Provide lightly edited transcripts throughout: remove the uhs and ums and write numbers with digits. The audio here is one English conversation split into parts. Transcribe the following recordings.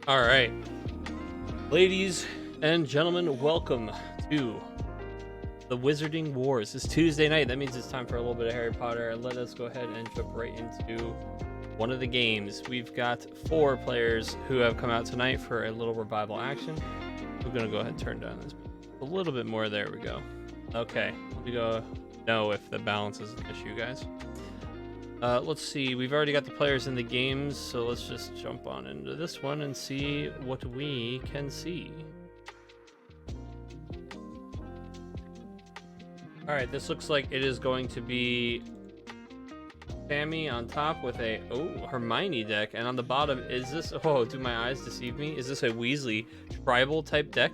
All right, ladies and gentlemen, welcome to the Wizarding Wars. It's Tuesday night. That means it's time for a little bit of Harry Potter. Let us go ahead and jump right into one of the games. We've got 4 players who have come out tonight for a little revival action. We're gonna go ahead and turn down this a little bit more. There we go. Okay, we go know if the balance is an issue, guys. Let's see, we've already got the players in the games, so let's just jump on into this one and see what we can see. Alright, this looks like it is going to be Sammy on top with a Hermione deck, and on the bottom, is this, do my eyes deceive me? Is this a Weasley tribal type deck?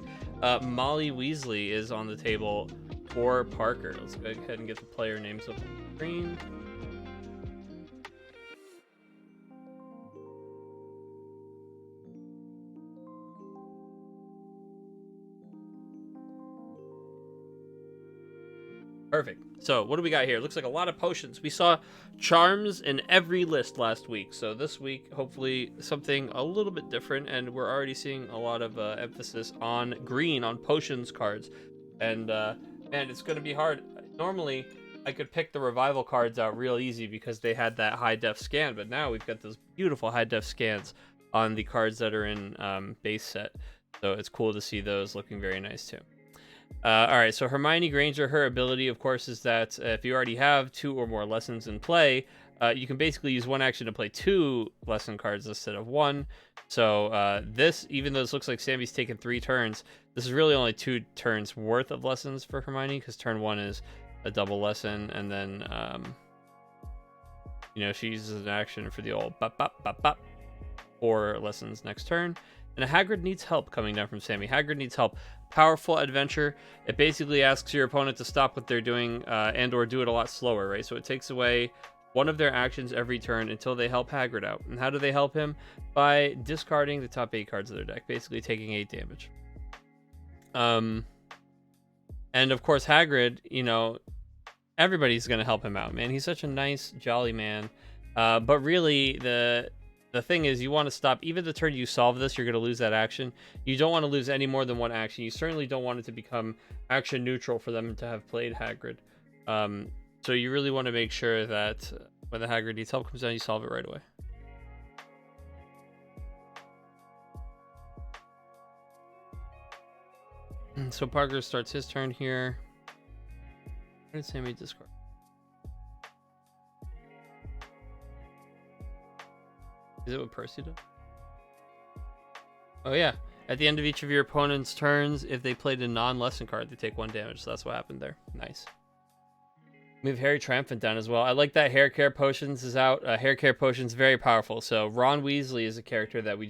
Molly Weasley is on the table for Parker. Let's go ahead and get the player names up on the screen. Perfect. So what do we got here? Looks like a lot of potions. We saw charms in every list last week. So this week, hopefully something a little bit different. And we're already seeing a lot of emphasis on green, on potions cards. And man, it's going to be hard. Normally, I could pick the revival cards out real easy because they had that high def scan. But now we've got those beautiful high def scans on the cards that are in base set. So it's cool to see those looking very nice too. All right, so Hermione Granger, her ability, of course, is that if you already have 2 or more lessons in play, you can basically use one action to play 2 lesson cards instead of 1. So this, even though this looks like Sammy's taken 3 turns, this is really only 2 turns worth of lessons for Hermione, because turn 1 is a double lesson, and then, she uses an action for the old bop, bop, bop, bop, 4 lessons next turn. And Hagrid needs help coming down from Sammy. Hagrid needs help. Powerful adventure. It basically asks your opponent to stop what they're doing and or do it a lot slower, right? So it takes away one of their actions every turn until they help Hagrid out. And how do they help him? By discarding the top 8 cards of their deck, basically taking 8 damage. And of course, Hagrid, everybody's going to help him out, man. He's such a nice, jolly man. But really, the thing is, you want to stop, even the turn you solve this, you're going to lose that action. You don't want to lose any more than one action. You certainly don't want it to become action neutral for them to have played Hagrid. So you really want to make sure that when the Hagrid needs help comes down, you solve it right away. And so Parker starts his turn here. Where did Sammy discard? Is it what Percy does? Oh yeah. At the end of each of your opponent's turns, if they played a non-lesson card, they take 1 damage. So that's what happened there. Nice. We have Harry Triumphant down as well. I like that Hair Care Potions is out. Hair Care Potions, very powerful. So Ron Weasley is a character that we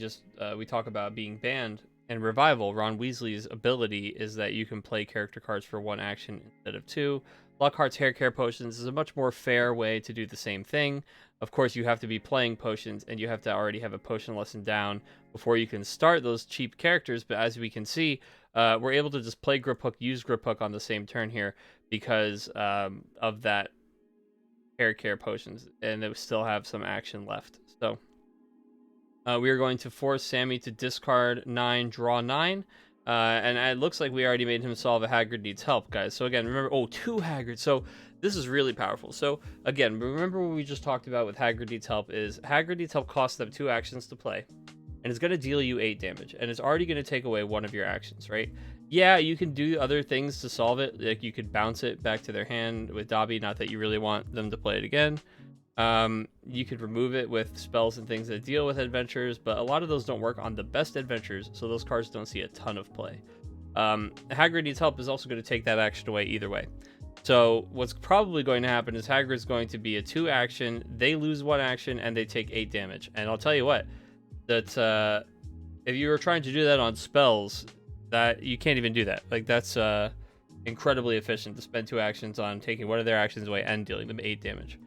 talk about being banned. In Revival, Ron Weasley's ability is that you can play character cards for 1 action instead of 2. Lockhart's Hair Care Potions is a much more fair way to do the same thing. Of course, you have to be playing potions, and you have to already have a potion lesson down before you can start those cheap characters. But as we can see, we're able to just play Grip Hook, use Grip Hook on the same turn here because of that Hair Care Potions, and they still have some action left. So we are going to force Sammy to discard 9, draw 9. And it looks like we already made him solve a Hagrid needs help, guys. So again, remember, 2 Hagrid. So this is really powerful. So again, remember what we just talked about with Hagrid needs help is Hagrid needs help costs them 2 actions to play. And it's going to deal you 8 damage. And it's already going to take away one of your actions, right? Yeah, you can do other things to solve it. Like you could bounce it back to their hand with Dobby. Not that you really want them to play it again. You could remove it with spells and things that deal with adventures, but a lot of those don't work on the best adventures, so those cards don't see a ton of play. Hagrid needs help is also going to take that action away either way. So what's probably going to happen is Hagrid's going to be a 2 action, they lose 1 action, and they take 8 damage. And I'll tell you what, that if you were trying to do that on spells, that you can't even do that. Like that's incredibly efficient to spend 2 actions on taking one of their actions away and dealing them 8 damage.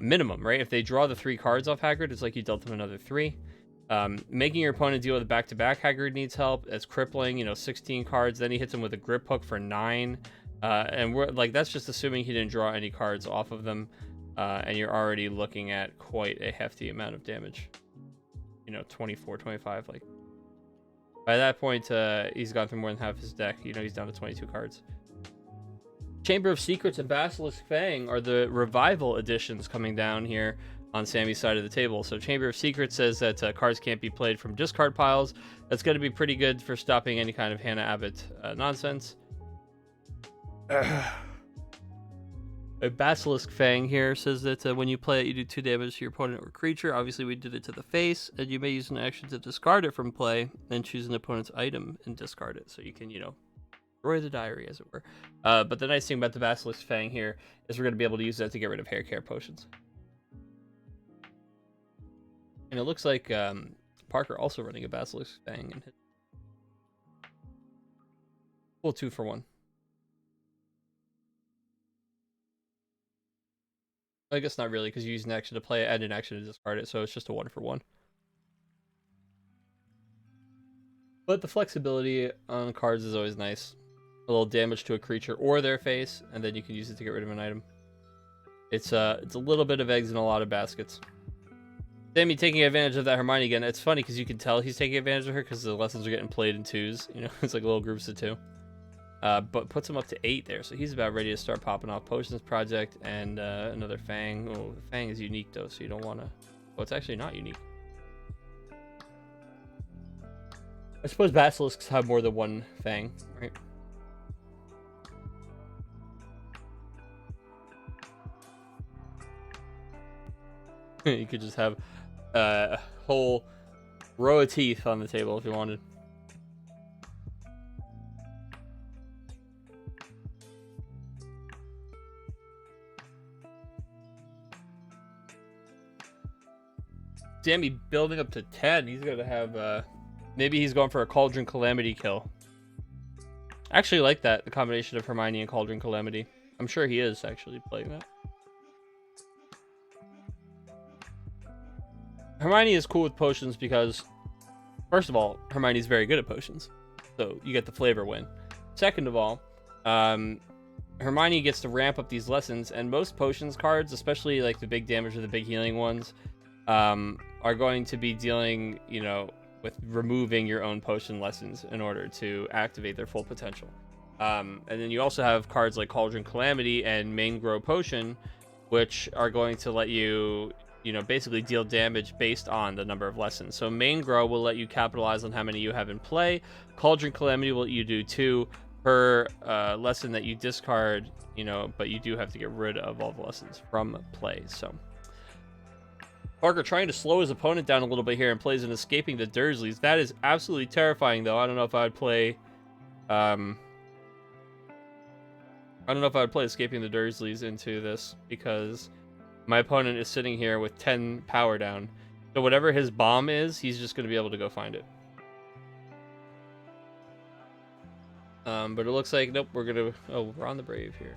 Minimum, right? If they draw the 3 cards off Hagrid, it's like you dealt them another 3. Making your opponent deal with back-to-back Hagrid needs help. It's crippling, 16 cards. Then he hits him with a Grip Hook for 9. And we're like, that's just assuming he didn't draw any cards off of them. And you're already looking at quite a hefty amount of damage. 24, 25, like By that point, he's gone through more than half his deck. You know, he's down to 22 cards. Chamber of Secrets and Basilisk Fang are the revival editions coming down here on Sammy's side of the table. So Chamber of Secrets says that cards can't be played from discard piles. That's going to be pretty good for stopping any kind of Hannah Abbott nonsense. A Basilisk Fang here says that when you play it, you do 2 damage to your opponent or creature. Obviously, we did it to the face, and you may use an action to discard it from play, then choose an opponent's item and discard it. So you can, you know, destroy the diary, as it were. But the nice thing about the Basilisk Fang here is we're going to be able to use that to get rid of hair care potions. And it looks like Parker also running a Basilisk Fang. And cool 2-for-1. I guess not really, because you use an action to play it and an action to discard it, so it's just a 1-for-1. But the flexibility on cards is always nice. A little damage to a creature or their face, and then you can use it to get rid of an item. It's a little bit of eggs in a lot of baskets. Sammy taking advantage of that Hermione again. It's funny because you can tell he's taking advantage of her because the lessons are getting played in 2s. You know, it's like little groups of 2. But puts him up to 8 there, so he's about ready to start popping off Potions Project and another Fang. Oh, the Fang is unique though, so you don't want to. Oh, it's actually not unique. I suppose Basilisks have more than one Fang, right? You could just have a whole row of teeth on the table if you wanted. Sammy building up to 10. He's gonna have maybe he's going for a Cauldron Calamity kill. I actually like that, the combination of Hermione and Cauldron Calamity. I'm sure he is actually playing that. Hermione is cool with potions because, first of all, Hermione's very good at potions, so you get the flavor win. Second of all, Hermione gets to ramp up these lessons, and most potions cards, especially like the big damage or the big healing ones, are going to be dealing, you know, with removing your own potion lessons in order to activate their full potential. And then you also have cards like Cauldron Calamity and Main Grow Potion, which are going to let you, you know, basically deal damage based on the number of lessons. So Main Grow will let you capitalize on how many you have in play. Cauldron Calamity will let you do 2 per lesson that you discard, you know, but you do have to get rid of all the lessons from play. So Parker trying to slow his opponent down a little bit here and plays an Escaping the Dursleys. That is absolutely terrifying, though. I don't know if I'd play Escaping the Dursleys into this, because my opponent is sitting here with 10 power down. So whatever his bomb is, he's just going to be able to go find it. But it looks like, nope, we're going to... Oh, we're on the Brave here.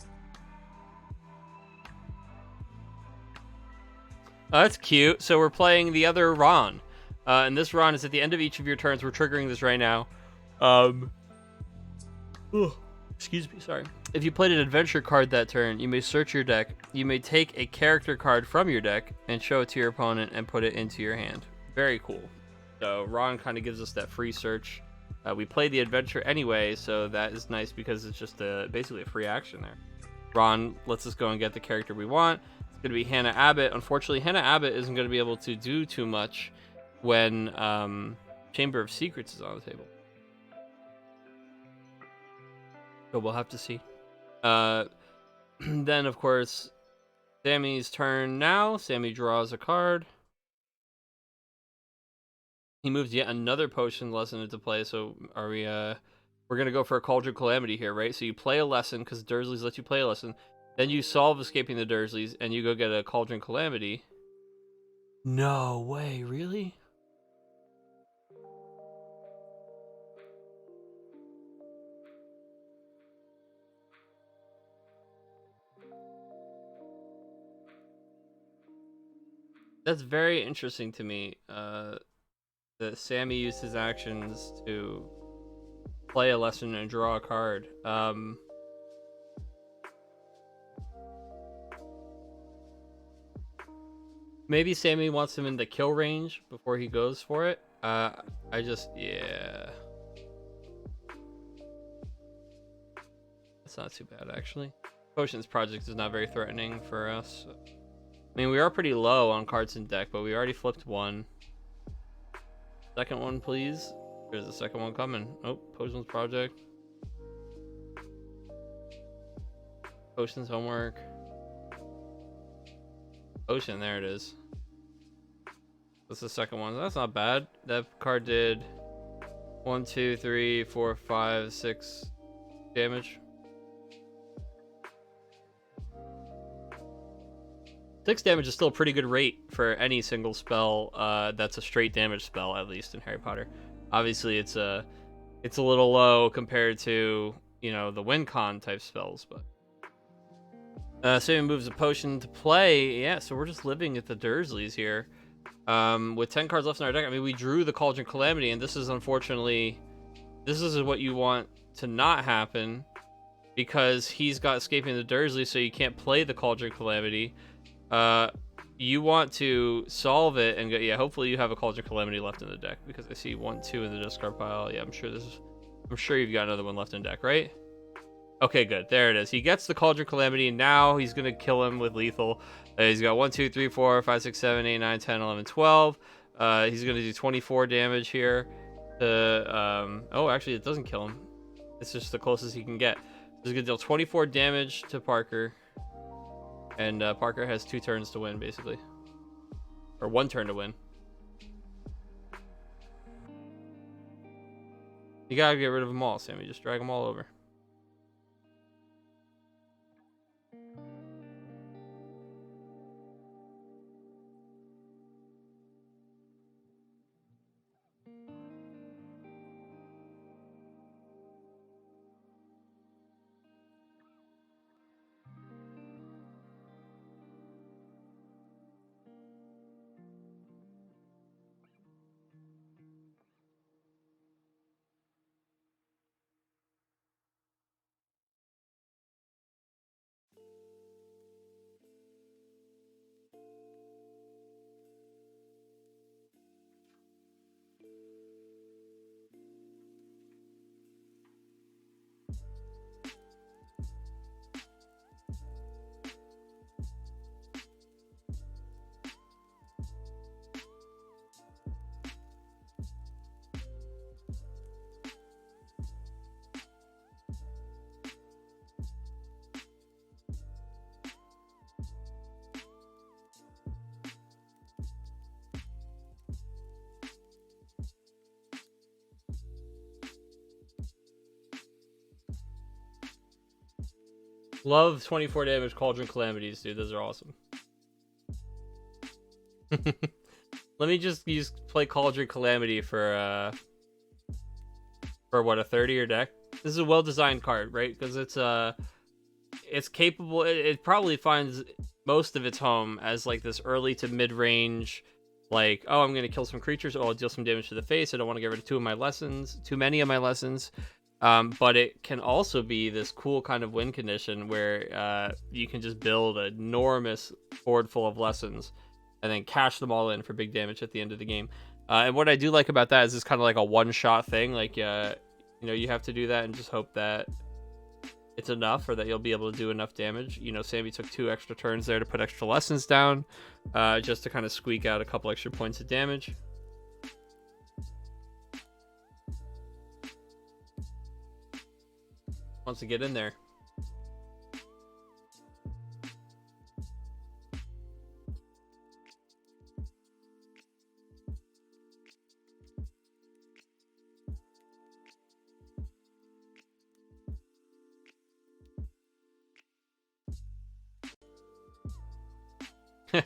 Oh, that's cute. So we're playing the other Ron. And this Ron is at the end of each of your turns. We're triggering this right now. Excuse me, sorry. If you played an adventure card that turn, you may search your deck. You may take a character card from your deck and show it to your opponent and put it into your hand. Very cool. So Ron kind of gives us that free search. We played the adventure anyway, so that is nice because it's just basically a free action there. Ron lets us go and get the character we want. It's going to be Hannah Abbott. Unfortunately, Hannah Abbott isn't going to be able to do too much when Chamber of Secrets is on the table. So we'll have to see. Then, of course, Sammy's turn now. Sammy draws a card. He moves yet another potion lesson into play. So are we... we're going to go for a Cauldron Calamity here, right? So you play a lesson, because Dursleys let you play a lesson. Then you solve Escaping the Dursleys, and you go get a Cauldron Calamity. No way, really? That's very interesting to me, that Sammy used his actions to play a lesson and draw a card. Maybe Sammy wants him in the kill range before he goes for it. Yeah. That's not too bad, actually. Potions Project is not very threatening for us. I mean, we are pretty low on cards in deck, but we already flipped one. Second one, please. There's a second one coming. Oh, Potions Project. Potions Homework. Potion, there it is. That's the second one. That's not bad. That card did 1, 2, 3, 4, 5, 6 damage. 6 damage is still a pretty good rate for any single spell that's a straight damage spell, at least in Harry Potter. Obviously, it's a little low compared to, you know, the win con type spells, but Saving moves a potion to play. Yeah, so we're just living at the Dursleys here. With 10 cards left in our deck, I mean, we drew the Cauldron Calamity, and this is unfortunately, this is what you want to not happen, because he's got Escaping the Dursley, so you can't play the Cauldron Calamity. You want to solve it and go, yeah, hopefully you have a Cauldron Calamity left in the deck, because I see 1, 2 in the discard pile. Yeah, I'm sure you've got another one left in deck, right? Okay, good. There it is. He gets the Cauldron Calamity, and now he's going to kill him with lethal. He's got 1, 2, 3, 4, 5, 6, 7, 8, 9, 10, 11, 12. He's going to do 24 damage here. Oh, actually, it doesn't kill him. It's just the closest he can get. He's going to deal 24 damage to Parker. And Parker has 2 turns to win, basically. Or 1 turn to win. You got to get rid of them all, Sammy. Just drag them all over. Love 24 damage Cauldron Calamities, dude. Those are awesome. Let me just play Cauldron Calamity for what, a 30-year deck? This is a well-designed card, right? Because it's capable. It probably finds most of its home as like this early to mid-range, like, oh, I'm gonna kill some creatures. Oh, I'll deal some damage to the face. I don't want to get rid of too many of my lessons. But it can also be this cool kind of win condition where you can just build an enormous board full of lessons and then cash them all in for big damage at the end of the game. And what I do like about that is it's kind of like a one-shot thing. Like, you know, you have to do that and just hope that it's enough, or that you'll be able to do enough damage. You know, Sammy took 2 extra turns there to put extra lessons down, just to kind of squeak out a couple extra points of damage. Wants to get in there.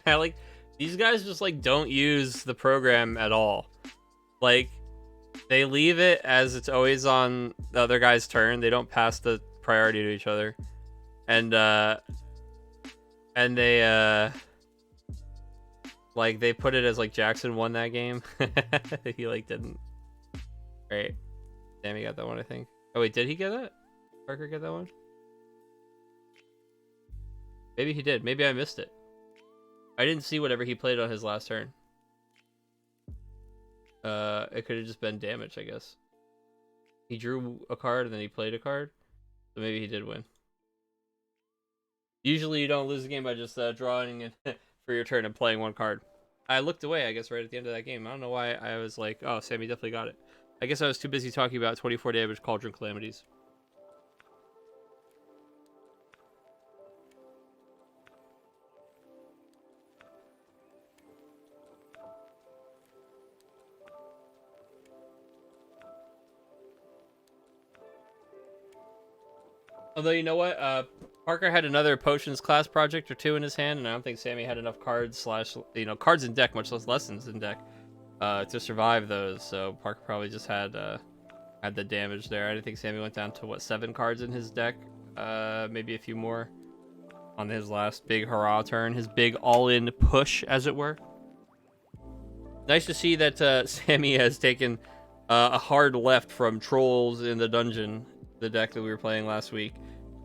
Like, these guys just like don't use the program at all. Like, they leave it as it's always on the other guy's turn. They don't pass the priority to each other. And they like, they put it as like Jackson won that game. He like didn't. Right. Sammy got that one, I think. Oh wait, did he get that? Parker get that one? Maybe he did. Maybe I missed it. I didn't see whatever he played on his last turn. It could have just been damage, I guess. He drew a card and then he played a card. So maybe he did win. Usually you don't lose the game by just drawing it for your turn and playing one card. I looked away, I guess, right at the end of that game. I don't know why I was like, oh, Sammy definitely got it. I guess I was too busy talking about 24 damage Cauldron Calamities. Although, you know what? Parker had another potions class project or two in his hand, and I don't think Sammy had enough cards cards in deck, much less lessons in deck, to survive those. So Parker probably just had the damage there. I think Sammy went down to what, 7 cards in his deck, maybe a few more on his last big hurrah turn, his big all-in push, as it were. Nice to see that Sammy has taken a hard left from Trolls in the Dungeon, the deck that we were playing last week,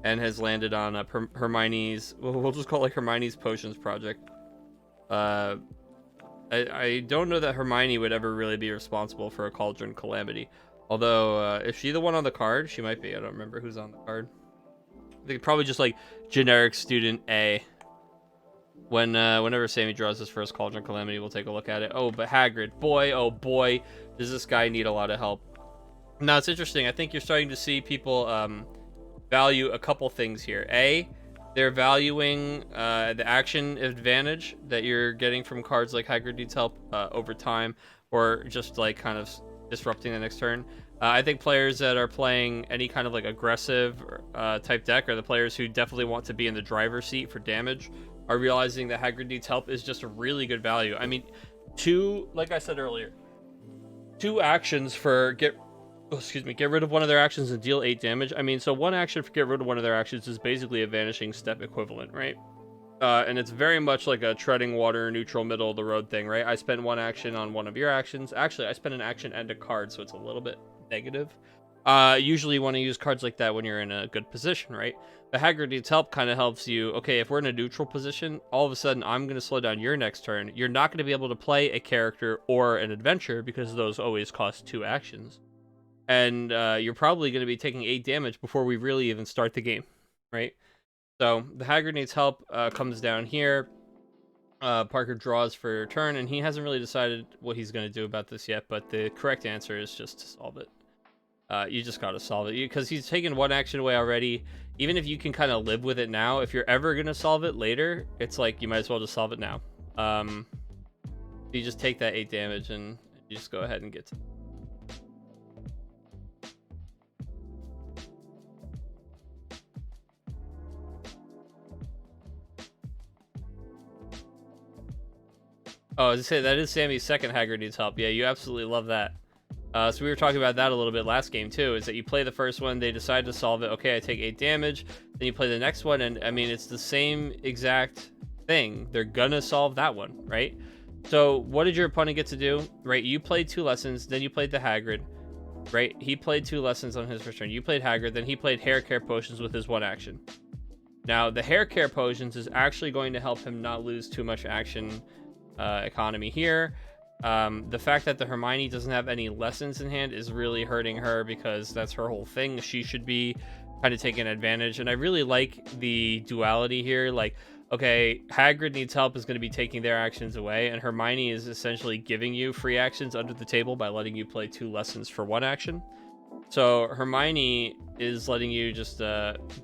and has landed on Hermione's, we'll just call it like Hermione's Potions project. I don't know that Hermione would ever really be responsible for a Cauldron Calamity. Although, is she the one on the card? She might be. I don't remember who's on the card. I think probably just like generic student A. Whenever Sammy draws his first Cauldron Calamity, we'll take a look at it. Oh, but Hagrid, boy, oh boy, does this guy need a lot of help. Now, it's interesting. I think you're starting to see people value a couple things here. A, they're valuing the action advantage that you're getting from cards like Hagrid Needs Help over time, or just like kind of disrupting the next turn. I think players that are playing any kind of like aggressive type deck, or the players who definitely want to be in the driver's seat for damage, are realizing that Hagrid Needs Help is just a really good value. I mean, like I said earlier, 2 actions for get rid of one of their actions and deal 8 damage. I mean, so 1 action for get rid of one of their actions is basically a vanishing step equivalent, right? And it's very much like a treading water, neutral, middle of the road thing, right? I spent 1 action on one of your actions. Actually, I spent an action and a card, so it's a little bit negative. Usually you want to use cards like that when you're in a good position, right? But Hagrid Needs Help kind of helps you. Okay, if we're in a neutral position, all of a sudden I'm going to slow down your next turn. You're not going to be able to play a character or an adventure because those always cost 2 actions. And you're probably going to be taking 8 damage before we really even start the game, right? So the Hagrid Needs Help comes down here. Parker draws for your turn, and he hasn't really decided what he's going to do about this yet, but the correct answer is just to solve it. You just got to solve it, because he's taken 1 action away already. Even if you can kind of live with it now, if you're ever going to solve it later, it's like you might as well just solve it now. You just take that 8 damage, and you just go ahead and get to. Oh, as I say, that is Sammy's second Hagrid Needs Help. Yeah, you absolutely love that. So we were talking about that a little bit last game too, is that you play the first one, they decide to solve it. Okay, I take 8 damage. Then you play the next one, and I mean, it's the same exact thing. They're gonna solve that one, right? So what did your opponent get to do? Right, you played 2 lessons, then you played the Hagrid, right? He played 2 lessons on his first turn. You played Hagrid, then he played Hair Care Potions with his 1 action. Now, the Hair Care Potions is actually going to help him not lose too much action economy here. The fact that the Hermione doesn't have any lessons in hand is really hurting her, because that's her whole thing. She should be kind of taking advantage, and I really like the duality here. Like, okay, Hagrid Needs Help is going to be taking their actions away, and Hermione is essentially giving you free actions under the table by letting you play 2 lessons for 1 action. So Hermione is letting you just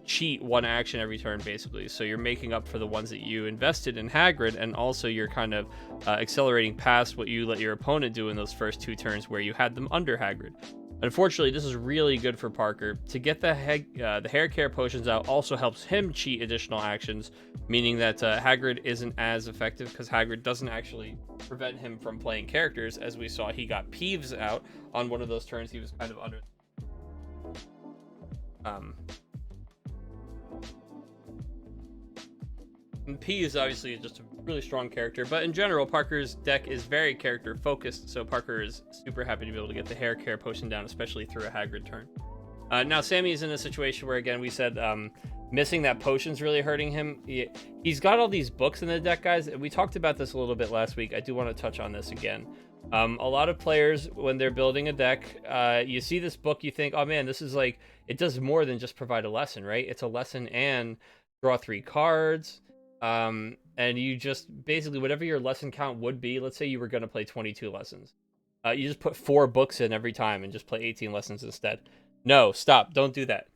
cheat 1 action every turn, basically. So you're making up for the ones that you invested in Hagrid, and also you're kind of accelerating past what you let your opponent do in those first 2 turns where you had them under Hagrid. Unfortunately, this is really good for Parker. To get the Hair Care Potions out also helps him cheat additional actions, meaning that Hagrid isn't as effective, because Hagrid doesn't actually prevent him from playing characters. As we saw, he got Peeves out on one of those turns. He was kind of under... and P is obviously just a really strong character, but in general, Parker's deck is very character focused, so Parker is super happy to be able to get the Hair Care Potion down, especially through a Hagrid turn. Now, Sammy is in a situation where, again, we said missing that potion's really hurting him. He's got all these books in the deck, guys, and we talked about this a little bit last week. I do want to touch on this again. A lot of players, when they're building a deck, you see this book, you think, oh man, this is like, it does more than just provide a lesson, right? It's a lesson and draw 3 cards. And you just basically, whatever your lesson count would be, let's say you were going to play 22 lessons. You just put 4 books in every time and just play 18 lessons instead. No, stop. Don't do that.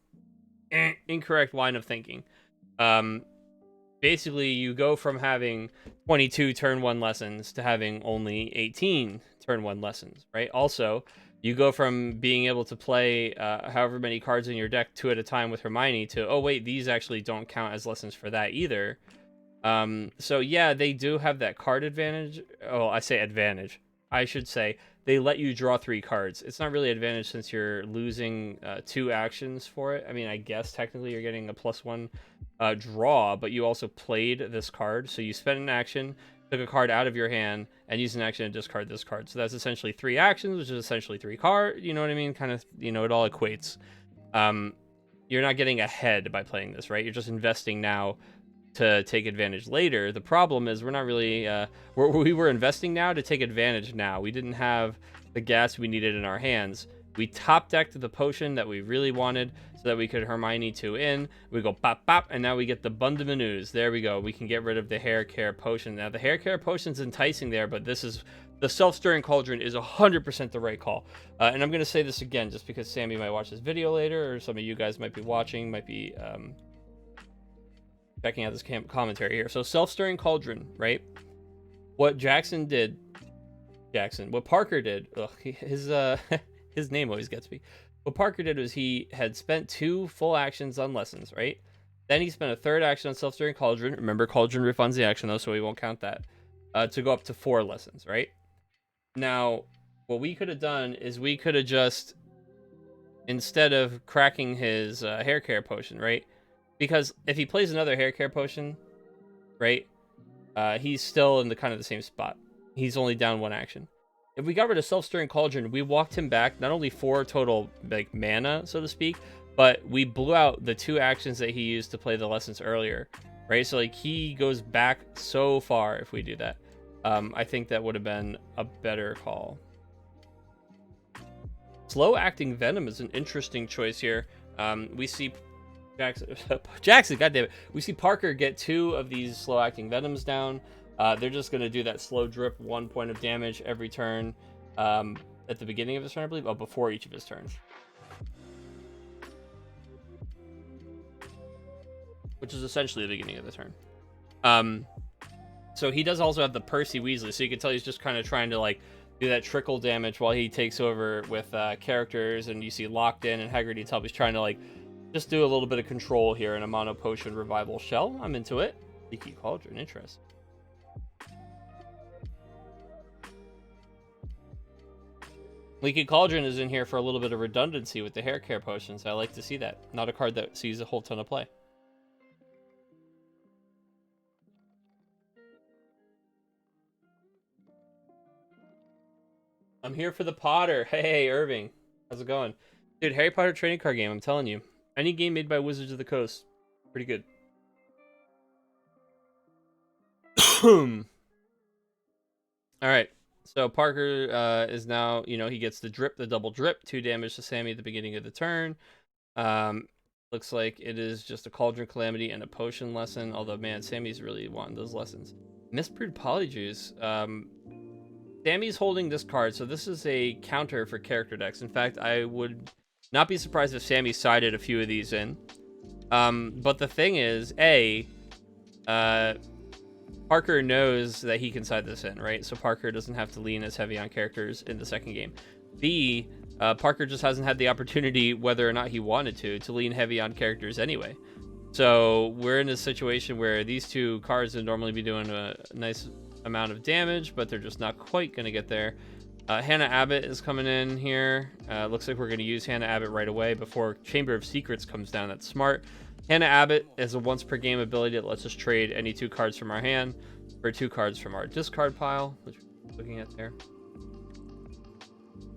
Incorrect line of thinking. Basically, you go from having 22 turn 1 lessons to having only 18 turn 1 lessons, right? Also, you go from being able to play however many cards in your deck 2 at a time with Hermione to, oh wait, these actually don't count as lessons for that either. So yeah, they do have that card advantage. Oh, I say advantage. I should say they let you draw 3 cards. It's not really advantage since you're losing 2 actions for it. I mean, I guess technically you're getting a +1 draw, but you also played this card. So you spent an action, took a card out of your hand, and used an action to discard this card. So that's essentially 3 actions, which is essentially 3 cards. You know what I mean? Kind of, you know, it all equates. You're not getting ahead by playing this, right? You're just investing now to take advantage later. The problem is we're not really we were investing now to take advantage now. We didn't have the gas we needed in our hands. We top decked the potion that we really wanted so that we could Hermione 2 in. We go bop bop, and now we get the Bund of Manus. There we go. We can get rid of the hair care potion. Now the hair care potion's enticing there, but this is the self-stirring cauldron is 100% the right call. And I'm gonna say this again just because Sammy might watch this video later, or some of you guys might be watching, might be checking out this commentary here. So self-stirring cauldron, right? What what Parker did, his name always gets me. What Parker did was he had spent 2 full actions on lessons, right? Then he spent a 3rd action on self-stirring cauldron. Remember, cauldron refunds the action though, so we won't count that. To go up to 4 lessons, right? Now, what we could have done is we could have just, instead of cracking his hair care potion, right? Because if he plays another hair care potion, right, he's still in the kind of the same spot. He's only down 1 action. If we got rid of self-stirring cauldron, we walked him back not only 4 total like mana, so to speak, but we blew out the 2 actions that he used to play the lessons earlier, right? So like he goes back so far if we do that. I think that would have been a better call. Slow acting venom is an interesting choice here. We see Jackson, goddammit. We see Parker get 2 of these slow acting venoms down. They're just going to do that slow drip 1 point of damage every turn at the beginning of his turn, I believe. Oh, before each of his turns. Which is essentially the beginning of the turn. So he does also have the Percy Weasley, so you can tell he's just kind of trying to like do that trickle damage while he takes over with characters, and you see Locked In and Hagridy's help. He's trying to like just do a little bit of control here in a mono potion revival shell. I'm into it. Leaky Cauldron, interesting. Leaky Cauldron is in here for a little bit of redundancy with the hair care potions. I like to see that. Not a card that sees a whole ton of play. I'm here for the Potter. Hey, Irving. How's it going? Dude, Harry Potter trading card game, I'm telling you. Any game made by Wizards of the Coast. Pretty good. Alright. So Parker is now, you know, he gets the drip, the double drip, 2 damage to Sammy at the beginning of the turn. Looks like it is just a Cauldron Calamity and a potion lesson. Although, man, Sammy's really wanting those lessons. Mistbrewed Polyjuice. Sammy's holding this card, so this is a counter for character decks. In fact, I would not be surprised if Sammy sided a few of these in. But the thing is, Parker knows that he can side this in, right? So Parker doesn't have to lean as heavy on characters in the second game. B, Parker just hasn't had the opportunity, whether or not he wanted to lean heavy on characters anyway. So we're in a situation where these 2 cards would normally be doing a nice amount of damage, but they're just not quite going to get there. Hannah Abbott is coming in here. Looks like we're going to use Hannah Abbott right away before Chamber of Secrets comes down. That's smart. Hannah Abbott is a once per game ability that lets us trade any 2 cards from our hand for 2 cards from our discard pile, which we're looking at there.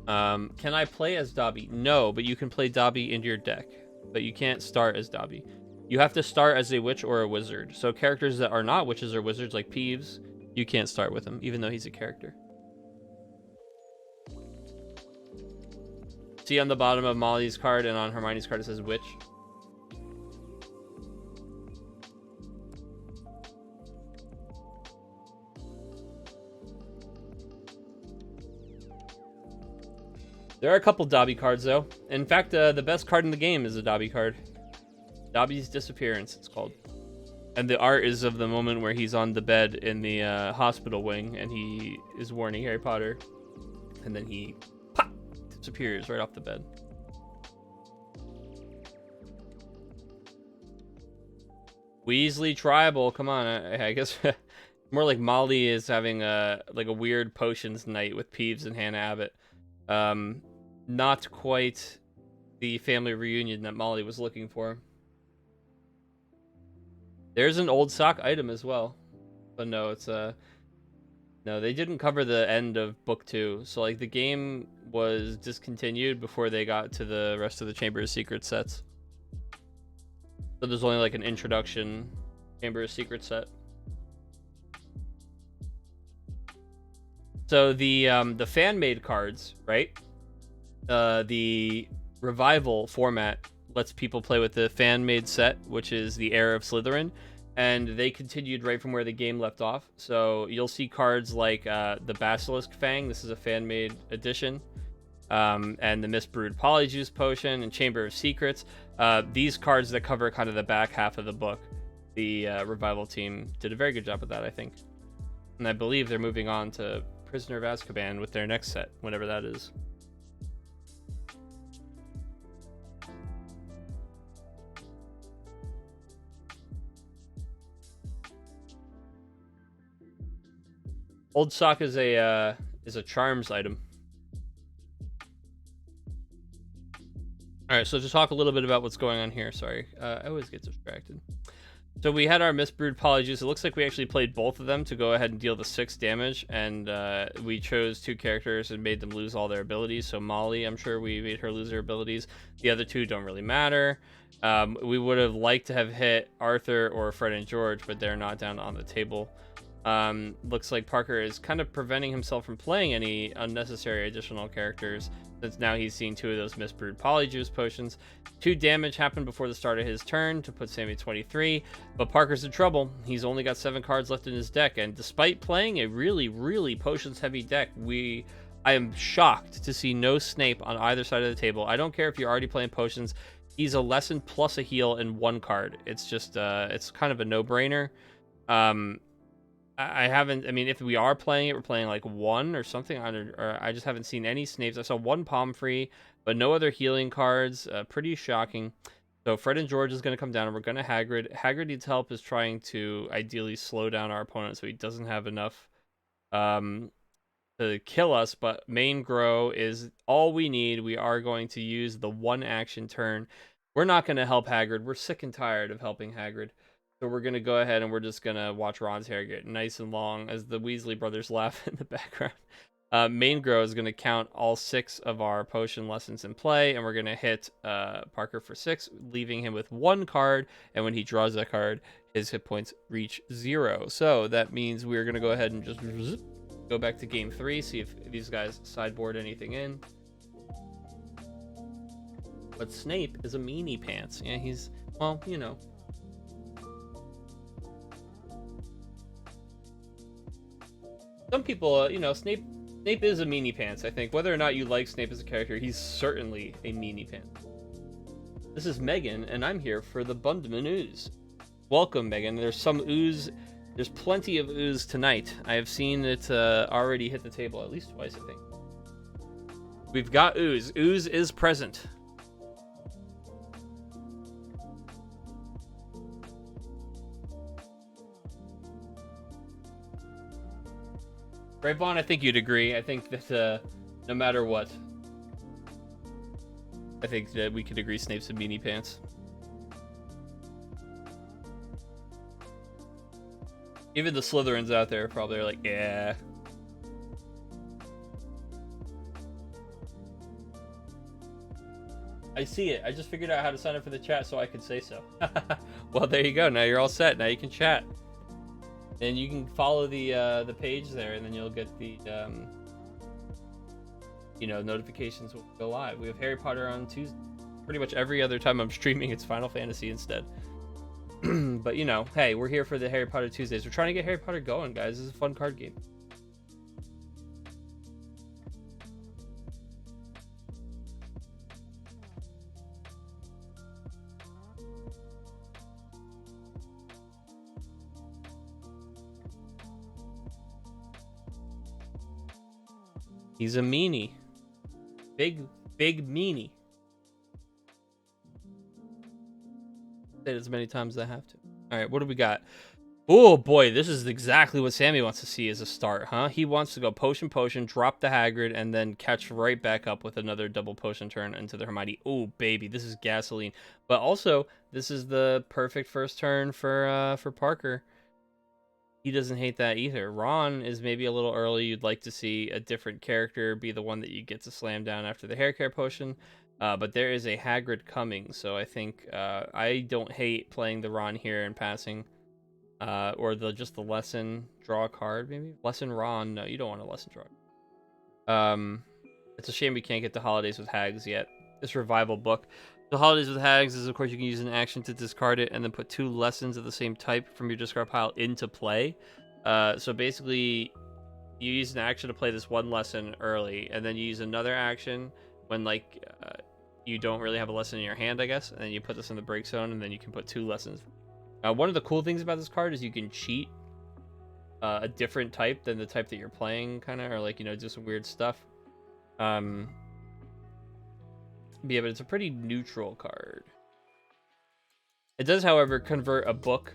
Can I play as Dobby? No, but you can play Dobby into your deck, but you can't start as Dobby. You have to start as a witch or a wizard. So characters that are not witches or wizards like Peeves, you can't start with him, even though he's a character. See on the bottom of Molly's card and on Hermione's card it says witch. There are a couple Dobby cards, though. In fact, the best card in the game is a Dobby card. Dobby's Disappearance, it's called. And the art is of the moment where he's on the bed in the hospital wing, and he is warning Harry Potter. And then he, pop, disappears right off the bed. Weasley Tribal, come on. I guess more like Molly is having a weird potions night with Peeves and Hannah Abbott. Not quite the family reunion that Molly was looking for. There's an old sock item as well, but no, it's no, they didn't cover the end of book 2. So like the game was discontinued before they got to the rest of the Chamber of Secrets sets. So there's only like an introduction Chamber of Secrets set. So the fan-made cards, right? The revival format lets people play with the fan-made set, which is the Heir of Slytherin, and they continued right from where the game left off. So you'll see cards like the Basilisk Fang. This is a fan-made edition. And the Mistbrewed Polyjuice Potion and Chamber of Secrets. These cards that cover kind of the back half of the book. The revival team did a very good job with that, I think. And I believe they're moving on to Prisoner of Azkaban with their next set, whenever that is. Old sock is a charms item. All right, so to talk a little bit about what's going on here. Sorry, I always get distracted. So we had our Mistbrewed Polyjuice. It looks like we actually played both of them to go ahead and deal the 6 damage, and we chose 2 characters and made them lose all their abilities. So Molly, I'm sure we made her lose her abilities. The other 2 don't really matter. We would have liked to have hit Arthur or Fred and George, but they're not down on the table. Looks like Parker is kind of preventing himself from playing any unnecessary additional characters, since now he's seen 2 of those Mistbrewed Polyjuice potions. 2 damage happened before the start of his turn to put Sammy at 23, but Parker's in trouble. He's only got 7 cards left in his deck, and despite playing a really, really potions-heavy deck, I am shocked to see no Snape on either side of the table. I don't care if you're already playing potions. He's a lesson plus a heal in 1 card. It's just, it's kind of a no-brainer. I mean, if we are playing it, we're playing like 1 or something, or I just haven't seen any Snapes. I saw 1 Pomfrey, but no other healing cards. Pretty shocking. So Fred and George is going to come down, and we're going to Hagrid. Hagrid needs help, is trying to ideally slow down our opponent so he doesn't have enough to kill us, but Main Grow is all we need. We are going to use the 1 action turn. We're not going to help Hagrid. We're sick and tired of helping Hagrid. So we're going to go ahead and we're just going to watch Ron's hair get nice and long as the Weasley brothers laugh in the background. Main Grow is going to count all 6 of our potion lessons in play, and we're going to hit Parker for 6, leaving him with 1 card, and when he draws that card, his hit points reach 0. So that means we're going to go ahead and just go back to game 3, see if these guys sideboard anything in. But Snape is a meanie pants. Yeah, he's, well, you know. Some people, you know, Snape is a meanie pants, I think. Whether or not you like Snape as a character, he's certainly a meanie pants. This is Megan, and I'm here for the Bundman Ooze. Welcome, Megan. There's some ooze. There's plenty of ooze tonight. I have seen it already hit the table at least twice, I think. We've got ooze. Ooze is present. Right, Vaughn, I think you'd agree. I think that no matter what, I think that we could agree Snape's a meanie pants. Even the Slytherins out there probably are like, yeah. I see it. I just figured out how to sign up for the chat so I could say so. Well, there you go. Now you're all set. Now you can chat. And you can follow the page there, and then you'll get the notifications will go live. We have Harry Potter on Tuesday. Pretty much every other time I'm streaming, it's Final Fantasy instead. But hey, we're here for the Harry Potter Tuesdays. We're trying to get Harry Potter going, guys. This is a fun card game. He's a meanie. Big meanie. Say it as many times as I have to. All right, what do we got? Oh boy, this is exactly what Sammy wants to see as a start, huh? He wants to go potion, drop the Hagrid, and then catch right back up with another double potion turn into the Hermione. Oh baby, this is gasoline. But also, this is the perfect first turn for Parker. He doesn't hate that either. Ron is maybe a little early. You'd like to see a different character be the one that you get to slam down after the hair care potion. But there is a Hagrid coming, so I think I don't hate playing the Ron here and passing. Or just the lesson draw a card, maybe? Lesson Ron. No, you don't want a lesson draw. It's a shame we can't get to Holidays with Hags yet. This revival book. The Holidays with Hags is, of course, you can use an action to discard it and then put 2 lessons of the same type from your discard pile into play. So basically, you use an action to play this one lesson early, and then you use another action when, you don't really have a lesson in your hand, I guess, and then you put this in the break zone, and then you can put 2 lessons. One of the cool things about this card is you can cheat a different type than the type that you're playing, kind of, or, do some weird stuff. Yeah, but it's a pretty neutral card. It does, however, convert a book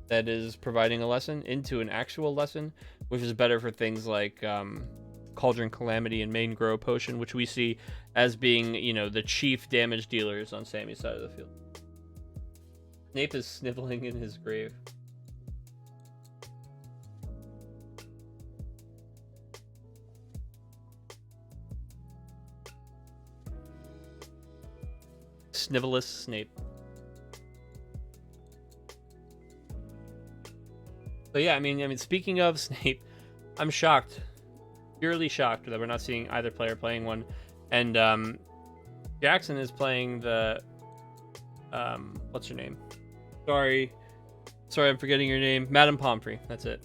that is providing a lesson into an actual lesson, which is better for things like Cauldron Calamity and Main Grow Potion, which we see as being, the chief damage dealers on Sammy's side of the field. Snape is sniveling in his grave. Snivelous Snape. So yeah, I mean, speaking of Snape, I'm shocked, purely shocked that we're not seeing either player playing one, and Jackson is playing the what's her name? Sorry, I'm forgetting your name. Madame Pomfrey. That's it.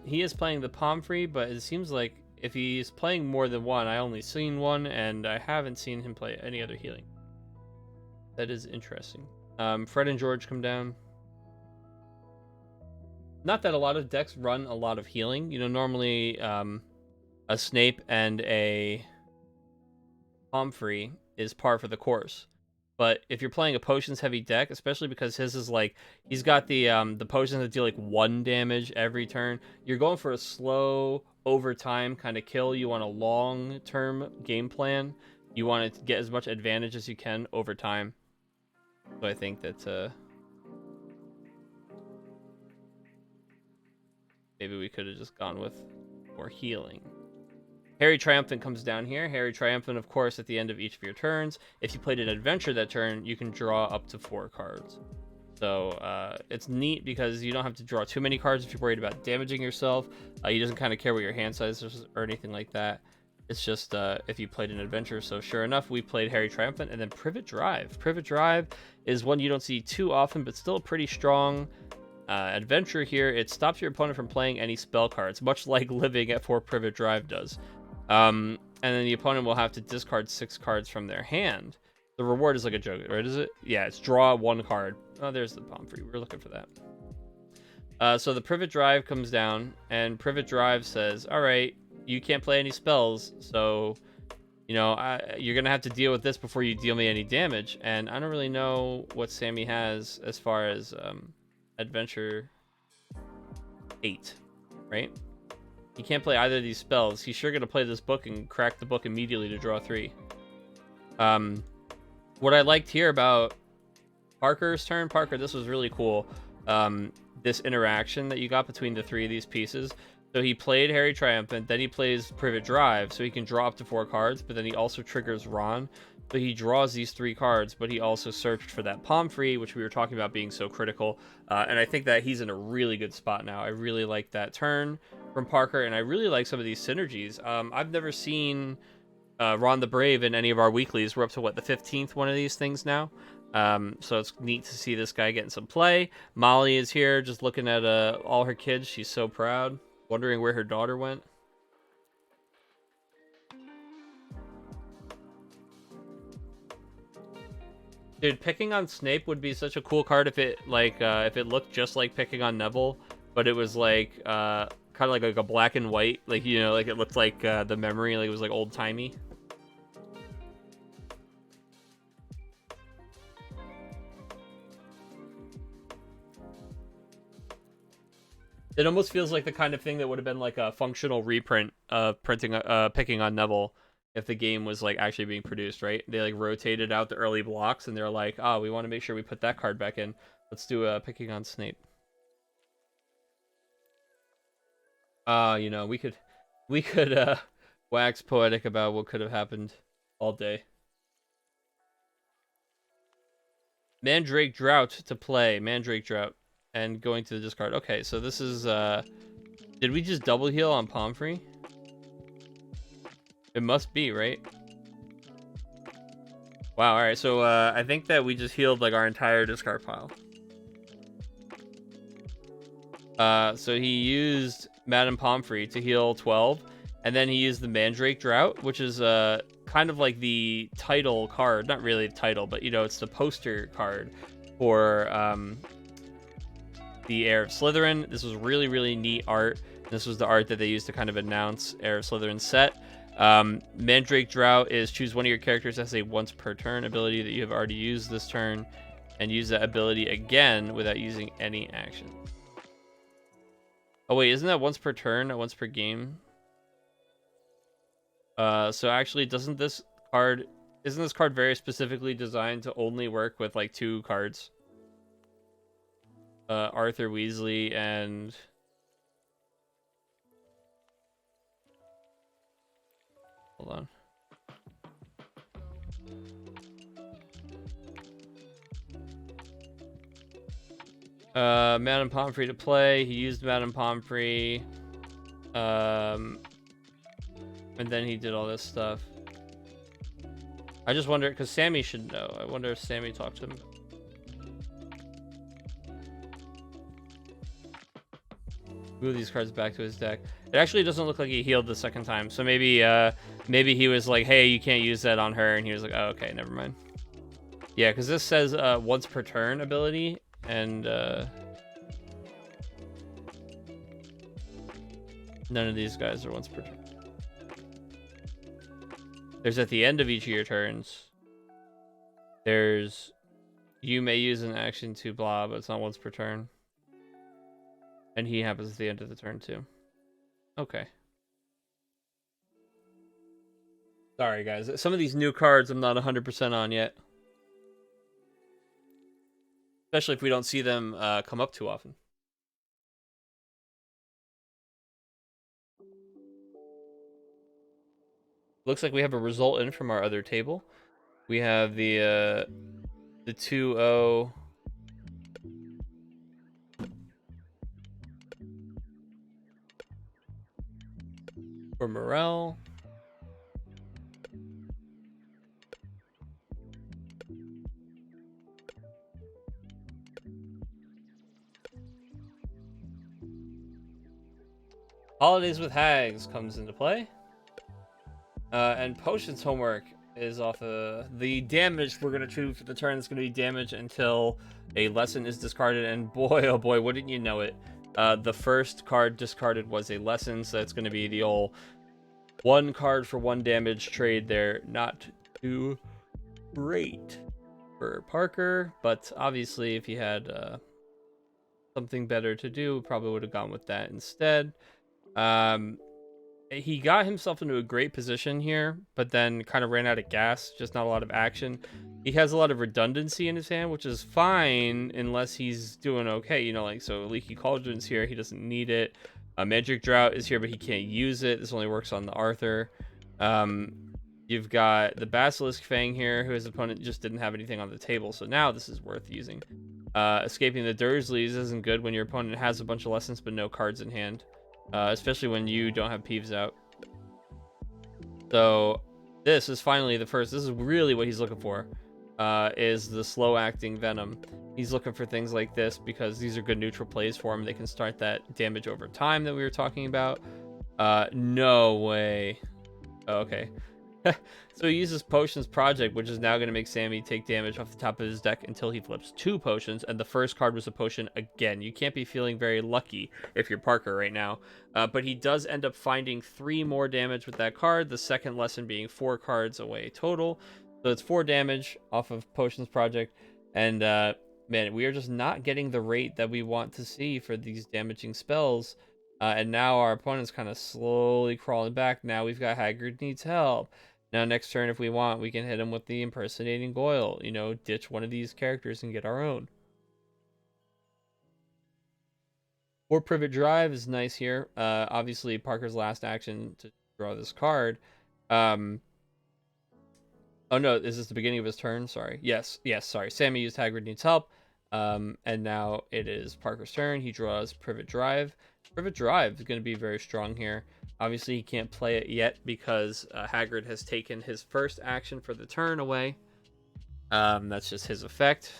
He is playing the Pomfrey, but it seems like if he's playing more than one, I only seen one, and I haven't seen him play any other healing. That is interesting. Fred and George come down. Not that a lot of decks run a lot of healing. Normally a Snape and a Pomfrey is par for the course. But if you're playing a potions heavy deck, especially because his is he's got the potions that deal 1 damage every turn, you're going for a slow over time kind of kill. You want a long term game plan. You want to get as much advantage as you can over time. So I think that maybe we could have just gone with more healing. Harry Triumphant comes down here. Harry Triumphant, of course, at the end of each of your turns. If you played an adventure that turn, you can draw up to 4 cards. So it's neat because you don't have to draw too many cards if you're worried about damaging yourself. He doesn't kind of care what your hand size is or anything like that. It's just if you played an adventure. So sure enough, we played Harry Triumphant and then Privet Drive. Privet Drive is one you don't see too often, but still a pretty strong adventure here. It stops your opponent from playing any spell cards, much like living at 4 Privet Drive does. And then the opponent will have to discard 6 cards from their hand. The reward is like a joke, right? Is it? Yeah, it's draw 1 card. Oh, there's the Pomfrey. We were looking for that. So the Privet Drive comes down, and Privet Drive says, all right, you can't play any spells, so, you're going to have to deal with this before you deal me any damage. And I don't really know what Sammy has as far as Adventure 8, right? He can't play either of these spells. He's sure going to play this book and crack the book immediately to draw 3. What I liked here about Parker's turn, this was really cool. This interaction that you got between the 3 of these pieces. So he played Harry Triumphant, then he plays Privet Drive, so he can draw up to 4 cards, but then he also triggers Ron. So he draws these 3 cards, but he also searched for that Pomfrey, which we were talking about being so critical. And I think that he's in a really good spot now. I really like that turn from Parker, and I really like some of these synergies. I've never seen Ron the Brave in any of our weeklies. We're up to, what, the 15th one of these things now? So it's neat to see this guy getting some play. Molly is here just looking at all her kids. She's so proud, wondering where her daughter went. Dude, picking on Snape would be such a cool card if it looked just like picking on Neville, but it was like kind of like a black and white, like, you know, like it looked like the memory, like it was like old timey. It almost feels like the kind of thing that would have been like a functional reprint of picking on Neville if the game was like actually being produced, right? They like rotated out the early blocks and they're like, oh, we want to make sure we put that card back in. Let's do picking on Snape. You know, we could wax poetic about what could have happened all day. Mandrake Drought to play. Mandrake Drought. And going to the discard. Okay, so this is did we just double heal on Pomfrey? It must be, right? Wow, alright, so I think that we just healed like our entire discard pile. So he used Madame Pomfrey to heal 12, and then he used the Mandrake Drought, which is kind of like the title card. Not really the title, but you know, it's the poster card for the Heir of Slytherin. This was really, really neat art. This was the art that they used to kind of announce Heir of Slytherin set. Mandrake Drought is choose one of your characters as a once per turn ability that you have already used this turn, and use that ability again without using any action. Oh wait, isn't that once per turn, not once per game? So actually, isn't this card very specifically designed to only work with like 2 cards? Arthur Weasley and hold on. Madame Pomfrey to play. He used Madame Pomfrey. And then he did all this stuff. I just wonder, because Sammy should know. I wonder if Sammy talked to him. Move these cards back to his deck. It actually doesn't look like he healed the second time. So maybe he was like, hey, you can't use that on her. And he was like, oh, okay, never mind. Yeah, because this says once per turn ability. And none of these guys are once per turn. There's at the end of each of your turns. There's you may use an action to blah, but it's not once per turn. And he happens at the end of the turn too. Okay. Sorry guys. Some of these new cards I'm not 100% on yet. Especially if we don't see them come up too often. Looks like we have a result in from our other table. We have the 2-0 for Morel. Holidays with Hags comes into play. And Potions Homework is off the damage we're going to choose for the turn. It's going to be damage until a lesson is discarded. And boy, oh boy, wouldn't you know it. The first card discarded was a lesson, so it's going to be the old 1 card for 1 damage trade there. Not too great for Parker, but obviously if he had something better to do, probably would have gone with that instead. He got himself into a great position here, but then kind of ran out of gas, just not a lot of action. He has a lot of redundancy in his hand, which is fine unless he's doing okay, you know, like, so Leaky Cauldron's here, he doesn't need it. Magic Drought is here, but he can't use it. This only works on the Arthur. You've got the Basilisk Fang here, who his opponent just didn't have anything on the table, so now this is worth using. Escaping the Dursleys isn't good when your opponent has a bunch of lessons but no cards in hand. Especially when you don't have Peeves out. So this is finally the first. This is really what he's looking for, is the slow acting Venom. He's looking for things like this because these are good neutral plays for him. They can start that damage over time that we were talking about. No way. Oh, okay. So he uses Potions Project, which is now going to make Sammy take damage off the top of his deck until he flips 2 potions, and the first card was a potion again. You can't be feeling very lucky if you're Parker right now. But he does end up finding 3 more damage with that card, the second lesson being 4 cards away total. So it's 4 damage off of Potions Project, and man, we are just not getting the rate that we want to see for these damaging spells. And now our opponent's kind of slowly crawling back. Now we've got Haggard Needs Help. Now, next turn, if we want, we can hit him with the Impersonating Goyle. You know, ditch one of these characters and get our own. Or Privet Drive is nice here. Obviously, Parker's last action to draw this card. Oh, no, is this the beginning of his turn? Sorry. Yes, sorry. Sammy used Hagrid Needs Help. And now it is Parker's turn. He draws Privet Drive. Privet Drive is going to be very strong here. Obviously, he can't play it yet because Hagrid has taken his first action for the turn away. That's just his effect.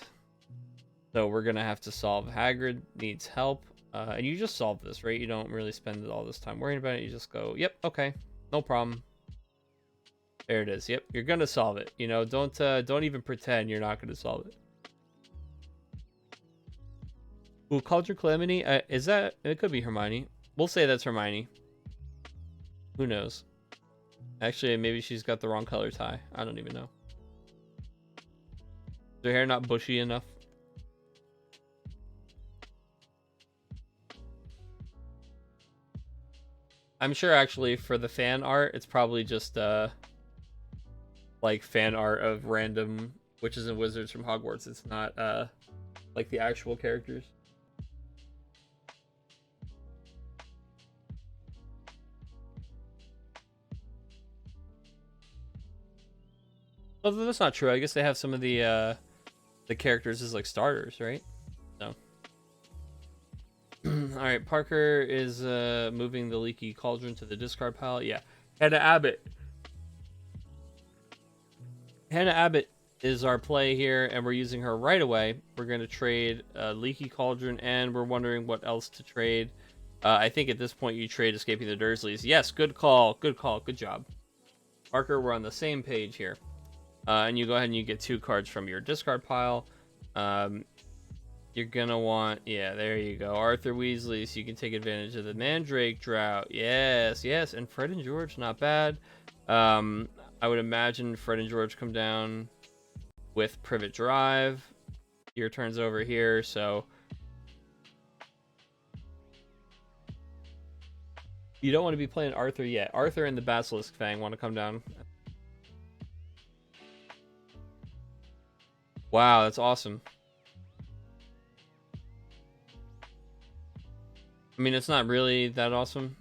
So we're going to have to solve Hagrid Needs Help. And you just solve this, right? You don't really spend all this time worrying about it. You just go, yep, okay, no problem. There it is. Yep, you're going to solve it. You know, don't even pretend you're not going to solve it. Ooh, Culture Calamity? Is that... It could be Hermione. We'll say that's Hermione. Who knows? Actually, maybe she's got the wrong color tie. I don't even know. Is her hair not bushy enough? I'm sure actually for the fan art, it's probably just like fan art of random witches and wizards from Hogwarts. It's not like the actual characters. Well, that's not true. I guess they have some of the characters as like starters, right? So, all right. Parker is moving the Leaky Cauldron to the discard pile. Yeah, Hannah Abbott. Hannah Abbott is our play here, and we're using her right away. We're going to trade Leaky Cauldron, and we're wondering what else to trade. I think at this point you trade Escaping the Dursleys. Yes, good call. Good call. Good job. Parker, we're on the same page here. And you go ahead and you get 2 cards from your discard pile. You're going to want... Yeah, there you go. Arthur Weasley, so you can take advantage of the Mandrake Drought. Yes, yes. And Fred and George, not bad. I would imagine Fred and George come down with Privet Drive. Your turn's over here, so... You don't want to be playing Arthur yet. Arthur and the Basilisk Fang want to come down. Wow, that's awesome. I mean, it's not really that awesome.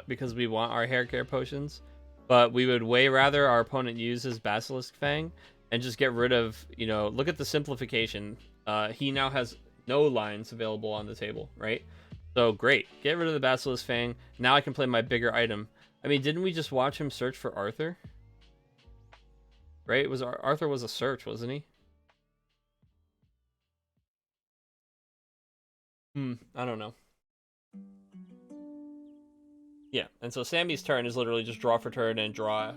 Because we want our hair care potions. But we would way rather our opponent use his Basilisk Fang and just get rid of, you know, look at the simplification. He now has no lines available on the table, right? So great. Get rid of the Basilisk Fang. Now I can play my bigger item. I mean, didn't we just watch him search for Arthur? Right? Arthur was a search, wasn't he? I don't know. Yeah, and so Sammy's turn is literally just draw for turn and draw.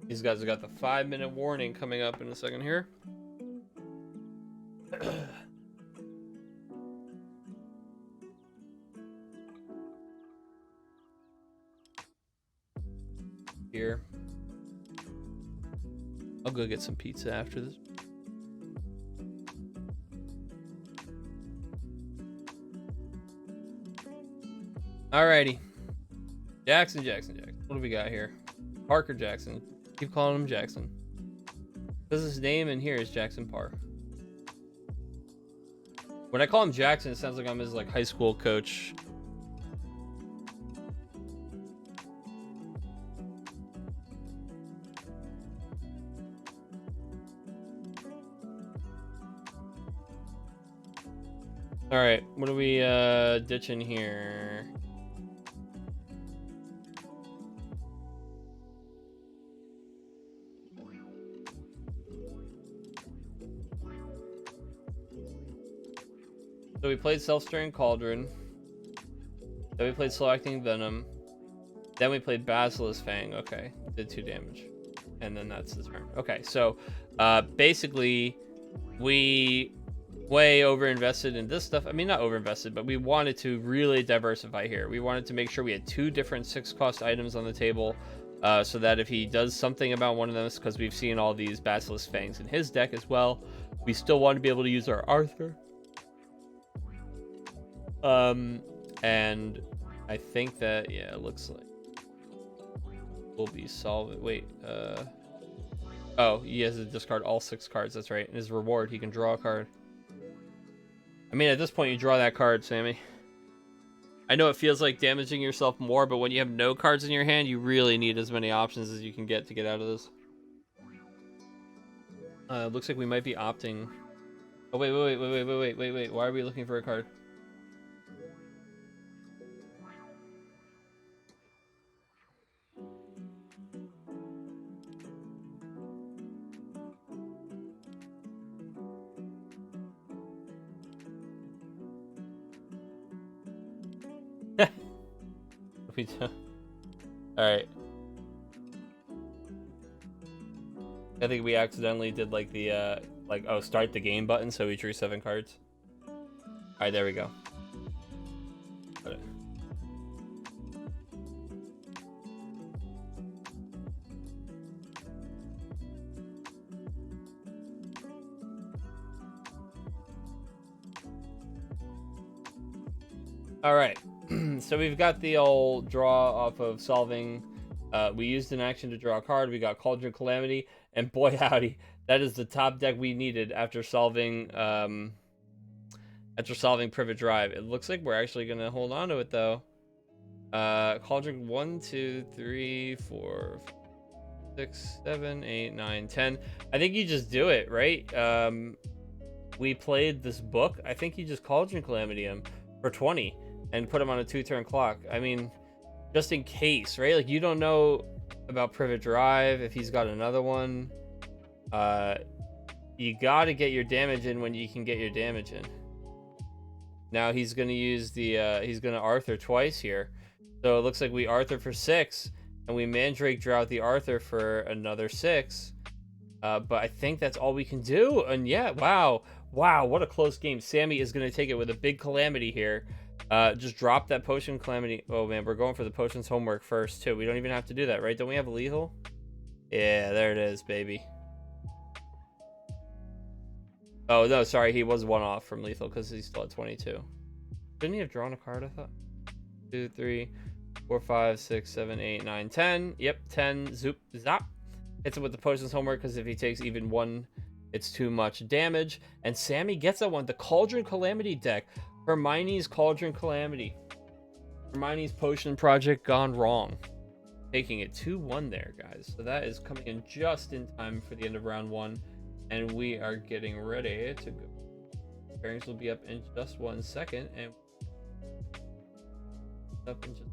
These guys have got the 5-minute warning coming up in a second here. Here. I'll go get some pizza after this. Alrighty. Jackson. What do we got here? Parker Jackson. Keep calling him Jackson. Because his name in here is Jackson Parr. When I call him Jackson, it sounds like I'm his like high school coach. All right, what are we ditching here? So we played Self-Stirring Cauldron. Then we played Selecting Venom. Then we played Basilisk Fang. Okay, did 2 damage. And then that's the turn. Okay, so basically we way over invested in this stuff. I mean, not over invested, but we wanted to really diversify here. We wanted to make sure we had 2 different 6-cost items on the table, so that if he does something about one of them, because we've seen all these Basilisk Fangs in his deck as well, we still want to be able to use our Arthur. And I think that, yeah, it looks like we'll be solving. Wait, oh, he has to discard all 6 cards. That's right. And his reward, he can draw a card. I mean, at this point, you draw that card, Sammy. I know it feels like damaging yourself more, but when you have no cards in your hand, you really need as many options as you can get to get out of this. Looks like we might be opting. Oh, wait. Why are we looking for a card? We do. All right. I think we accidentally did like the like, oh, start the game button, so we drew 7 cards. All right, there we go. Got it. All right. So we've got the old draw off of solving. We used an action to draw a card. We got Cauldron Calamity, and boy howdy, that is the top deck we needed after solving Privet Drive. It looks like we're actually gonna hold on to it though. Cauldron 1, 2, 3, 4, 6, 7, 8, 9, 10. I think you just do it, right? We played this book. I think you just Cauldron Calamity him for 20 and put him on a 2-turn clock. I mean, just in case, right? Like, you don't know about Privet Drive if he's got another one. You got to get your damage in when you can get your damage in. Now he's going to use the he's going to Arthur twice here. So it looks like we Arthur for 6 and we Mandrake draw out the Arthur for another 6. But I think that's all we can do. And yeah, wow, what a close game. Sammy is going to take it with a big Calamity here. Just drop that Potion Calamity. Oh man, we're going for the Potions Homework first too. We don't even have to do that, right? Don't we have a lethal? Yeah, there it is, baby. Oh no, sorry, he was 1 off from lethal because he's still at 22. Didn't he have drawn a card, I thought? 2, 3, 4, 5, 6, 7, 8, 9, 10. Yep, 10. Zoop, zap. Hits him with the Potions Homework because if he takes even 1, it's too much damage. And Sammy gets that one. The Cauldron Calamity deck. Hermione's Cauldron Calamity. Hermione's Potion Project gone wrong. Taking it 2-1 there, guys. So that is coming in just in time for the end of round 1. And we are getting ready to go. Pairings will be up in just 1 second. And up in just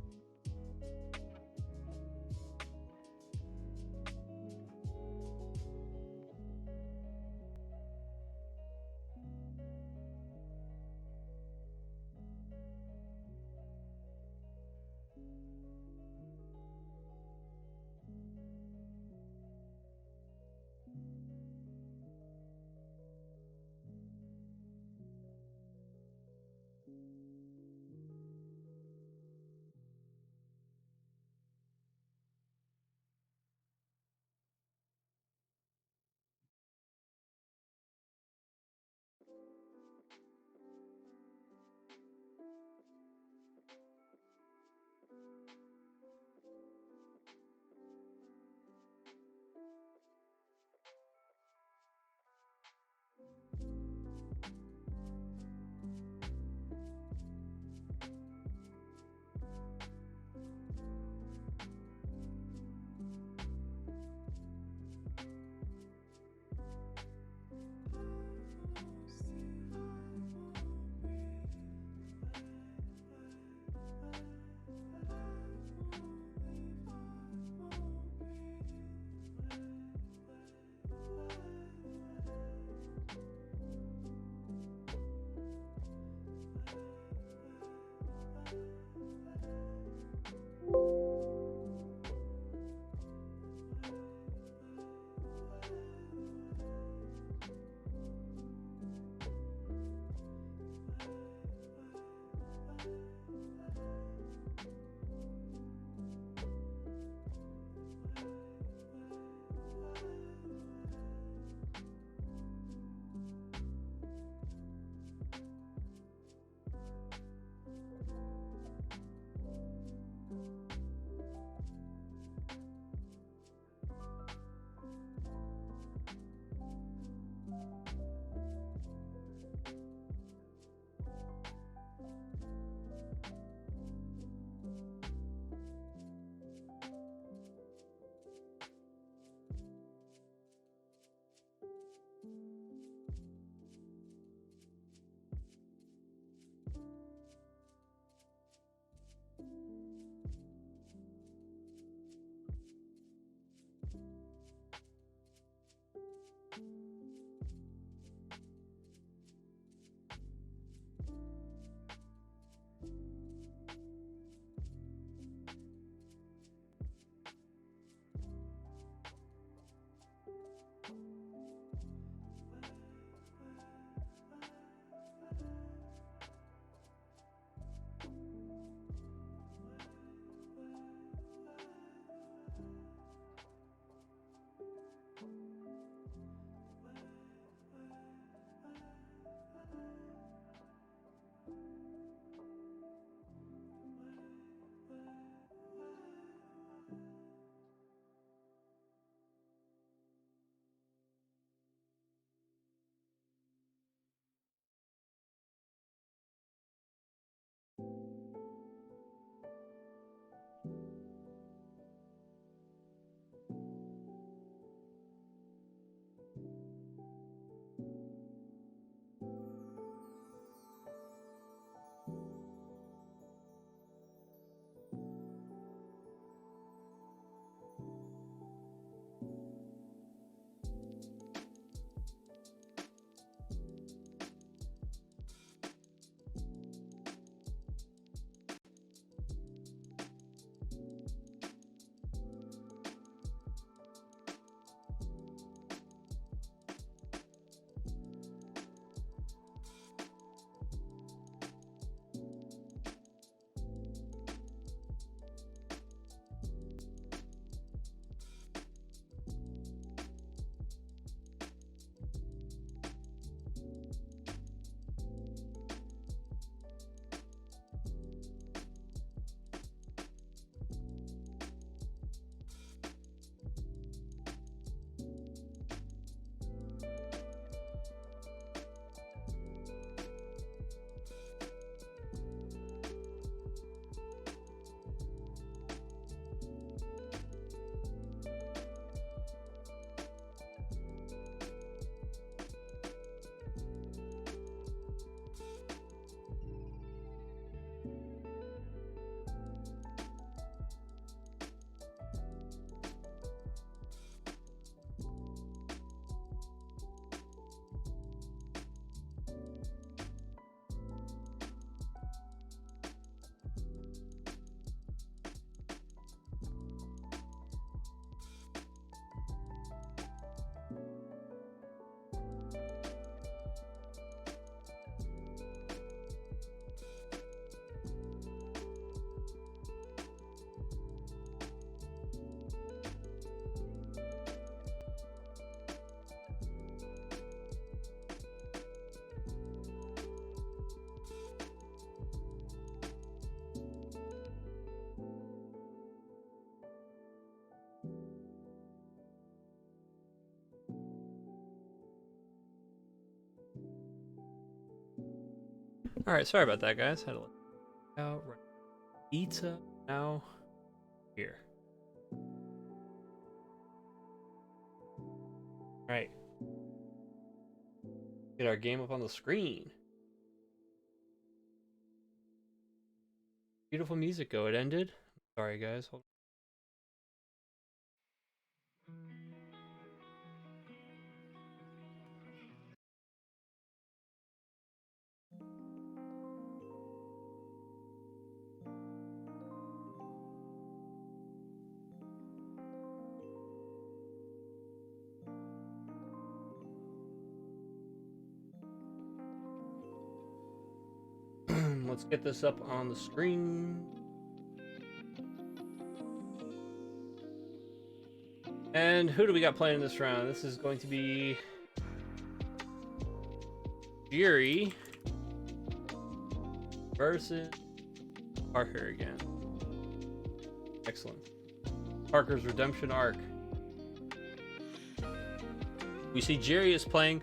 All right, sorry about that, guys. Had to let it out. Right. Pizza now here. All right. Get our game up on the screen. Beautiful music go. It ended. Sorry, guys. Hold on. Let's get this up on the screen. And who do we got playing in this round? This is going to be Fury versus Parker again. Excellent. Parker's redemption arc. We see Jerry is playing.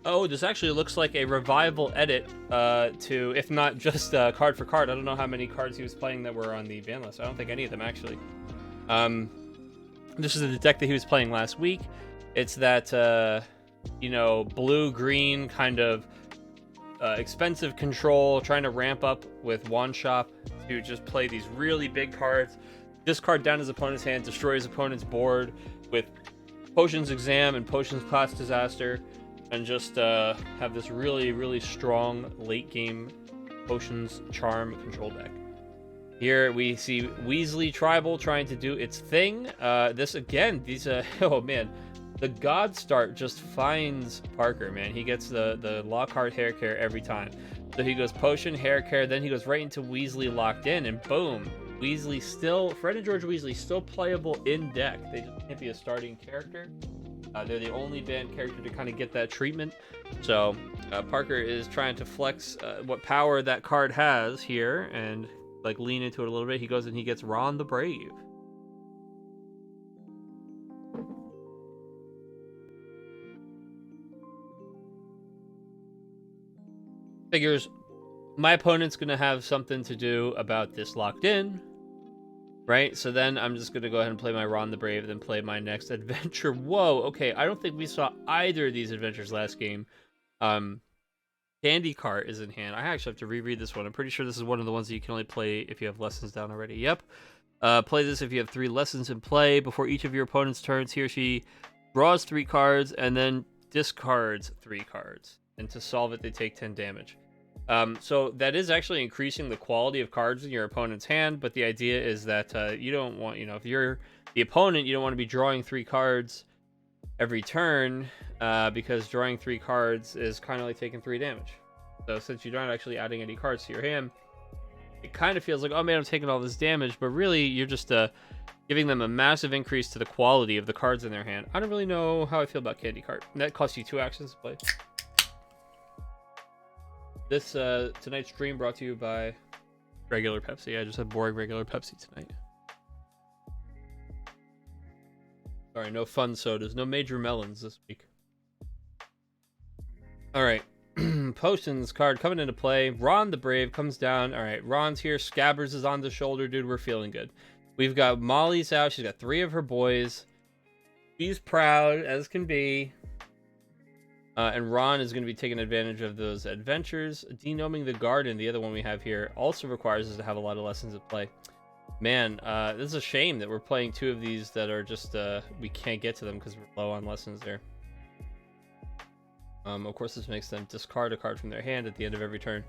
Oh, this actually looks like a revival edit to, if not just card for card. I don't know how many cards he was playing that were on the ban list. I don't think any of them actually. This is the deck that he was playing last week. It's that, you know, blue-green kind of expensive control, trying to ramp up with Wand Shop to just play these really big cards. Discard down his opponent's hand, destroy his opponent's board with Potions Exam and Potions Class Disaster, and just have this really, really strong late-game Potions Charm control deck. Here we see Weasley Tribal trying to do its thing. This again, these oh man, the God Start just finds Parker, man. He gets the Lockhart Hair Care every time. So he goes Potion, Hair Care, then he goes right into Weasley Locked In, and boom, Weasley still, Fred and George Weasley still playable in deck. They just can't be a starting character. They're the only banned character to kind of get that treatment. So Parker is trying to flex what power that card has here and like lean into it a little bit. He goes and he gets Ron the Brave. Figures my opponent's gonna have something to do about this Locked In, right? So then I'm just gonna go ahead and play my Ron the Brave, then play my next adventure. Whoa, okay, I don't think we saw either of these adventures last game. Candy Cart is in hand. I actually have to reread this one. I'm pretty sure this is one of the ones that you can only play if you have lessons down already. Yep. Play this if you have 3 lessons in play. Before each of your opponent's turns, he or she draws 3 cards and then discards 3 cards. And to solve it, they take 10 damage. So that is actually increasing the quality of cards in your opponent's hand, but the idea is that you don't want, you know, if you're the opponent, you don't want to be drawing 3 cards every turn, because drawing 3 cards is kind of like taking 3 damage. So since you're not actually adding any cards to your hand, it kind of feels like, oh man, I'm taking all this damage, but really you're just giving them a massive increase to the quality of the cards in their hand. I don't really know how I feel about Candy Cart. And that costs you 2 actions to play. This tonight's stream brought to you by regular Pepsi. I just had boring regular Pepsi tonight. Sorry, no fun sodas, no major melons this week. All right, Potions card coming into play. Ron the Brave comes down. All right, Ron's here. Scabbers is on the shoulder, dude. We're feeling good. We've got Molly's out. She's got 3 of her boys. She's proud as can be. And Ron is going to be taking advantage of those adventures. Denoming the Garden, the other one we have here, also requires us to have a lot of lessons at play. Man, this is a shame that we're playing 2 of these that are just, we can't get to them because we're low on lessons there. Of course, this makes them discard a card from their hand at the end of every turn.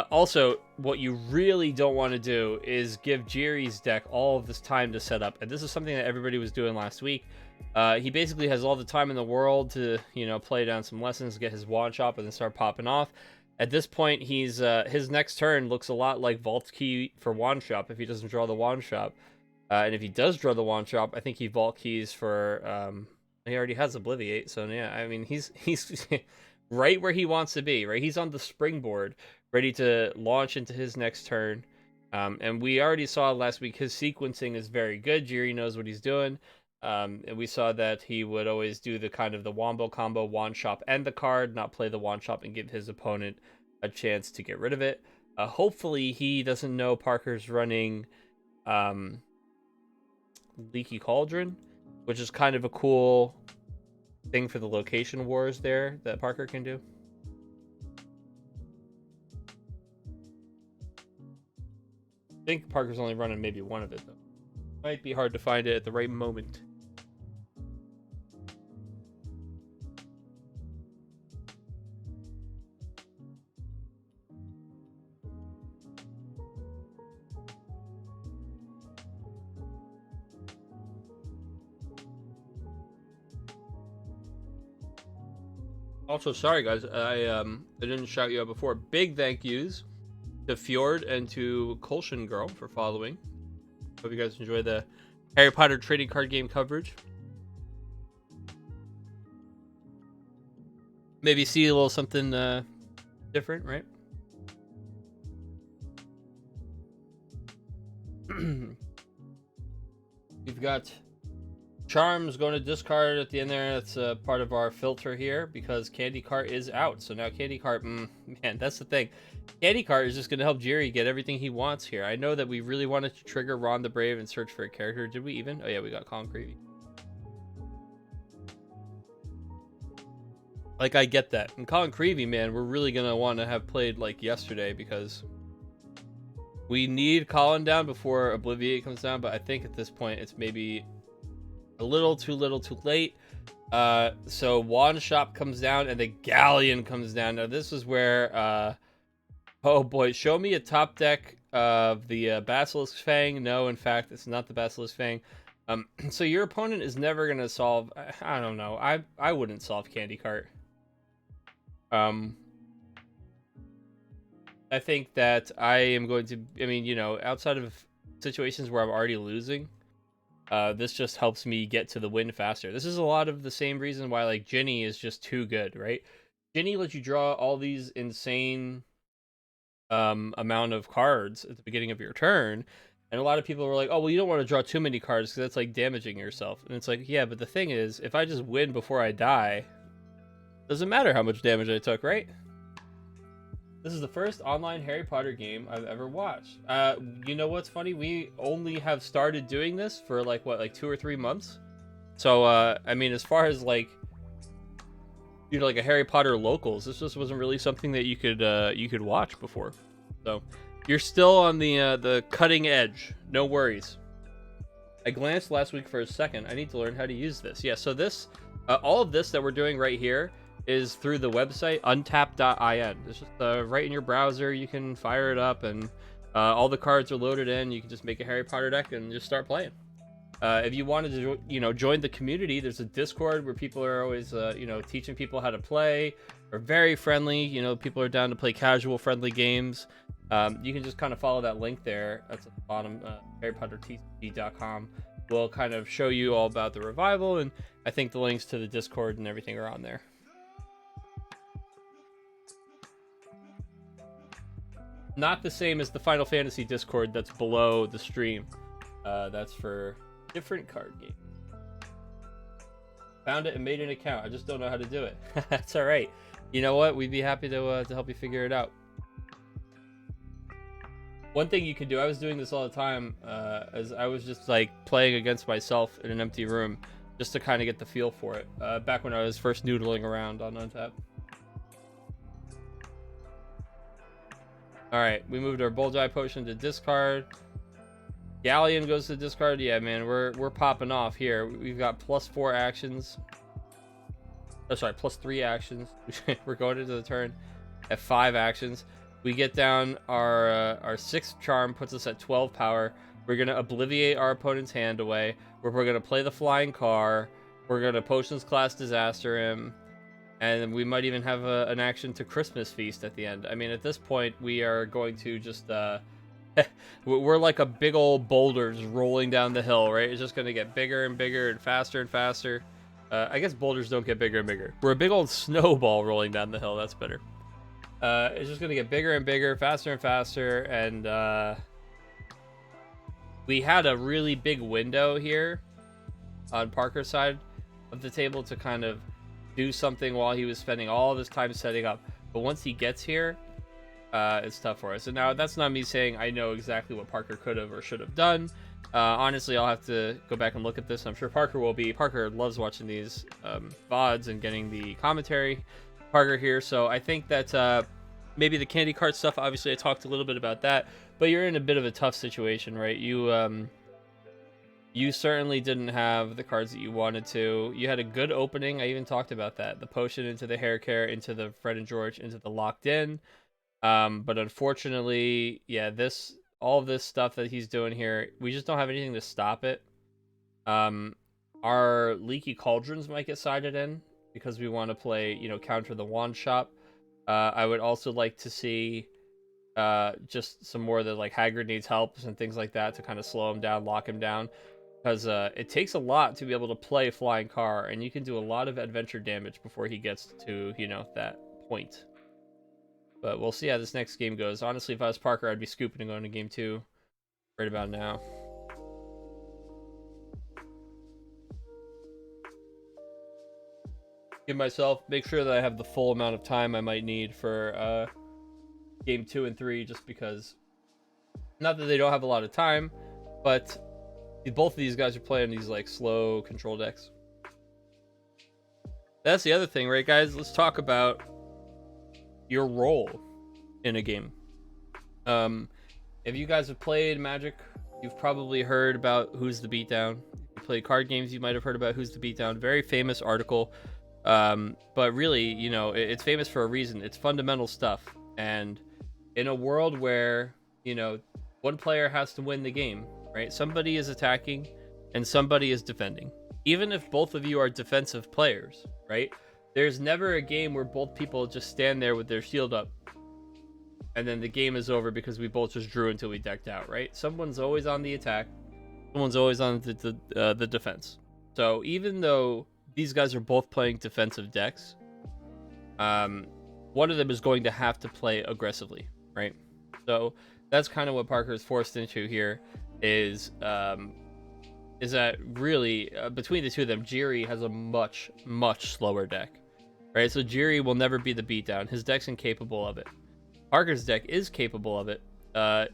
Also, what you really don't want to do is give Jerry's deck all of this time to set up. And this is something that everybody was doing last week. He basically has all the time in the world to, you know, play down some lessons, get his Wand Shop, and then start popping off. At this point, he's his next turn looks a lot like Vault's Key for Wand Shop if he doesn't draw the Wand Shop. And if he does draw the Wand Shop, I think he Vault Keys for... he already has Obliviate, so yeah, I mean, he's right where he wants to be, right? He's on the springboard, ready to launch into his next turn. And we already saw last week his sequencing is very good. Jiri knows what he's doing. And we saw that he would always do the kind of the Wombo combo, Wand Shop and the card, not play the Wand Shop and give his opponent a chance to get rid of it. Hopefully he doesn't know Parker's running Leaky Cauldron, which is kind of a cool thing for the location wars there that Parker can do. I think Parker's only running maybe one of it, though. Might be hard to find it at the right moment. Also, sorry guys, I didn't shout you out before. Big thank yous to Fjord and to Colshan Girl for following. Hope you guys enjoy the Harry Potter trading card game coverage. Maybe see a little something different, right? We've got Charms going to discard at the end there. That's part of our filter here because Candy Cart is out. So now Candy Cart, man, that's the thing. Candy Cart is just going to help Jerry get everything he wants here. I know that we really wanted to trigger Ron the Brave and search for a character. Did we even? Oh yeah, we got Colin Creevy. Like, I get that. And Colin Creevy, man, we're really going to want to have played like yesterday because we need Colin down before Obliviate comes down. But I think at this point it's maybe a little too late. So Wand Shop comes down and the Galleon comes down. Now this is where oh boy, show me a top deck of the Basilisk Fang. No, in fact, it's not the Basilisk Fang. So your opponent is never gonna solve. I don't know. I wouldn't solve Candy Cart. I think that I am going to. I mean, you know, outside of situations where I'm already losing, this just helps me get to the win faster. This is a lot of the same reason why like Ginny is just too good, right? Ginny lets you draw all these insane amount of cards at the beginning of your turn, and a lot of people were like, oh well, you don't want to draw too many cards because that's like damaging yourself. And it's like, yeah, but the thing is, if I just win before I die, doesn't matter how much damage I took, right? This is the first online Harry Potter game I've ever watched. You know what's funny? We only have started doing this for like what, like 2 or 3 months. So I mean, as far as like, you know, like a Harry Potter locals, this just wasn't really something that you could watch before. So you're still on the cutting edge. No worries. I glanced last week for a second. I need to learn how to use this. Yeah. So this, all of this that we're doing right here is through the website untap.in. It's just right in your browser. You can fire it up and all the cards are loaded in. You can just make a Harry Potter deck and just start playing. If you wanted to, you know, join the community, there's a Discord where people are always, you know, teaching people how to play. We're very friendly. You know, people are down to play casual, friendly games. You can just kind of follow that link there. That's at the bottom. HarryPotterTCG.com will kind of show you all about the revival, and I think the links to the Discord and everything are on there. Not the same as the Final Fantasy Discord that's below the stream. That's for different card game. Found it and made an account. I just don't know how to do it. That's all right. You know what? We'd be happy to help you figure it out. One thing you can do, I was doing this all the time, as I was just like playing against myself in an empty room, just to kind of get the feel for it. Back when I was first noodling around on Untap. All right, we moved our Bullseye Potion to discard. Galleon goes to discard. Yeah, man, we're popping off here. We've got +4 actions. Oh, sorry, +3 actions. We're going into the turn at 5 actions. We get down our 6th charm, puts us at 12 power. We're gonna obliviate our opponent's hand away. We're gonna play the flying car. We're gonna Potions Class Disaster him. And we might even have an action to Christmas Feast at the end. I mean, at this point, we are going to just... we're like a big old boulders rolling down the hill, right? It's just going to get bigger and bigger and faster and faster. I guess boulders don't get bigger and bigger. We're a big old snowball rolling down the hill. That's better. It's just going to get bigger and bigger, faster and faster. And we had a really big window here on Parker's side of the table to kind of do something while he was spending all of his time setting up. But once he gets here, it's tough for us. And now that's not me saying I know exactly what Parker could have or should have done. Honestly, I'll have to go back and look at this. I'm sure Parker will be. Parker loves watching these VODs and getting the commentary. Parker here. So I think that maybe the candy card stuff, obviously I talked a little bit about that, but you're in a bit of a tough situation, right? You certainly didn't have the cards that you wanted to. You had a good opening. I even talked about that. The potion into the hair care, into the Fred and George, into the locked in. But unfortunately, yeah, all of this stuff that he's doing here, we just don't have anything to stop it. Our leaky cauldrons might get sided in because we want to play, counter the wand shop. I would also like to see just some more of the like Haggard needs help and things like that to kind of slow him down, lock him down. Because it takes a lot to be able to play Flying Car, and you can do a lot of adventure damage before he gets to, that point. But we'll see how this next game goes. Honestly, if I was Parker, I'd be scooping and going to game 2 right about now. Make sure that I have the full amount of time I might need for game 2 and 3, just because, not that they don't have a lot of time, but both of these guys are playing these like slow control decks. That's the other thing, right, guys? Let's talk about your role in a game. If you guys have played Magic, you've probably heard about Who's the Beatdown. If you play card games, you might have heard about Who's the Beatdown. Very famous article. But really, it's famous for a reason. It's fundamental stuff. And in a world where, one player has to win the game, right? Somebody is attacking and somebody is defending. Even if both of you are defensive players, right? There's never a game where both people just stand there with their shield up and then the game is over because we both just drew until we decked out, right? Someone's always on the attack. Someone's always on the defense. So even though these guys are both playing defensive decks, one of them is going to have to play aggressively, right? So that's kind of what Parker is forced into here. Is that really between the two of them, Jiri has a much slower deck, right? So Jiri will never be the beatdown. His deck's incapable of it. Parker's deck is capable of it,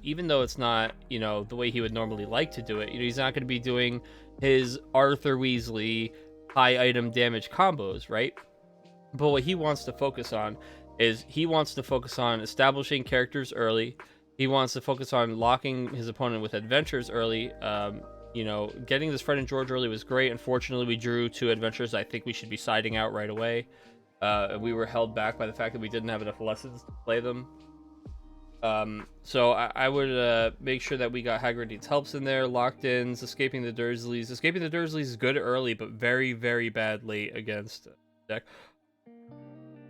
even though it's not the way he would normally like to do it. He's not going to be doing his Arthur Weasley high item damage combos, right? But what he wants to focus on is establishing characters early. He wants to focus on locking his opponent with adventures early. Getting this Fred and George early was great. Unfortunately, we drew 2 adventures I think we should be siding out right away. We were held back by the fact that we didn't have enough lessons to play them. So I would make sure that we got Hagrid Needs Helps in there, locked-ins, Escaping the Dursleys. Escaping the Dursleys is good early, but very, very bad late against deck.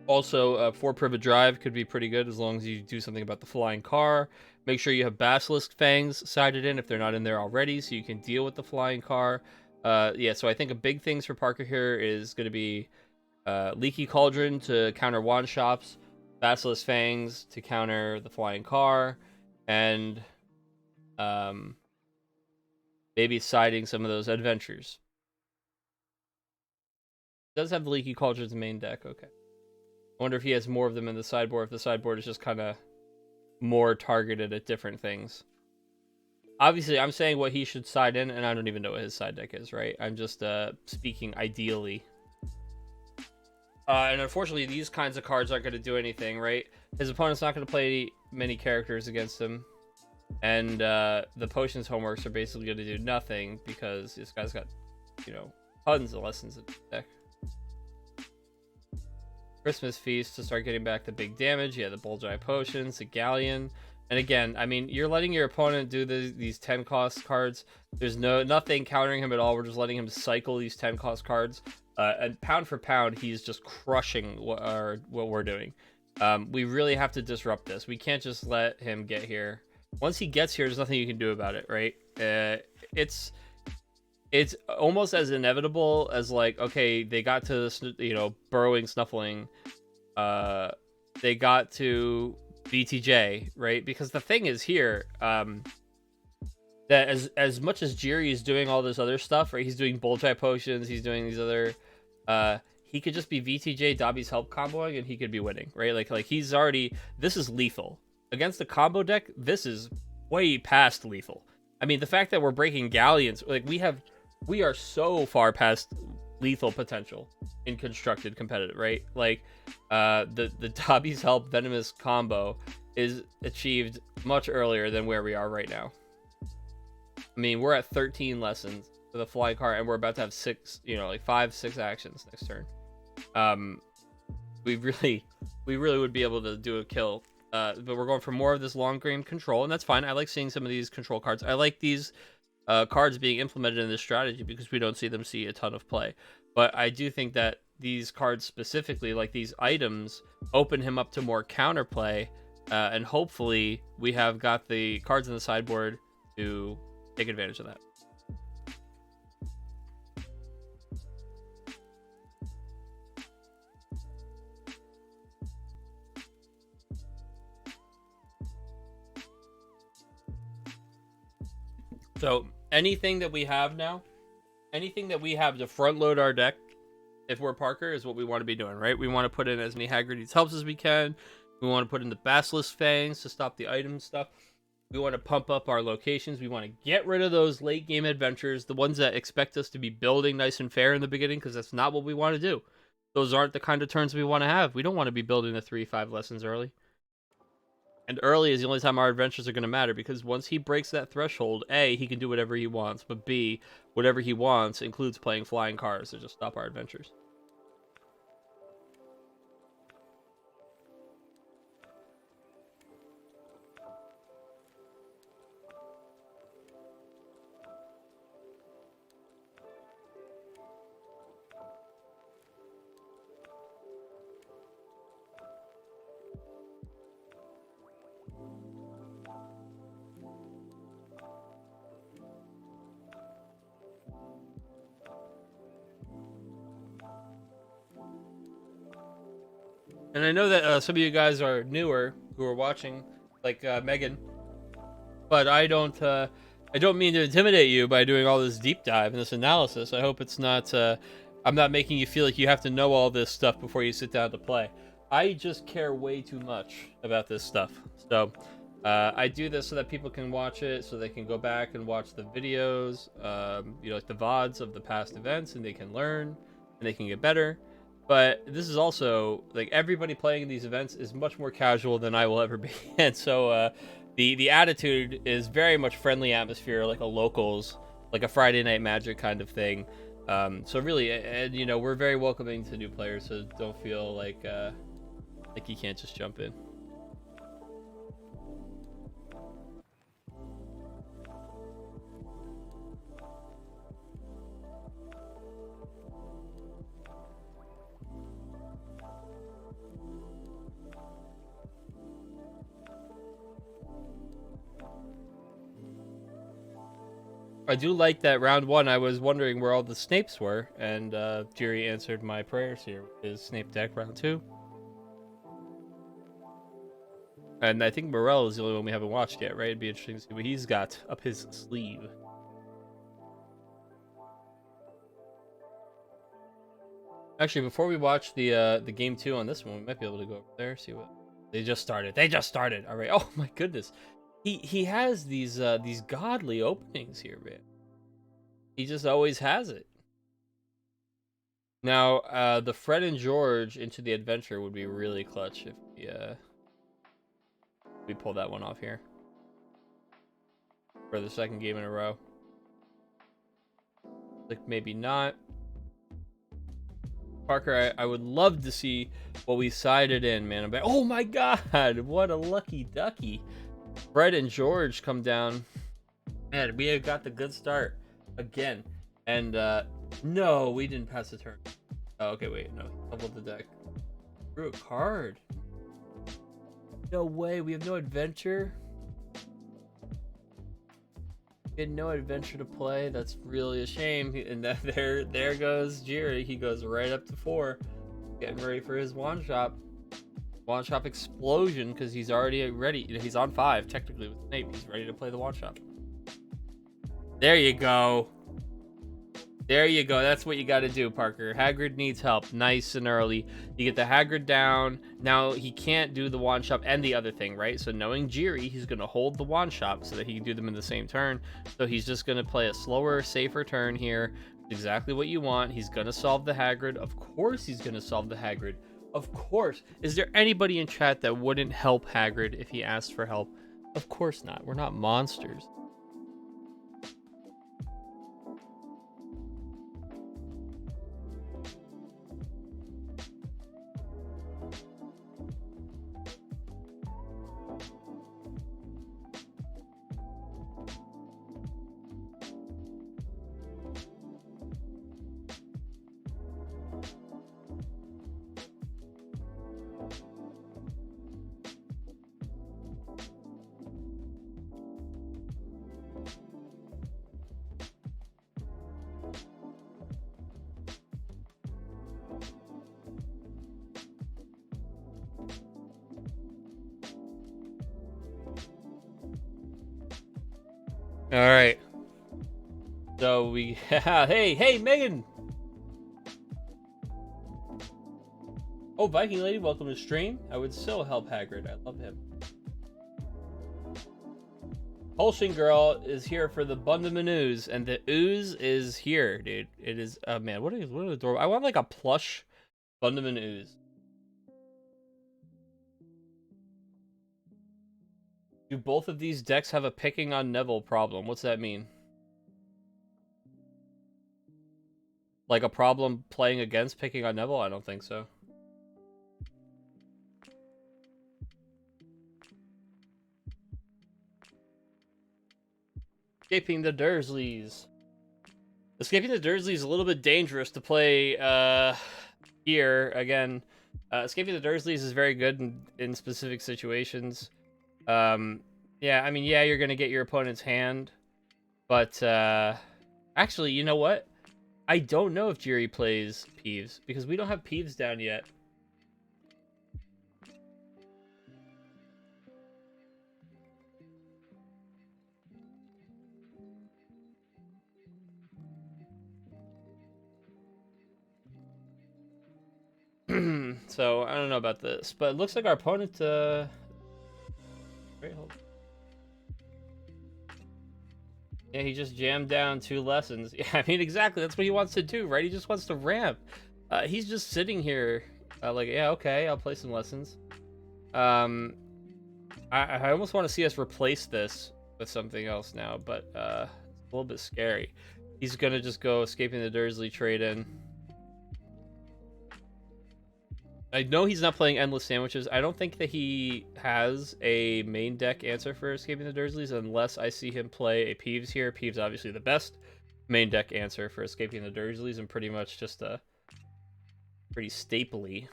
Also, 4 Privet Drive could be pretty good as long as you do something about the Flying Car. Make sure you have Basilisk Fangs sided in if they're not in there already, so you can deal with the Flying Car. So I think a big things for Parker here is going to be Leaky Cauldron to counter Wand Shops, Basilisk Fangs to counter the Flying Car, and maybe siding some of those adventures. Does have the Leaky Cauldron's main deck, okay. I wonder if he has more of them in the sideboard, if the sideboard is just kind of more targeted at different things. Obviously, I'm saying what he should side in, and I don't even know what his side deck is, right? I'm just speaking ideally. And unfortunately, these kinds of cards aren't going to do anything, right? His opponent's not going to play many characters against him. And the potions homeworks are basically going to do nothing because this guy's got, tons of lessons in the deck. Christmas Feast to start getting back the big damage. Yeah, the Bullseye Potions, the Galleon. And again, I mean, you're letting your opponent do these 10 cost cards. There's nothing countering him at all. We're just letting him cycle these 10 cost cards. And pound for pound, he's just crushing what we're doing. We really have to disrupt this. We can't just let him get here. Once he gets here, there's nothing you can do about it, right? It's almost as inevitable as like, okay, they got to this, burrowing, snuffling. They got to BTJ, right? Because the thing is here, that as much as Jiri is doing all this other stuff, right? He's doing Bullseye Potions, he's doing these other, he could just be VTJ Dobby's help comboing and he could be winning, right? Like he's already, this is lethal. against the combo deck, this is way past lethal. I mean, the fact that we're breaking galleons, like we are so far past lethal potential in constructed competitive, right? Like the Dobby's Help Venomous combo is achieved much earlier than where we are right now. I mean, we're at 13 lessons with a flying car, and we're about to have 6, like 5-6 actions next turn. We really would be able to do a kill. But we're going for more of this long game control, and that's fine. I like seeing some of these control cards. I like these cards being implemented in this strategy because we don't see them see a ton of play. But I do think that these cards specifically, like these items, open him up to more counterplay, and hopefully we have got the cards in the sideboard to take advantage of that. So anything that we have now, anything that we have to front load our deck, if we're Parker, is what we want to be doing, right? We want to put in as many Haggerty's Helps as we can. We want to put in the Basilisk Fangs to stop the item stuff. We want to pump up our locations. We want to get rid of those late game adventures, the ones that expect us to be building nice and fair in the beginning, because that's not what we want to do. Those aren't the kind of turns we want to have. We don't want to be building the 3-5 lessons early. And early is the only time our adventures are going to matter, because once he breaks that threshold, A, he can do whatever he wants, but B, whatever he wants includes playing flying cars to just stop our adventures. And I know that some of you guys are newer who are watching, like Megan, but I don't mean to intimidate you by doing all this deep dive and this analysis. I hope it's not I'm not making you feel like you have to know all this stuff before you sit down to play. I just care way too much about this stuff. So I do this so that people can watch it, so they can go back and watch the videos, like the VODs of the past events, and they can learn and they can get better. But this is also, like, everybody playing in these events is much more casual than I will ever be. And so the attitude is very much friendly atmosphere, like a locals, like a Friday Night Magic kind of thing. So really, and we're very welcoming to new players, so don't feel like you can't just jump in. I do like that round one. I was wondering where all the Snapes were, and Jerry answered my prayers here with his Snape deck round 2. And I think Morel is the only one we haven't watched yet, right? It'd be interesting to see what he's got up his sleeve. Actually, before we watch the game 2 on this one, we might be able to go over there, see what they just started. They just started. All right. Oh my goodness. He has these godly openings here, man. He just always has it. Now, the Fred and George into the adventure would be really clutch if we pull that one off here for the second game in a row. Like maybe not. Parker, I would love to see what we sided in, man. I'm like, oh my god, what a lucky ducky. Fred and George come down. Man, we have got the good start again. And no, we didn't pass the turn. Oh, okay, wait, no. Doubled the deck. Drew a card. No way, we have no adventure. We had no adventure to play. That's really a shame. And there goes Jerry. He goes right up to 4. Getting ready for his wand shop. Wand shop explosion, because he's already ready. He's on 5 technically with Snape. He's ready to play the wand shop. There you go. There you go. That's what you got to do, Parker. Hagrid needs help. Nice and early. You get the Hagrid down. Now, he can't do the wand shop and the other thing, right? So knowing Jiri, he's going to hold the wand shop so that he can do them in the same turn. So he's just going to play a slower, safer turn here. Exactly what you want. He's going to solve the Hagrid. Of course he's going to solve the Hagrid. Of course. Is there anybody in chat that wouldn't help Hagrid if he asked for help? Of course not. We're not monsters. All right. So we hey Megan. Oh, Viking lady, welcome to stream. I would so help Hagrid. I love him. Pulsing girl is here for the Bundleman ooze, and the ooze is here, dude. It is man, what are the door? I want like a plush Bundleman ooze. Do both of these decks have a picking on Neville problem? What's that mean? Like a problem playing against picking on Neville? I don't think so. Escaping the Dursleys. Escaping the Dursleys is a little bit dangerous to play here. Again, Escaping the Dursleys is very good in specific situations. Yeah, I mean, yeah, you're going to get your opponent's hand. But, actually, you know what? I don't know if Jiri plays Peeves, because we don't have Peeves down yet. So, I don't know about this, but it looks like our opponent, Wait, hold on. Yeah, he just jammed down 2 lessons. Yeah, I mean, exactly. That's what he wants to do, right? He just wants to ramp. He's just sitting here, like, yeah, okay, I'll play some lessons. I almost want to see us replace this with something else now, but it's a little bit scary. He's gonna just go Escaping the Dursley trade-in. I know he's not playing Endless Sandwiches. I don't think that he has a main deck answer for Escaping the Dursleys unless I see him play a Peeves here. Peeves obviously the best main deck answer for Escaping the Dursleys and pretty much just a pretty stapley.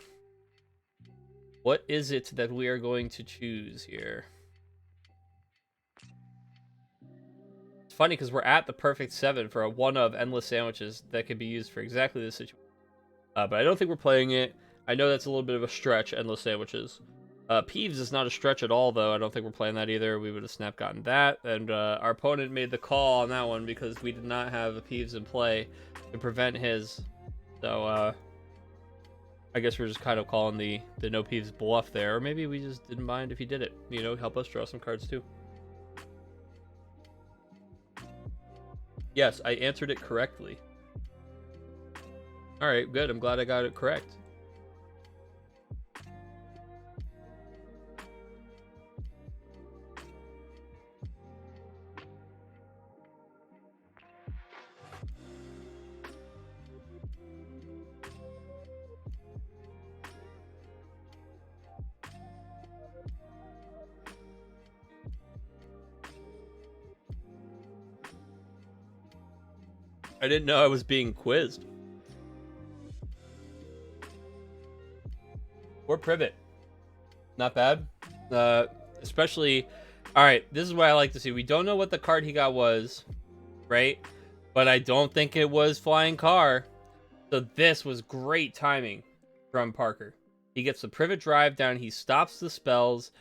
What is it that we are going to choose here? It's funny because we're at the perfect 7 for a one of Endless Sandwiches that could be used for exactly this situation. But I don't think we're playing it. I know that's a little bit of a stretch, Endless Sandwiches. Peeves is not a stretch at all, though. I don't think we're playing that either. We would have snap gotten that. And our opponent made the call on that one because we did not have a Peeves in play to prevent his. So I guess we're just kind of calling the no Peeves bluff there. Or maybe we just didn't mind if he did it. You know, help us draw some cards too. Yes, I answered it correctly. All right, good. I'm glad I got it correct. I didn't know I was being quizzed. Or Privet. Not bad. Especially... Alright, this is what I like to see. We don't know what the card he got was, right? But I don't think it was Flying Car. So this was great timing from Parker. He gets the Privet Drive down. He stops the spells.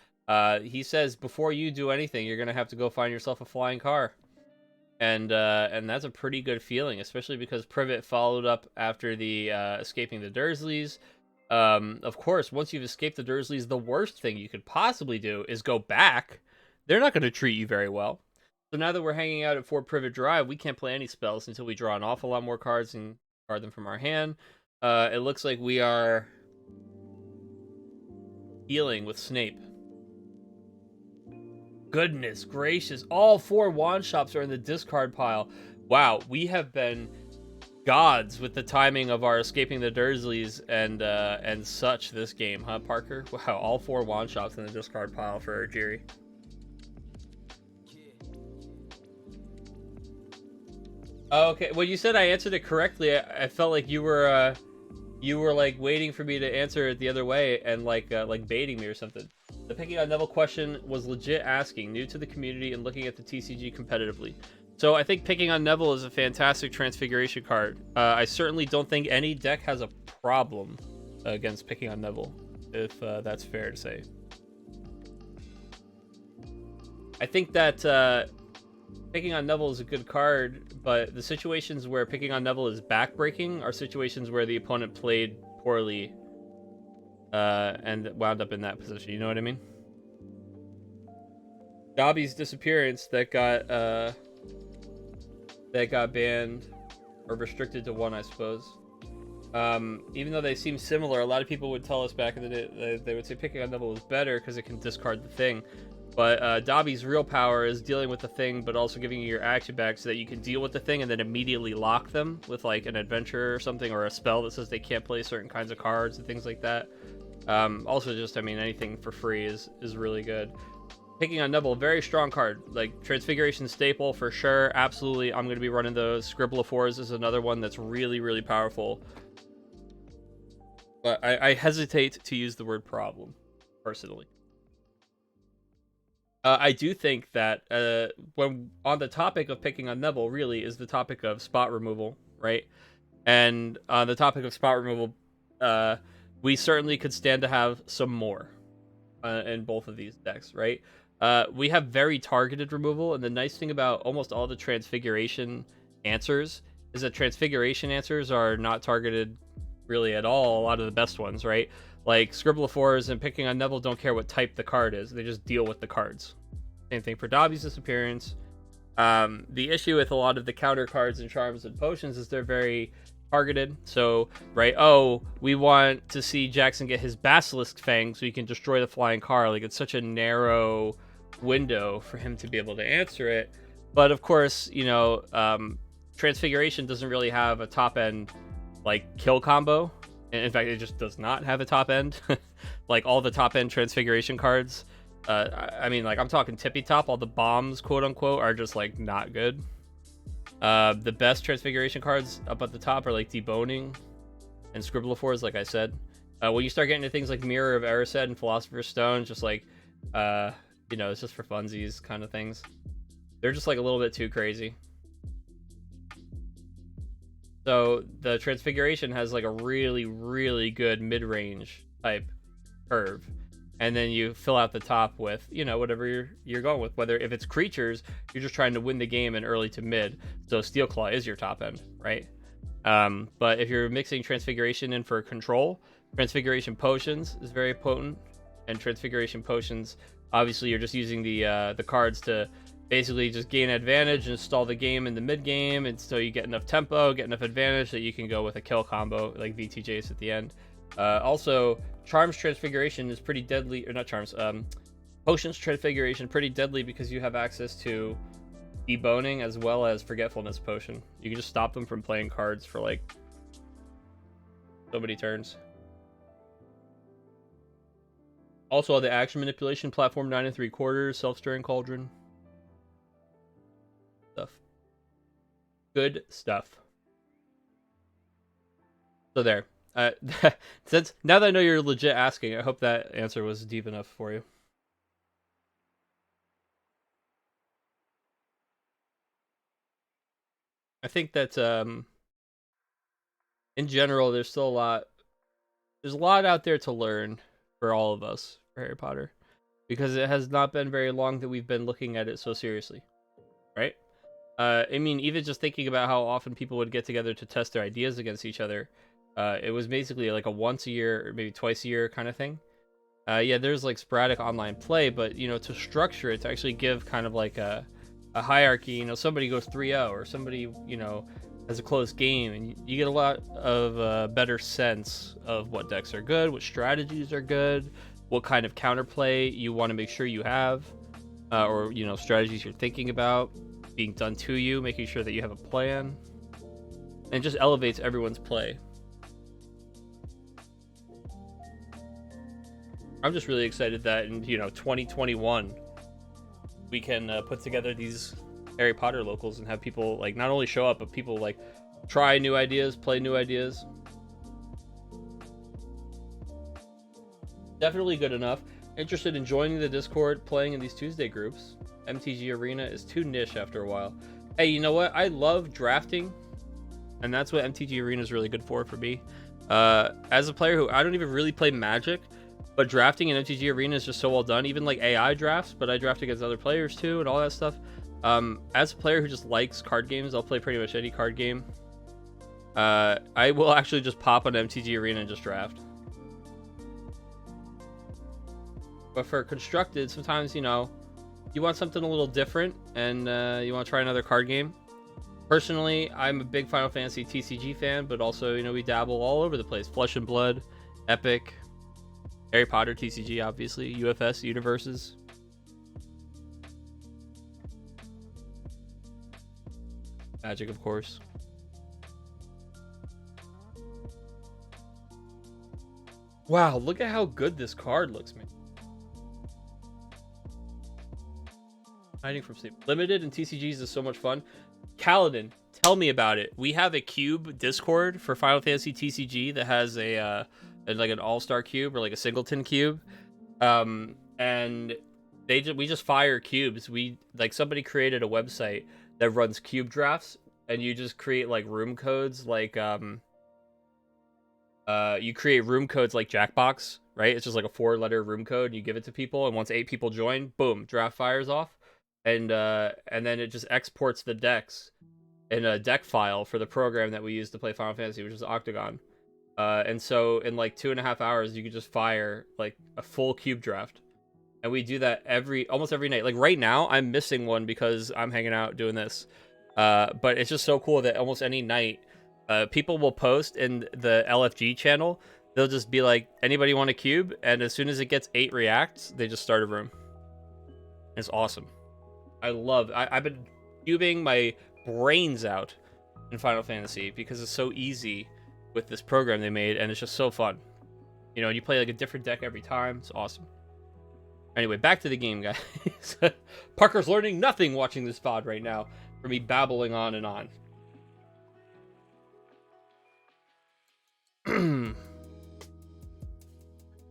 He says, before you do anything, you're going to have to go find yourself a Flying Car. and that's a pretty good feeling, especially because Privet followed up after the escaping the Dursleys. Of course, once you've escaped the Dursleys, the worst thing you could possibly do is go back. They're not going to treat you very well. So now that we're hanging out at Fort Privet Drive, we can't play any spells until we draw an awful lot more cards and card them from our hand. It looks like we are healing with Snape. Goodness gracious. All 4 wand shops are in the discard pile. Wow, we have been gods with the timing of our escaping the Dursleys and such this game, huh, Parker? Wow, all 4 wand shops in the discard pile for Jiri. Okay, well, you said I answered it correctly. I felt like you were like waiting for me to answer it the other way and like baiting me or something. The picking on Neville question was legit asking, new to the community and looking at the TCG competitively. So I think picking on Neville is a fantastic transfiguration card. I certainly don't think any deck has a problem against picking on Neville, if that's fair to say. I think that picking on Neville is a good card, but the situations where picking on Neville is backbreaking are situations where the opponent played poorly and wound up in that position. You know what I mean? Dobby's disappearance that got banned or restricted to 1, I suppose. Even though they seem similar, a lot of people would tell us back in the day they would say picking on Neville is better because it can discard the thing. But Dobby's real power is dealing with the thing, but also giving you your action back so that you can deal with the thing and then immediately lock them with like an adventure or something, or a spell that says they can't play certain kinds of cards and things like that. Also, just, I mean, anything for free is really good. Picking on Neville, very strong card. Like, Transfiguration staple for sure. Absolutely, I'm going to be running those. Scribble-O-Fours is another one that's really, really powerful. But I hesitate to use the word problem, personally. I do think that when on the topic of picking on Neville, really, is the topic of spot removal, right? And on the topic of spot removal, we certainly could stand to have some more in both of these decks, right? We have very targeted removal, and the nice thing about almost all the Transfiguration answers is that Transfiguration answers are not targeted really at all, a lot of the best ones, right? Like, Scribble-O-Fours and picking on Neville don't care what type the card is, they just deal with the cards. Same thing for Dobby's disappearance. The issue with a lot of the counter cards and charms and potions is they're very targeted. So, right, oh, we want to see Jackson get his Basilisk Fang so he can destroy the flying car. Like, it's such a narrow window for him to be able to answer it. But of course, you know, Transfiguration doesn't really have a top end like kill combo. In fact, it just does not have a top end. Like, all the top end Transfiguration cards, I mean, like, I'm talking tippy top, all the bombs, quote unquote, are just like not good. The best Transfiguration cards up at the top are like Deboning and Scribble-O-Fours, like I said. When you start getting to things like Mirror of Erised and Philosopher's Stone, just like, you know, it's just for funsies kind of things. They're just like a little bit too crazy. So the Transfiguration has like a really, really good mid-range type curve. And then you fill out the top with, you know, whatever you're going with. Whether if it's creatures, you're just trying to win the game in early to mid. So Steel Claw is your top end, right? But if you're mixing Transfiguration in for control, Transfiguration Potions is very potent. And Transfiguration Potions, obviously, you're just using the cards to basically just gain advantage and stall the game in the mid game, and so you get enough tempo, get enough advantage that you can go with a kill combo like VTJs at the end. Also, Charms Transfiguration is pretty deadly, or not Charms, Potions Transfiguration pretty deadly because you have access to Deboning as well as Forgetfulness Potion. You can just stop them from playing cards for like so many turns. Also, the Action Manipulation Platform 9 3/4, Self-Stirring Cauldron. Stuff. Good stuff. So there. Since now that I know you're legit asking, I hope that answer was deep enough for you. I think that in general, there's still a lot. There's a lot out there to learn for all of us for Harry Potter, because it has not been very long that we've been looking at it so seriously, right? I mean, even just thinking about how often people would get together to test their ideas against each other, it was basically like a once a year or maybe twice a year kind of thing. Yeah, there's like sporadic online play, but to structure it, to actually give kind of like a hierarchy, somebody goes 3-0 or somebody, has a close game, and you get a lot of better sense of what decks are good, what strategies are good, what kind of counterplay you want to make sure you have, or strategies you're thinking about being done to you, making sure that you have a plan, and it just elevates everyone's play. I'm just really excited that in 2021 we can put together these Harry Potter locals and have people like not only show up, but people like try new ideas, play new ideas. Definitely good enough. Interested in joining the Discord, playing in these Tuesday groups. MTG Arena is too niche after a while. Hey, you know what? I love drafting, and that's what MTG Arena is really good for me. As a player who I don't even really play Magic, but drafting in MTG Arena is just so well done. Even like AI drafts, but I draft against other players too, and all that stuff. As a player who just likes card games, I'll play pretty much any card game. I will actually just pop on MTG Arena and just draft. But for constructed, sometimes you want something a little different, and you want to try another card game. Personally, I'm a big Final Fantasy TCG fan, but also we dabble all over the place. Flesh and Blood, Epic, Harry Potter TCG, obviously, UFS universes. Magic, of course. Wow, look at how good this card looks, man. Hiding from sleep. Limited and TCGs is so much fun. Kaladin, tell me about it. We have a cube Discord for Final Fantasy TCG that has a like an all-star cube or like a singleton cube, and we just fire cubes. We like somebody created a website that runs cube drafts, and you just create like room codes, like you create room codes like Jackbox, right? It's just like a 4-letter room code. And you give it to people, and once 8 people join, boom, draft fires off, and then it just exports the decks in a deck file for the program that we use to play Final Fantasy, which is Octagon. And so in like 2.5 hours, you could just fire like a full cube draft. And we do that almost every night. Like right now, I'm missing one because I'm hanging out doing this. But it's just so cool that almost any night, people will post in the LFG channel. They'll just be like, anybody want a cube? And as soon as it gets 8 reacts, they just start a room. It's awesome. I've been cubing my brains out in Final Fantasy because it's so easy with this program they made, and it's just so fun. And you play like a different deck every time. It's awesome. Anyway, back to the game, guys. Parker's learning nothing watching this VOD right now for me babbling on and on.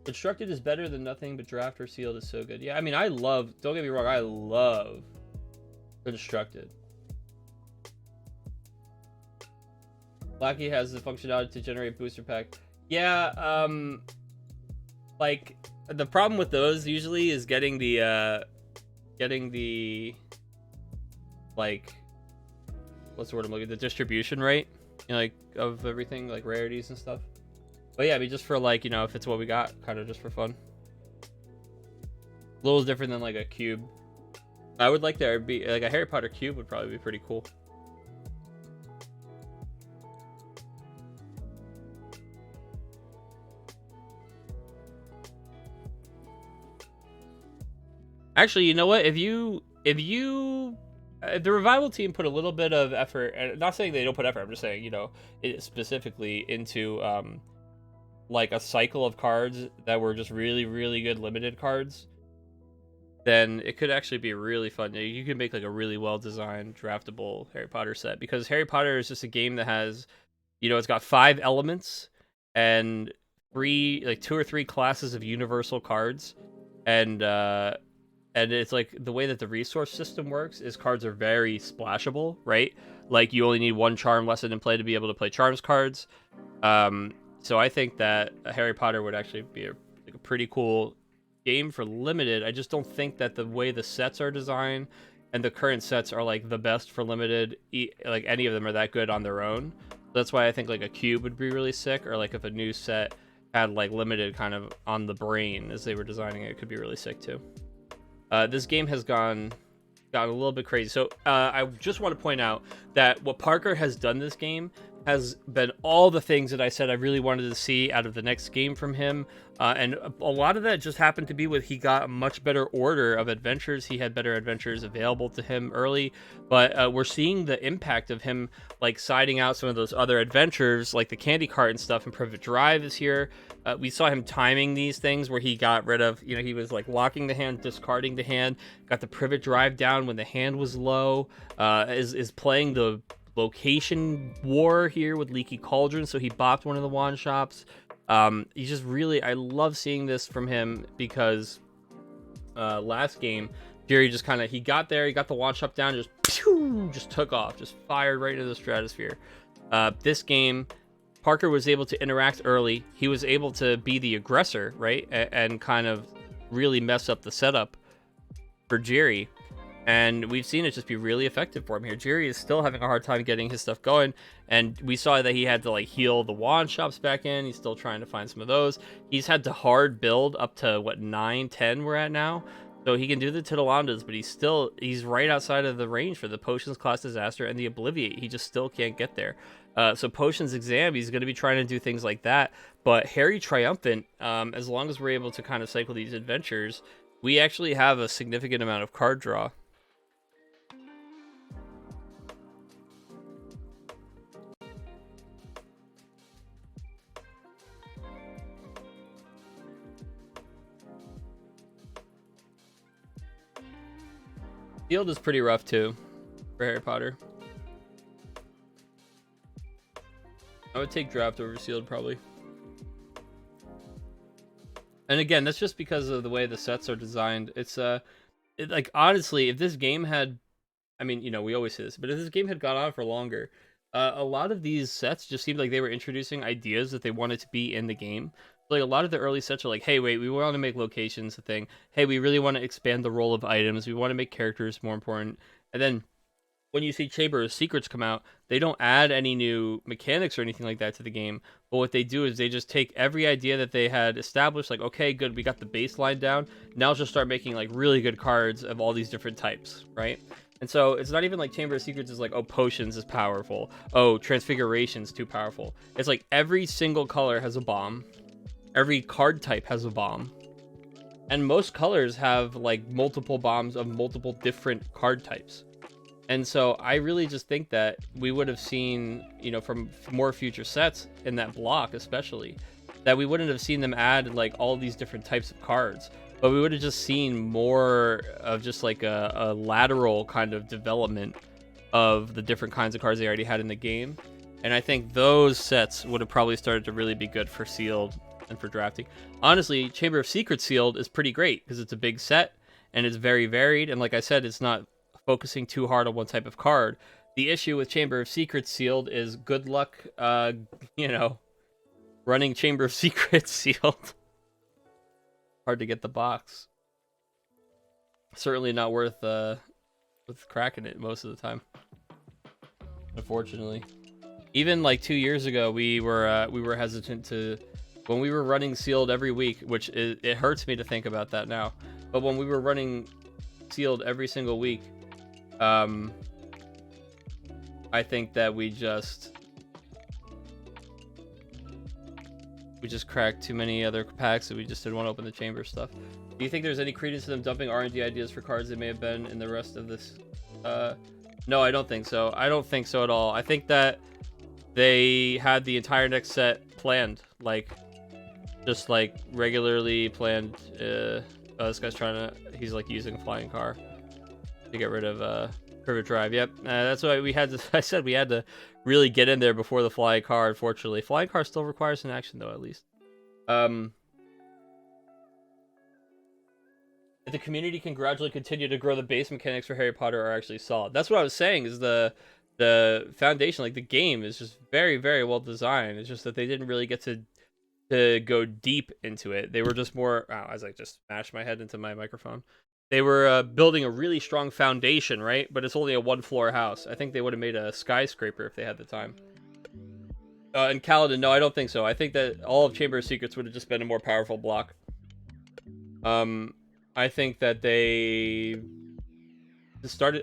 Constructed is better than nothing, but draft or sealed is so good. Yeah, I mean, don't get me wrong, I love Constructed. Blackie has the functionality to generate booster pack. Yeah, like the problem with those usually is getting the like, what's the word I'm looking at? The distribution rate, like of everything, like rarities and stuff. But yeah, I mean, just for like, if it's what we got, kind of just for fun. A little different than like a cube. I would like there be like a Harry Potter cube would probably be pretty cool. Actually, you know what? If the revival team put a little bit of effort, and not saying they don't put effort, I'm just saying, it specifically into like a cycle of cards that were just really, really good limited cards, then it could actually be really fun. You can make like a really well-designed, draftable Harry Potter set, because Harry Potter is just a game that has, it's got 5 elements and 2 or 3 classes of universal cards, and it's like the way that the resource system works is cards are very splashable, right? Like you only need 1 charm lesson in play to be able to play charms cards. So I think that Harry Potter would actually be a pretty cool game for limited. I just don't think that the way the sets are designed and the current sets are like the best for limited. Like any of them are that good on their own. That's why I think like a cube would be really sick, or like if a new set had like limited kind of on the brain as they were designing it, it could be really sick too. This game has gotten a little bit crazy. So I just want to point out that what Parker has done this game has been all the things that I said I really wanted to see out of the next game from him. And a lot of that just happened to be with he got a much better order of adventures. He had better adventures available to him early, but we're seeing the impact of him like siding out some of those other adventures like the candy cart and stuff. And Privet Drive is here. We saw him timing these things where he got rid of, he was like locking the hand, discarding the hand, got the Privet Drive down when the hand was low, is playing the location war here with Leaky Cauldron, so he bopped one of the wand shops. He's just really, I love seeing this from him because last game, Fury just kind of, he got there, he got the wand shop down, just took off, just fired right into the stratosphere. This game, Parker was able to interact early. He was able to be the aggressor, right? And kind of really mess up the setup for Jerry. And we've seen it just be really effective for him here. Jerry is still having a hard time getting his stuff going. And we saw that he had to like heal the wand shops back in. He's still trying to find some of those. He's had to hard build up to what, 9, 10 we're at now. So he can do the Titilandas, but he's right outside of the range for the Potions Class Disaster and the Obliviate. He just still can't get there. So Potions Exam, he's going to be trying to do things like that. But Harry Triumphant, as long as we're able to kind of cycle these adventures, we actually have a significant amount of card draw. Sealed is pretty rough too for Harry Potter. I would take draft over sealed probably. And again, that's just because of the way the sets are designed. It's like honestly, if this game had, I mean, we always say this, but if this game had gone on for longer, a lot of these sets just seemed like they were introducing ideas that they wanted to be in the game. Like a lot of the early sets are like, hey, wait, we want to make locations a thing. Hey, we really want to expand the role of items. We want to make characters more important. And then when you see Chamber of Secrets come out, they don't add any new mechanics or anything like that to the game. But what they do is they just take every idea that they had established, like, okay, good, we got the baseline down. Now let's just start making like really good cards of all these different types, right? And so it's not even like Chamber of Secrets is like, oh, potions is powerful. Oh, transfiguration's too powerful. It's like every single color has a bomb. Every card type has a bomb. And most colors have like multiple bombs of multiple different card types. And so I really just think that we would have seen, from more future sets in that block, especially, that we wouldn't have seen them add like all these different types of cards, but we would have just seen more of just like a lateral kind of development of the different kinds of cards they already had in the game. And I think those sets would have probably started to really be good for sealed and for drafting. Honestly, Chamber of Secrets sealed is pretty great because it's a big set and it's very varied. And like I said, it's not focusing too hard on one type of card. The issue with Chamber of Secrets sealed is good luck, running Chamber of Secrets sealed. Hard to get the box. Certainly not worth cracking it most of the time, unfortunately. Even like 2 years ago, we were hesitant to, when we were running sealed every week, which it hurts me to think about that now, but when we were running sealed every single week, I think that we just cracked too many other packs, so we just didn't want to open the chamber stuff. Do you think there's any credence to them dumping R&D ideas for cards that may have been in the rest of this? No, I don't think so. I don't think so at all. I think that they had the entire next set planned, like just like regularly planned. Oh, this guy's he's like using a flying car to get rid of Privet Drive. Yep, that's why we had to. I said we had to really get in there before the flying car. Unfortunately, flying car still requires an action though, at least. If the community can gradually continue to grow, the base mechanics for Harry Potter are actually solid. That's what I was saying. Is the foundation, like the game, is just very, very well designed. It's just that they didn't really get to go deep into it. They were just more. Wow, as I just smashed my head into my microphone. They were building a really strong foundation, right? But it's only a one-floor house. I think they would have made a skyscraper if they had the time. And Kaladin, no, I don't think so. I think that all of Chamber of Secrets would have just been a more powerful block. I think that they started.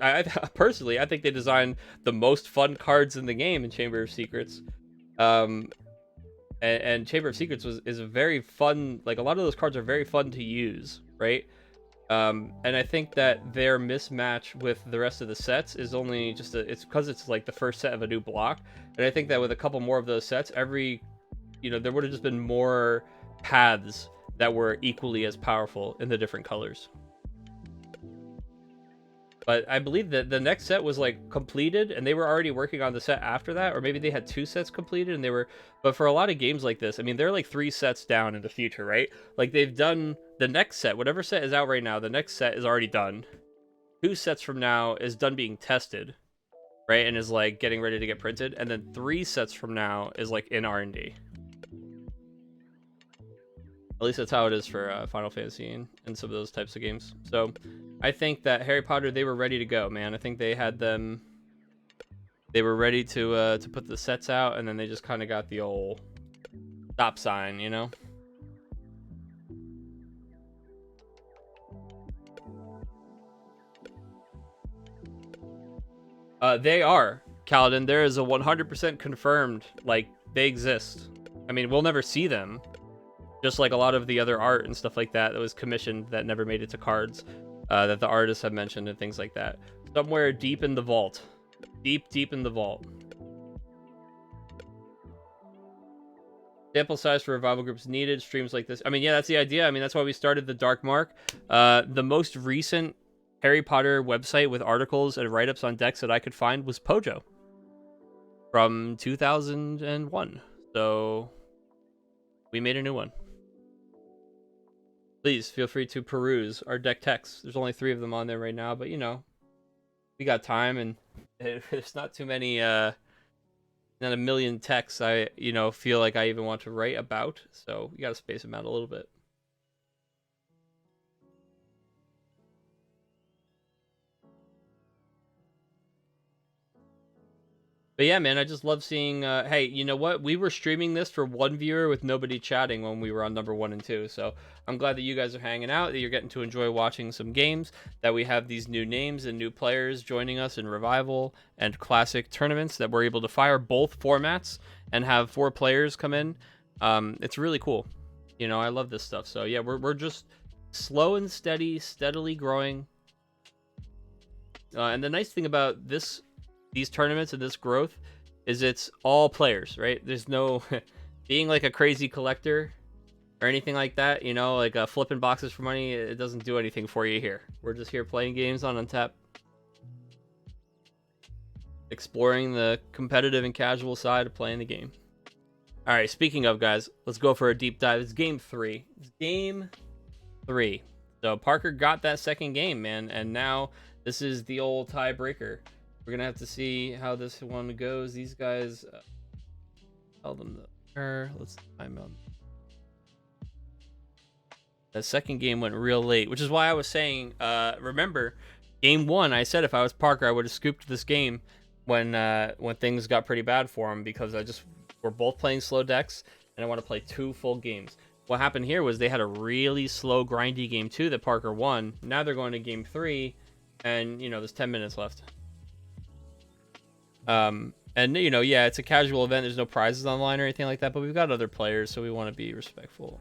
Personally, I think they designed the most fun cards in the game in Chamber of Secrets. And Chamber of Secrets is a very fun. Like a lot of those cards are very fun to use, right? And I think that their mismatch with the rest of the sets is only just it's because it's like the first set of a new block. And I think that with a couple more of those sets, there would have just been more paths that were equally as powerful in the different colors. But I believe that the next set was like completed and they were already working on the set after that, or maybe they had 2 sets completed and but for a lot of games like this, I mean, they're like 3 sets down in the future, right? Like they've done the next set, whatever set is out right now, the next set is already done. 2 sets from now is done being tested, right? And is like getting ready to get printed. And then 3 sets from now is like in R&D. At least that's how it is for Final Fantasy and some of those types of games. So I think that Harry Potter, they were ready to go, man. I think they had them. They were ready to put the sets out, and then they just kind of got the old stop sign, you know? They are, Kaladin. There is a 100% confirmed, like, they exist. I mean, we'll never see them. Just like a lot of the other art and stuff like that was commissioned that never made it to cards, that the artists have mentioned and things like that. Somewhere deep in the vault. Deep in the vault. Sample size for revival groups needed. Streams like this. I mean, yeah, that's the idea. I mean, that's why we started the Dark Mark. The most recent Harry Potter website with articles and write-ups on decks that I could find was Pojo from 2001. So we made a new one. Please feel free to peruse our deck texts. There's only 3 of them on there right now, but you know, we got time, and there's not too many, not a million texts I, feel like I even want to write about. So we got to space them out a little bit. But yeah, man, I just love seeing. Hey, you know what? We were streaming this for 1 viewer with nobody chatting when we were on number 1 and 2. So I'm glad that you guys are hanging out, that you're getting to enjoy watching some games, that we have these new names and new players joining us in Revival and Classic tournaments, that we're able to fire both formats and have 4 players come in. It's really cool. I love this stuff. So yeah, we're just slow and steadily growing. And the nice thing about these tournaments and this growth is it's all players, right? There's no being like a crazy collector or anything like that, like flipping boxes for money. It doesn't do anything for you here. We're just here playing games on Untap, exploring the competitive and casual side of playing the game. All right, speaking of, guys, let's go for a deep dive. It's game 3. So Parker got that second game, man, and now this is the old tiebreaker. We're gonna have to see how this one goes. These guys, tell them let's time them. The second game went real late, which is why I was saying, remember, game 1, I said if I was Parker, I would have scooped this game when things got pretty bad for him, because we're both playing slow decks, and I want to play 2 full games. What happened here was they had a really slow, grindy game 2 that Parker won. Now they're going to game 3, and, there's 10 minutes left. And yeah, it's a casual event. There's no prizes online or anything like that, but we've got other players, so we want to be respectful.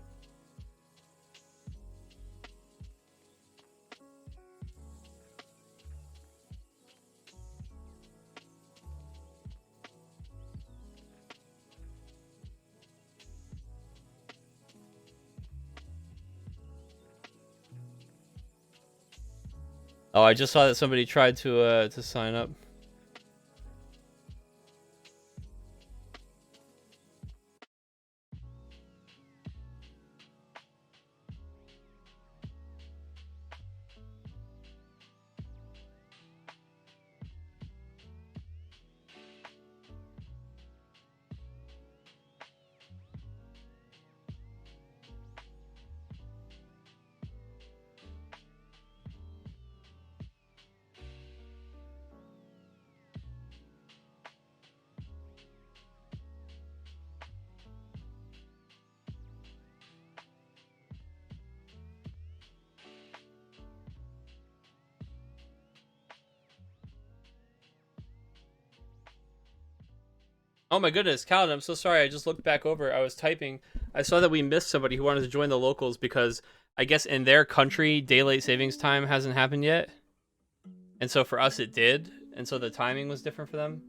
Oh, I just saw that somebody tried to sign up. Oh my goodness, Calvin, I'm so sorry. I just looked back over. I was typing. I saw that we missed somebody who wanted to join the locals because I guess in their country, daylight savings time hasn't happened yet. And so for us, it did. And so the timing was different for them,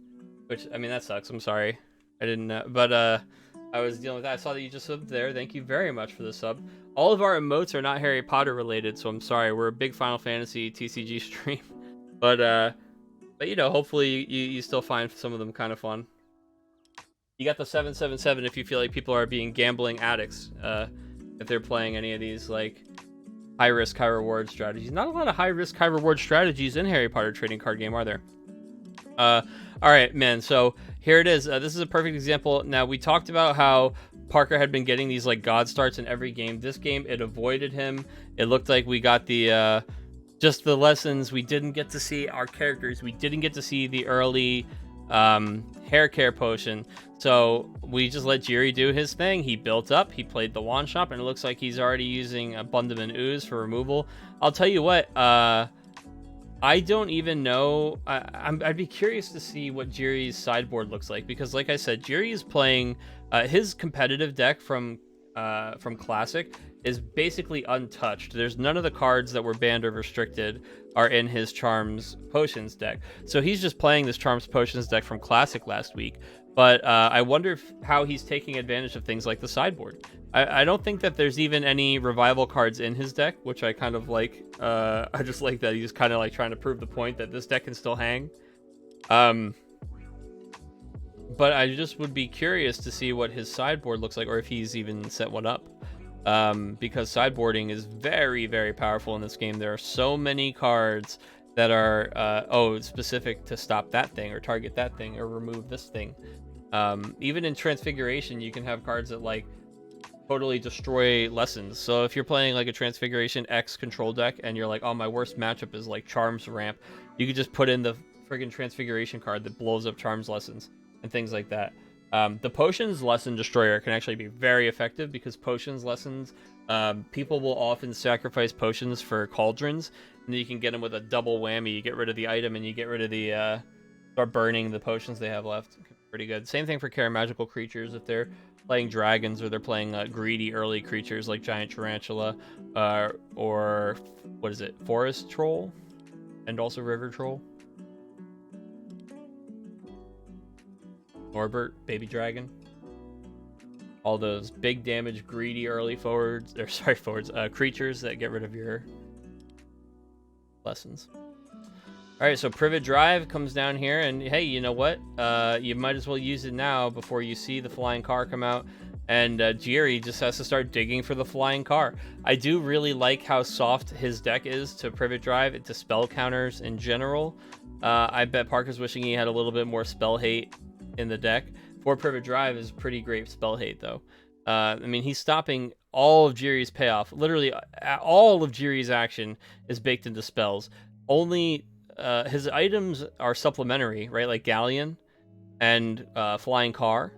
which, I mean, that sucks. I'm sorry. I didn't know. But I was dealing with that. I saw that you just subbed there. Thank you very much for the sub. All of our emotes are not Harry Potter related, so I'm sorry. We're a big Final Fantasy TCG stream. But you know, hopefully you still find some of them kind of fun. You got the 777 if you feel like people are being gambling addicts. If they're playing any of these like high risk, high reward strategies. Not a lot of high risk, high reward strategies in Harry Potter trading card game, are there? All right, man. So here it is. This is a perfect example. Now we talked about how Parker had been getting these like god starts in every game. This game it avoided him. It looked like we got the just the lessons. We didn't get to see our characters. We didn't get to see the early hair care potion. So we just let Jiri do his thing. He built up, he played the wand shop, and it looks like he's already using Abundant Ooze for removal. I'll tell you what, I don't even know. I'd be curious to see what Jiri's sideboard looks like, because like I said, Jiri is playing his competitive deck from Classic is basically untouched. There's none of the cards that were banned or restricted are in his Charms Potions deck. So he's just playing this Charms Potions deck from Classic last week. But I wonder how he's taking advantage of things like the sideboard. I don't think that there's even any revival cards in his deck, which I kind of like. I just like that he's kind of like trying to prove the point that this deck can still hang. But I just would be curious to see what his sideboard looks like, or if he's even set one up. Because sideboarding is very, very powerful in this game. There are so many cards that are specific to stop that thing, or target that thing, or remove this thing. Even in Transfiguration, you can have cards that like totally destroy lessons. So if you're playing like a Transfiguration X control deck and you're like, oh, my worst matchup is like Charms Ramp, you could just put in the friggin' Transfiguration card that blows up Charms Lessons and things like that. The Potions Lesson Destroyer can actually be very effective, because Potions Lessons, people will often sacrifice potions for cauldrons, and then you can get them with a double whammy. You get rid of the item and you get rid of the start burning the potions they have left. Pretty good. Same thing for Care Magical Creatures. If they're playing dragons, or they're playing greedy early creatures like Giant Tarantula, or what is it, Forest Troll, and also River Troll. Norbert, Baby Dragon. All those big damage, greedy early creatures that get rid of your lessons. All right, so Privet Drive comes down here, and hey, you know what? You might as well use it now before you see the flying car come out. And Jiri just has to start digging for the flying car. I do really like how soft his deck is to Privet Drive, to spell counters in general. I bet Parker's wishing he had a little bit more spell hate in the deck. For Privet Drive is pretty great spell hate, though. I mean, he's stopping all of Jiri's payoff. Literally, all of Jiri's action is baked into spells. Only his items are supplementary, right? Like Galleon and Flying Car.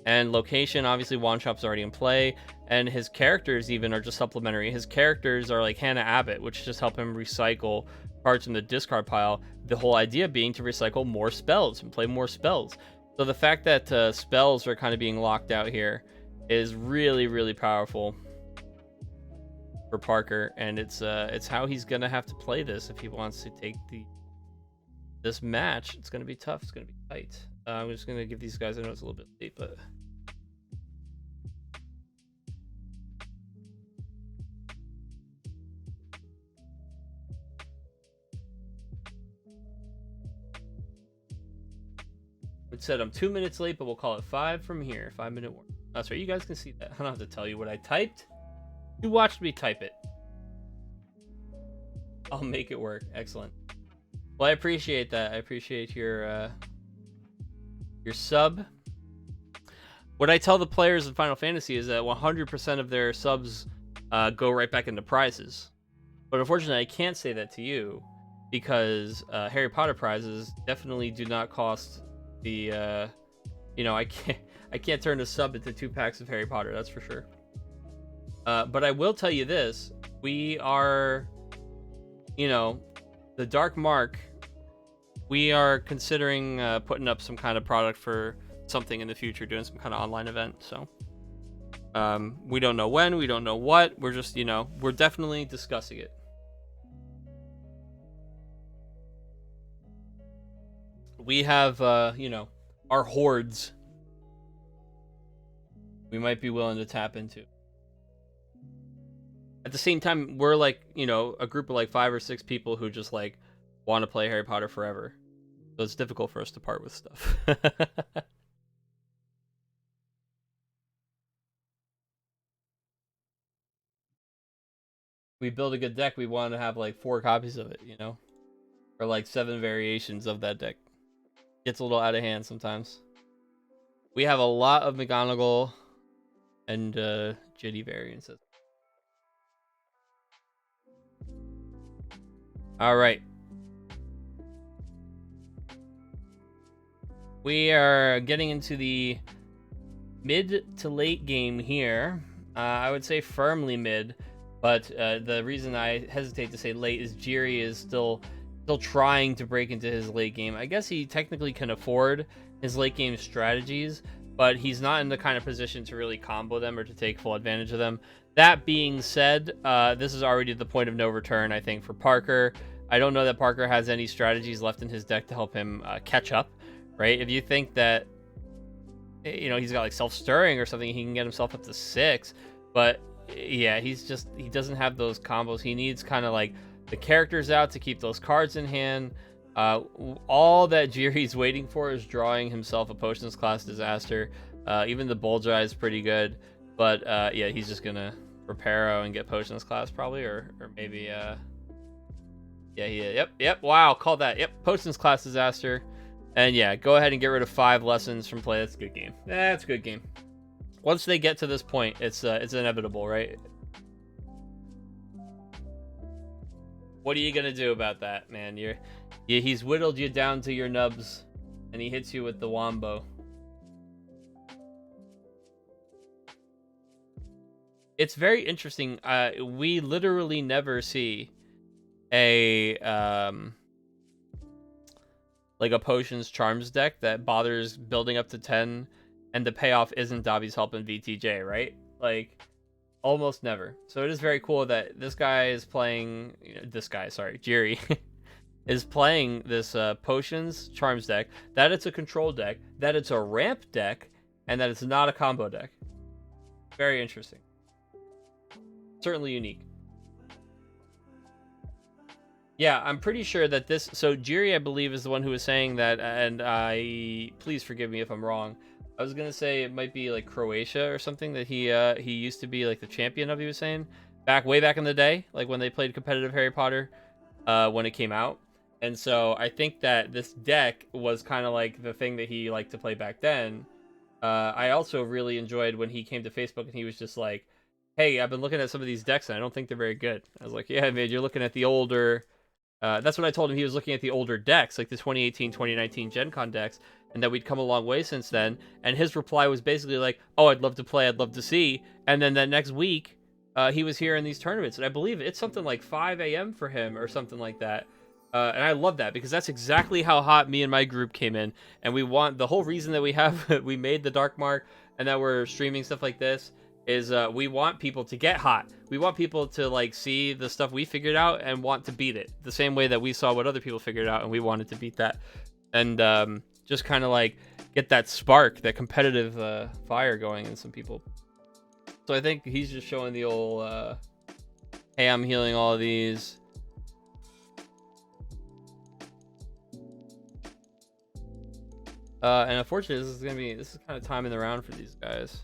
And Location, obviously, Wand Shop's already in play. And his characters even are just supplementary. His characters are like Hannah Abbott, which just help him recycle cards from the discard pile. The whole idea being to recycle more spells and play more spells. So the fact that spells are kind of being locked out here is really, really powerful for Parker, and it's how he's gonna have to play this if he wants to take this match. It's gonna be tough. It's gonna be tight. I'm just gonna give these guys. I know it's a little bit late, but it said I'm 2 minutes late, but we'll call it 5 from here. 5-minute warning. That's right. You guys can see that. I don't have to tell you what I typed. You watched me type it. I'll make it work. Excellent. Well, I appreciate that. I appreciate your sub. What I tell the players in Final Fantasy is that 100% of their subs go right back into prizes. But unfortunately, I can't say that to you, because Harry Potter prizes definitely do not cost the I can't turn a sub into 2 packs of Harry Potter, that's for sure. But I will tell you this: we are, the Dark Mark. We are considering putting up some kind of product for something in the future, doing some kind of online event. So we don't know when, we don't know what. We're just, we're definitely discussing it. We have, our hordes we might be willing to tap into. At the same time, we're like, a group of like 5 or 6 people who just like want to play Harry Potter forever. So it's difficult for us to part with stuff. We build a good deck, we want to have like 4 copies of it, or like 7 variations of that deck. Gets a little out of hand sometimes. We have a lot of McGonagall and Ginny variances. All right. We are getting into the mid to late game here. I would say firmly mid, but the reason I hesitate to say late is Jiri is still trying to break into his late game. I guess he technically can afford his late game strategies, but he's not in the kind of position to really combo them or to take full advantage of them. That being said, this is already the point of no return, I think, for Parker. I don't know that Parker has any strategies left in his deck to help him catch up, right? If you think that, he's got like self-stirring or something, he can get himself up to 6, but yeah, he doesn't have those combos. He needs kind of like the characters out to keep those cards in hand. All that Jiri's waiting for is drawing himself a Potions class disaster. Even the Bullseye is pretty good, but yeah, he's just gonna Reparo and get Potions class probably, or maybe yep. Wow, call that. Yep, Potions class disaster, and yeah, go ahead and get rid of 5 lessons from play. That's a good game. That's a good game. Once they get to this point, it's inevitable, right? What are you gonna do about that, man? He's whittled you down to your nubs, and he hits you with the wombo. It's very interesting. We literally never see a like a Potions Charms deck that bothers building up to 10, and the payoff isn't Dobby's help in VTJ, right? Like, almost never. So it is very cool that this guy is playing. Jiri is playing this Potions Charms deck. That it's a control deck. That it's a ramp deck, and that it's not a combo deck. Very interesting. Certainly unique. Yeah, I'm pretty sure that this. So Jiri, I believe, is the one who was saying that, and please forgive me if I'm wrong. I was gonna say it might be like Croatia or something that he used to be like the champion of. He was saying way back in the day, like when they played competitive Harry Potter, when it came out. And so I think that this deck was kind of like the thing that he liked to play back then. I also really enjoyed when he came to Facebook and he was just like, "Hey, I've been looking at some of these decks and I don't think they're very good." I was like, "Yeah, man, you're looking at the older." That's what I told him. He was looking at the older decks, like the 2018, 2019 Gen Con decks, and that we'd come a long way since then. And his reply was basically like, "Oh, I'd love to play, I'd love to see." And then that next week, he was here in these tournaments, and I believe it's something like 5 a.m. for him or something like that. And I love that because that's exactly how hot me and my group came in. And we want the whole reason that we made the Dark Mark and that we're streaming stuff like this is we want people to get hot. We want people to like see the stuff we figured out and want to beat it the same way that we saw what other people figured out and we wanted to beat that. And just kind of like get that spark, that competitive fire going in some people. So I think he's just showing the old, hey, I'm healing all of these. And unfortunately, this is kind of timing the round for these guys.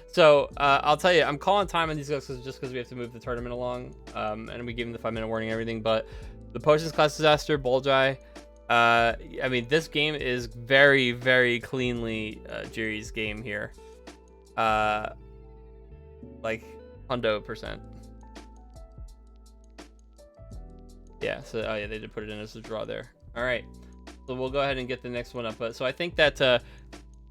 So I'll tell you, I'm calling time on these guys just because we have to move the tournament along, and we give them the 5-minute warning and everything. But the Potions class disaster, Bullseye. I mean, this game is very, very cleanly Jiri's game here. Like 100%. Yeah, so oh yeah, they did put it in as a draw there. All right, so we'll go ahead and get the next one up. But so I think that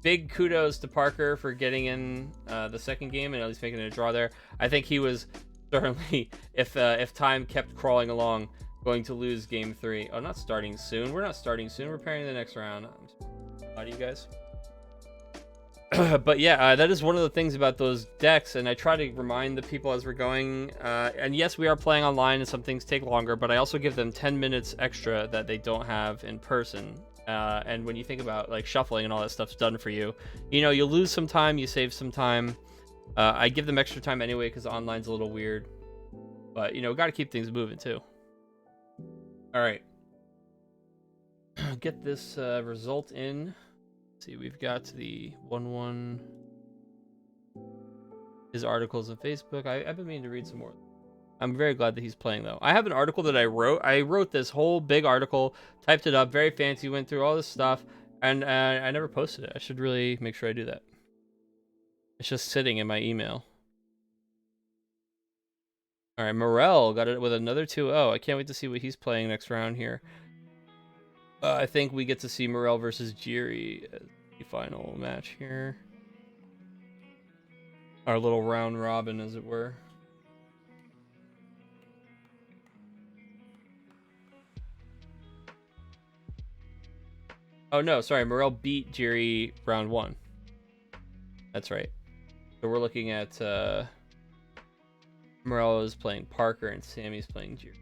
big kudos to Parker for getting in the second game and at least making it a draw there. I think he was certainly, if time kept crawling along, going to lose game 3. Oh, not starting soon. We're not starting soon. We're preparing the next round. How do you guys? But yeah, that is one of the things about those decks, and I try to remind the people as we're going. And yes, we are playing online, and some things take longer, but I also give them 10 minutes extra that they don't have in person. And when you think about like shuffling and all that stuff's done for you, you know, you lose some time, you save some time. I give them extra time anyway because online's a little weird, but you know, got to keep things moving too. All right, get this result in. Let's see, we've got the 1-1. His articles on Facebook. I've been meaning to read some more. I'm very glad that he's playing though. I have an article that I wrote. I wrote this whole big article, typed it up, very fancy, went through all this stuff, and I never posted it. I should really make sure I do that. It's just sitting in my email. All right, Morel got it with another 2-0. I can't wait to see what he's playing next round here. I think we get to see Morel versus Jiri as the final match here. Our little round robin, as it were. Oh no, sorry, Morel beat Jiri round 1. That's right. So we're looking at Morel is playing Parker and Sammy's playing Jiri.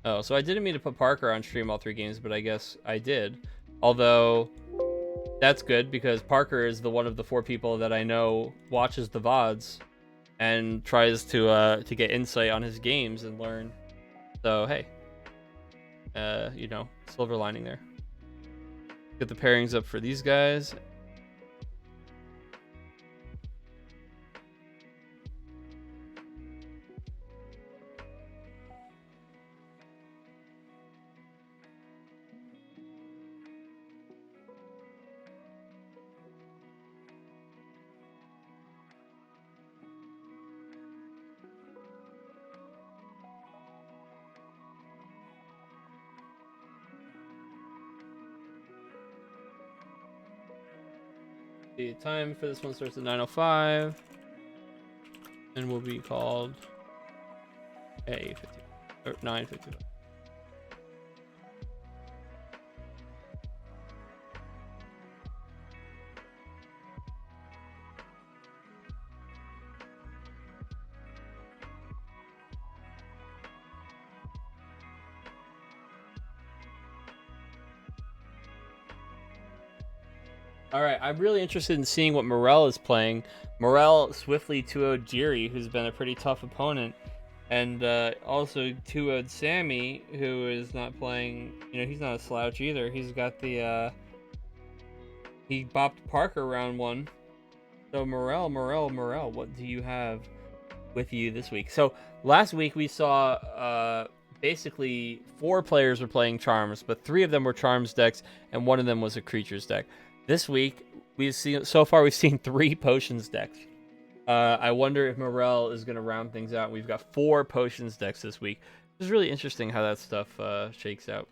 Oh, so I didn't mean to put Parker on stream all 3 games, but I guess I did. Although that's good because Parker is the one of the 4 people that I know watches the VODs and tries to get insight on his games and learn. So hey, you know, silver lining there. Get the pairings up for these guys. The time for this one starts at 9:05 and will be called 8:50 or 9:50. All right, I'm really interested in seeing what Morel is playing. Morel swiftly 2-0'd Jiri, who's been a pretty tough opponent, and also 2-0'd Sammy, who is not playing. You know, he's not a slouch either. He's got the he bopped Parker round 1. So Morel, what do you have with you this week? So last week we saw basically 4 players were playing Charms, but 3 of them were Charms decks, and 1 of them was a Creatures deck. This week, we've seen 3 Potions decks. I wonder if Morel is going to round things out. We've got 4 Potions decks this week. It's really interesting how that stuff shakes out.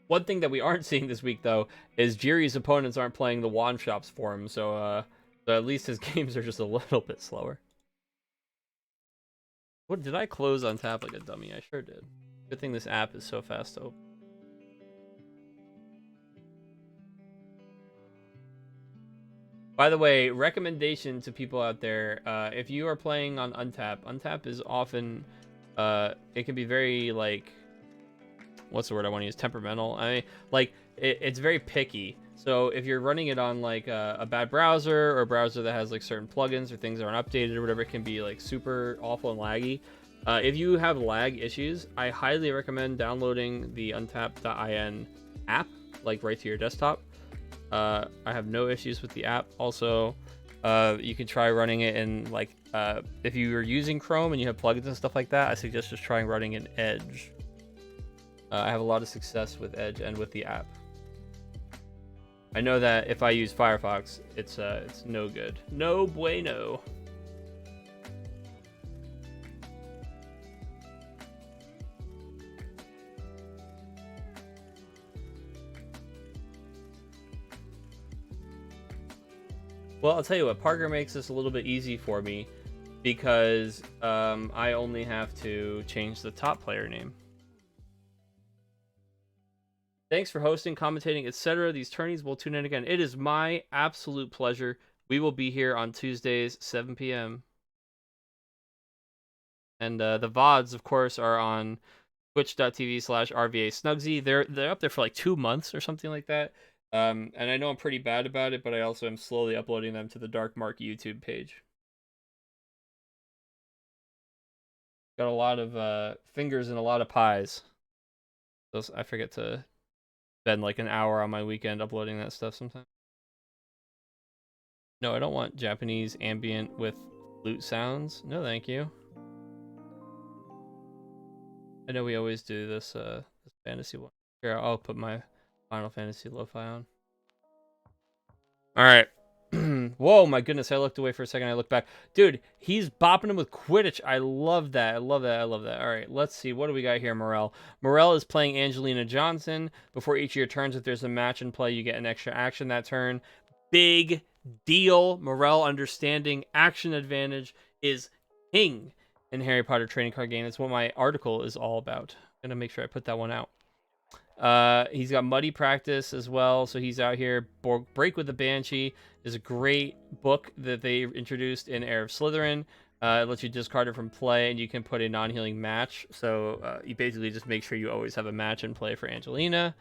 One thing that we aren't seeing this week, though, is Jiri's opponents aren't playing the Wand Shops for him, so at least his games are just a little bit slower. What did I close on tap like a dummy? I sure did. Good thing this app is so fast to open. By the way, recommendation to people out there, if you are playing on Untap is often, it can be very, like, what's the word I want to use? Temperamental. I mean, like, it's very picky. So if you're running it on, like, a bad browser or a browser that has, like, certain plugins or things that aren't updated or whatever, it can be, like, super awful and laggy. If you have lag issues, I highly recommend downloading the untap.in app, like, right to your desktop. I have no issues with the app. Also, you can try running it in, like, if you are using Chrome and you have plugins and stuff like that, I suggest just trying running in Edge. I have a lot of success with Edge and with the app. I know that if I use Firefox, it's no good. No bueno. Well, I'll tell you what, Parker makes this a little bit easy for me because I only have to change the top player name. Thanks for hosting, commentating, etc. These tourneys will tune in again. It is my absolute pleasure. We will be here on Tuesdays, 7 p.m. And the VODs, of course, are on twitch.tv/RVA Snugsy. They're up there for like 2 months or something like that. And I know I'm pretty bad about it, but I also am slowly uploading them to the Dark Mark YouTube page. Got a lot of fingers and a lot of pies. So I forget to spend like an hour on my weekend uploading that stuff sometimes. No, I don't want Japanese ambient with flute sounds. No, thank you. I know we always do this this fantasy one. Here, I'll put my Final Fantasy lo-fi on. All right. Whoa, my goodness! I looked away for a second. I looked back, dude. He's bopping him with Quidditch. I love that. I love that. I love that. All right, let's see. What do we got here, Morel? Morel is playing Angelina Johnson. Before each of your turns, if there's a match in play, you get an extra action that turn. Big deal. Morel understanding action advantage is king in Harry Potter trading card game. It's what my article is all about. I'm gonna make sure I put that one out. He's got Muddy Practice as well, so he's out here. Break with the Banshee is a great book that they introduced in Heir of Slytherin. It lets you discard it from play, and you can put a non-healing match. So you basically just make sure you always have a match in play for Angelina.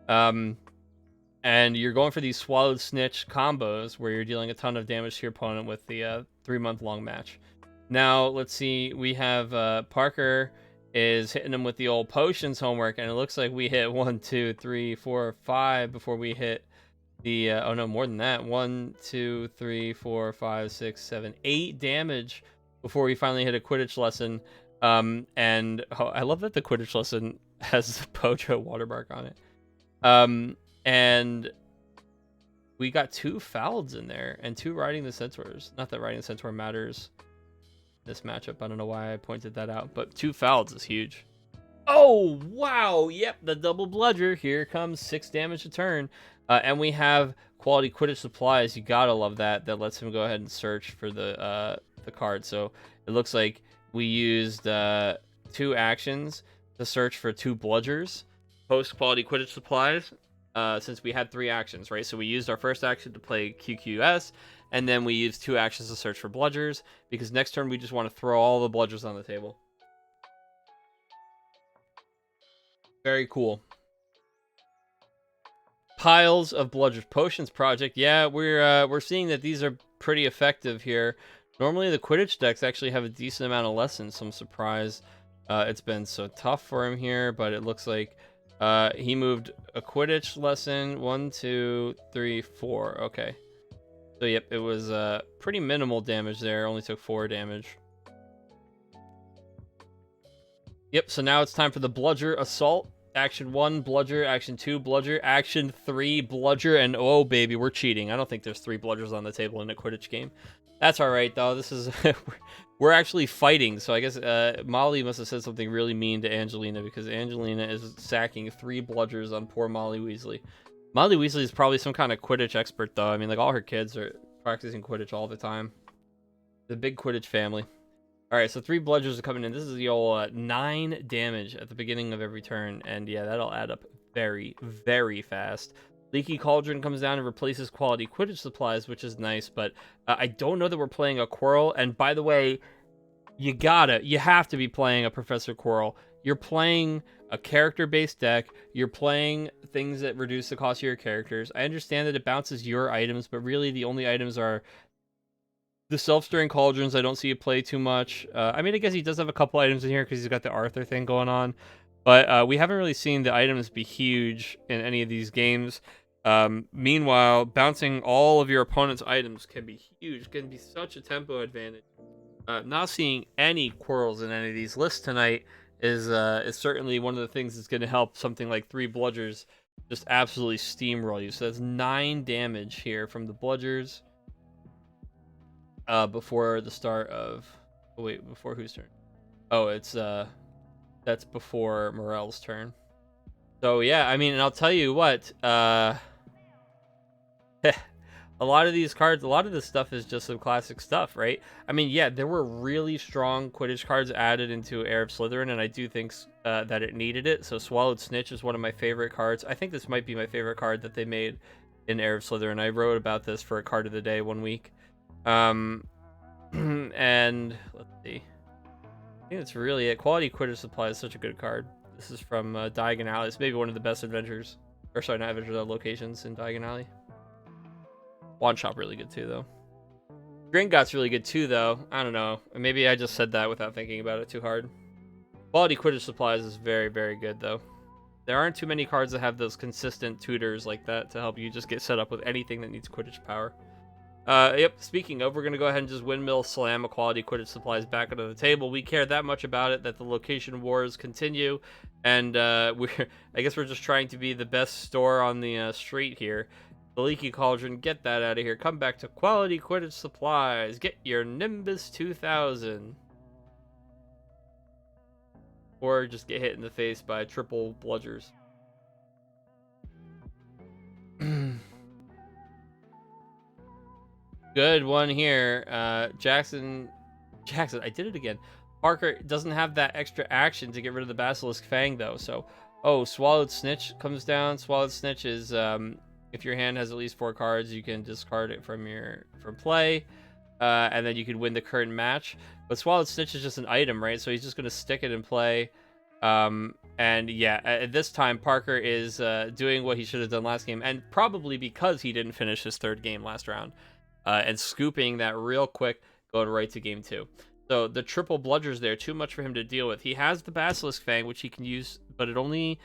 And you're going for these Swallowed Snitch combos where you're dealing a ton of damage to your opponent with the 3-month-long match. Now, let's see. We have Parker is hitting him with the old potions homework, and it looks like we hit 1, 2, 3, 4, 5 before we hit the oh no, more than that. 1, 2, 3, 4, 5, 6, 7, 8 damage before we finally hit a Quidditch lesson. And I love that the Quidditch lesson has the Pojo watermark on it. And we got 2 Falds in there and 2 Riding the Centaurs. Not that Riding the Centaur matters this matchup. I don't know why I pointed that out, but 2 Falds is huge. Oh, wow. Yep, the double bludger. Here comes 6 damage a turn. And we have quality Quidditch supplies. You gotta love that. That lets him go ahead and search for the card. So it looks like we used 2 actions to search for 2 bludgers. Post quality Quidditch supplies. Since we had 3 actions, right? So we used our first action to play QQS, and then we used 2 actions to search for bludgers, because next turn we just want to throw all the bludgers on the table. Very cool. Piles of bludgers. Potions project. Yeah, we're seeing that these are pretty effective here. Normally the Quidditch decks actually have a decent amount of lessons, so I'm surprised it's been so tough for him here, but it looks like he moved a Quidditch lesson. 1, 2, 3, 4. Okay. So, yep, it was pretty minimal damage there. Only took 4 damage. Yep, so now it's time for the Bludger Assault. Action 1, Bludger. Action 2, Bludger. Action 3, Bludger. And, oh, baby, we're cheating. I don't think there's 3 Bludgers on the table in a Quidditch game. That's all right, though. This is... we're actually fighting, so I guess Molly must have said something really mean to Angelina, because Angelina is sacking 3 bludgers on poor Molly Weasley. Molly Weasley is probably some kind of Quidditch expert, though. I mean, like, all her kids are practicing Quidditch all the time. The big Quidditch family. All right, so 3 bludgers are coming in. This is the old 9 damage at the beginning of every turn, and yeah, that'll add up very, very fast. Leaky Cauldron comes down and replaces quality Quidditch supplies, which is nice, but I don't know that we're playing a Quirrell. And by the way, you have to be playing a Professor Quirrell. You're playing a character-based deck. You're playing things that reduce the cost of your characters. I understand that it bounces your items, but really the only items are the self-stirring cauldrons. I don't see you play too much. I mean, I guess he does have a couple items in here because he's got the Arthur thing going on. But we haven't really seen the items be huge in any of these games. Meanwhile, bouncing all of your opponent's items can be huge, can be such a tempo advantage. Not seeing any Quirrells in any of these lists tonight is certainly one of the things that's going to help something like 3 bludgers just absolutely steamroll you. So that's 9 damage here from the bludgers before the start of... Oh, wait, before whose turn? Oh, it's that's before Morel's turn. So yeah, I mean, and I'll tell you what, I'll a lot of these cards, a lot of this stuff is just some classic stuff, right? I mean, yeah, there were really strong Quidditch cards added into Heir of Slytherin, and I do think that it needed it. So Swallowed Snitch is one of my favorite cards. I think this might be my favorite card that they made in Heir of Slytherin. I wrote about this for a card of the day one week. And let's see. I think that's really it. Quality Quidditch Supply is such a good card. This is from Diagon Alley. It's maybe one of the best adventures, or sorry, not adventures, locations in Diagon Alley. Wand Shop really good too, though. Gringotts really good too, though. I don't know. Maybe I just said that without thinking about it too hard. Quality Quidditch Supplies is very, very good, though. There aren't too many cards that have those consistent tutors like that to help you just get set up with anything that needs Quidditch power. Yep, speaking of, we're going to go ahead and just Windmill Slam a Quality Quidditch Supplies back onto the table. We care that much about it that the location wars continue, and I guess we're just trying to be the best store on the street here. The Leaky Cauldron, get that out of here. Come back to Quality Quidditch Supplies. Get your Nimbus 2000. Or just get hit in the face by triple bludgers. Good one here. Jackson, I did it again. Parker doesn't have that extra action to get rid of the Basilisk Fang, though. So, Swallowed Snitch comes down. Swallowed Snitch is... if your hand has at least 4 cards, you can discard it from play, and then you can win the current match. But Swallowed Snitch is just an item, right? So he's just going to stick it in play. And yeah, at this time, Parker is doing what he should have done last game, and probably because he didn't finish his 3rd game last round, and scooping that real quick, going right to game 2. So the triple bludgers there, too much for him to deal with. He has the Basilisk Fang, which he can use, but it only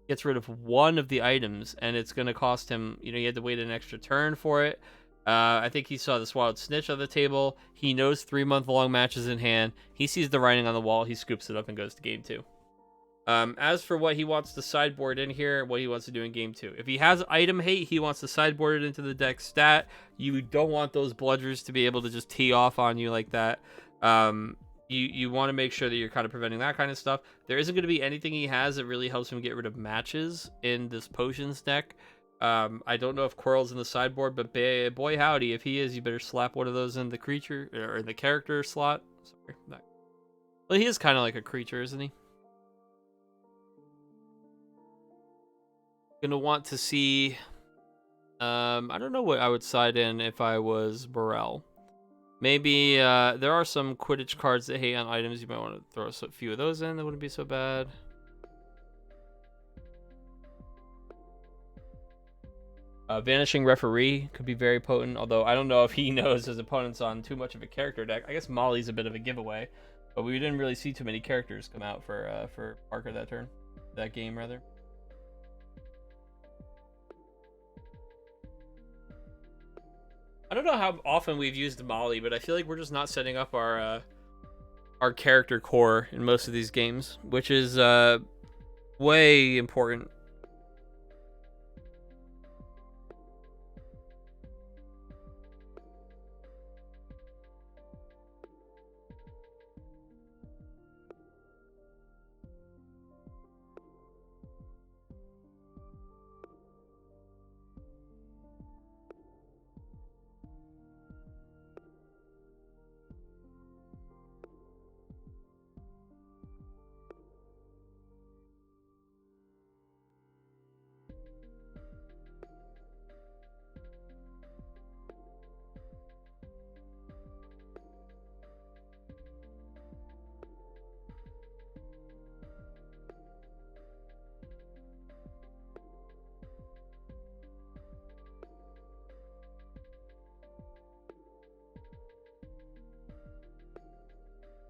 gets rid of one of the items, and it's going to cost him, he had to wait an extra turn for it. I think he saw the Swallowed Snitch on the table. He knows 3-month-long matches in hand. He sees the writing on the wall. He scoops it up and goes to game 2. As for what he wants to sideboard in here, what he wants to do in game 2. If he has item hate, he wants to sideboard it into the deck stat. You don't want those bludgers to be able to just tee off on you like that. You want to make sure that you're kind of preventing that kind of stuff. There isn't going to be anything he has that really helps him get rid of matches in this potions deck. I don't know if Quirrell's in the sideboard, but boy howdy, if he is, you better slap one of those in the creature or in the character slot. Sorry, well, he is kind of like a creature, isn't he? Gonna want to see. I don't know what I would side in if I was Burrell. Maybe there are some Quidditch cards that hate on items. You might want to throw a few of those in. That wouldn't be so bad. Vanishing Referee could be very potent, although I don't know if he knows his opponent's on too much of a character deck. I guess Molly's a bit of a giveaway, but we didn't really see too many characters come out for Parker that game rather. I don't know how often we've used Molly, but I feel like we're just not setting up our character core in most of these games, which is way important.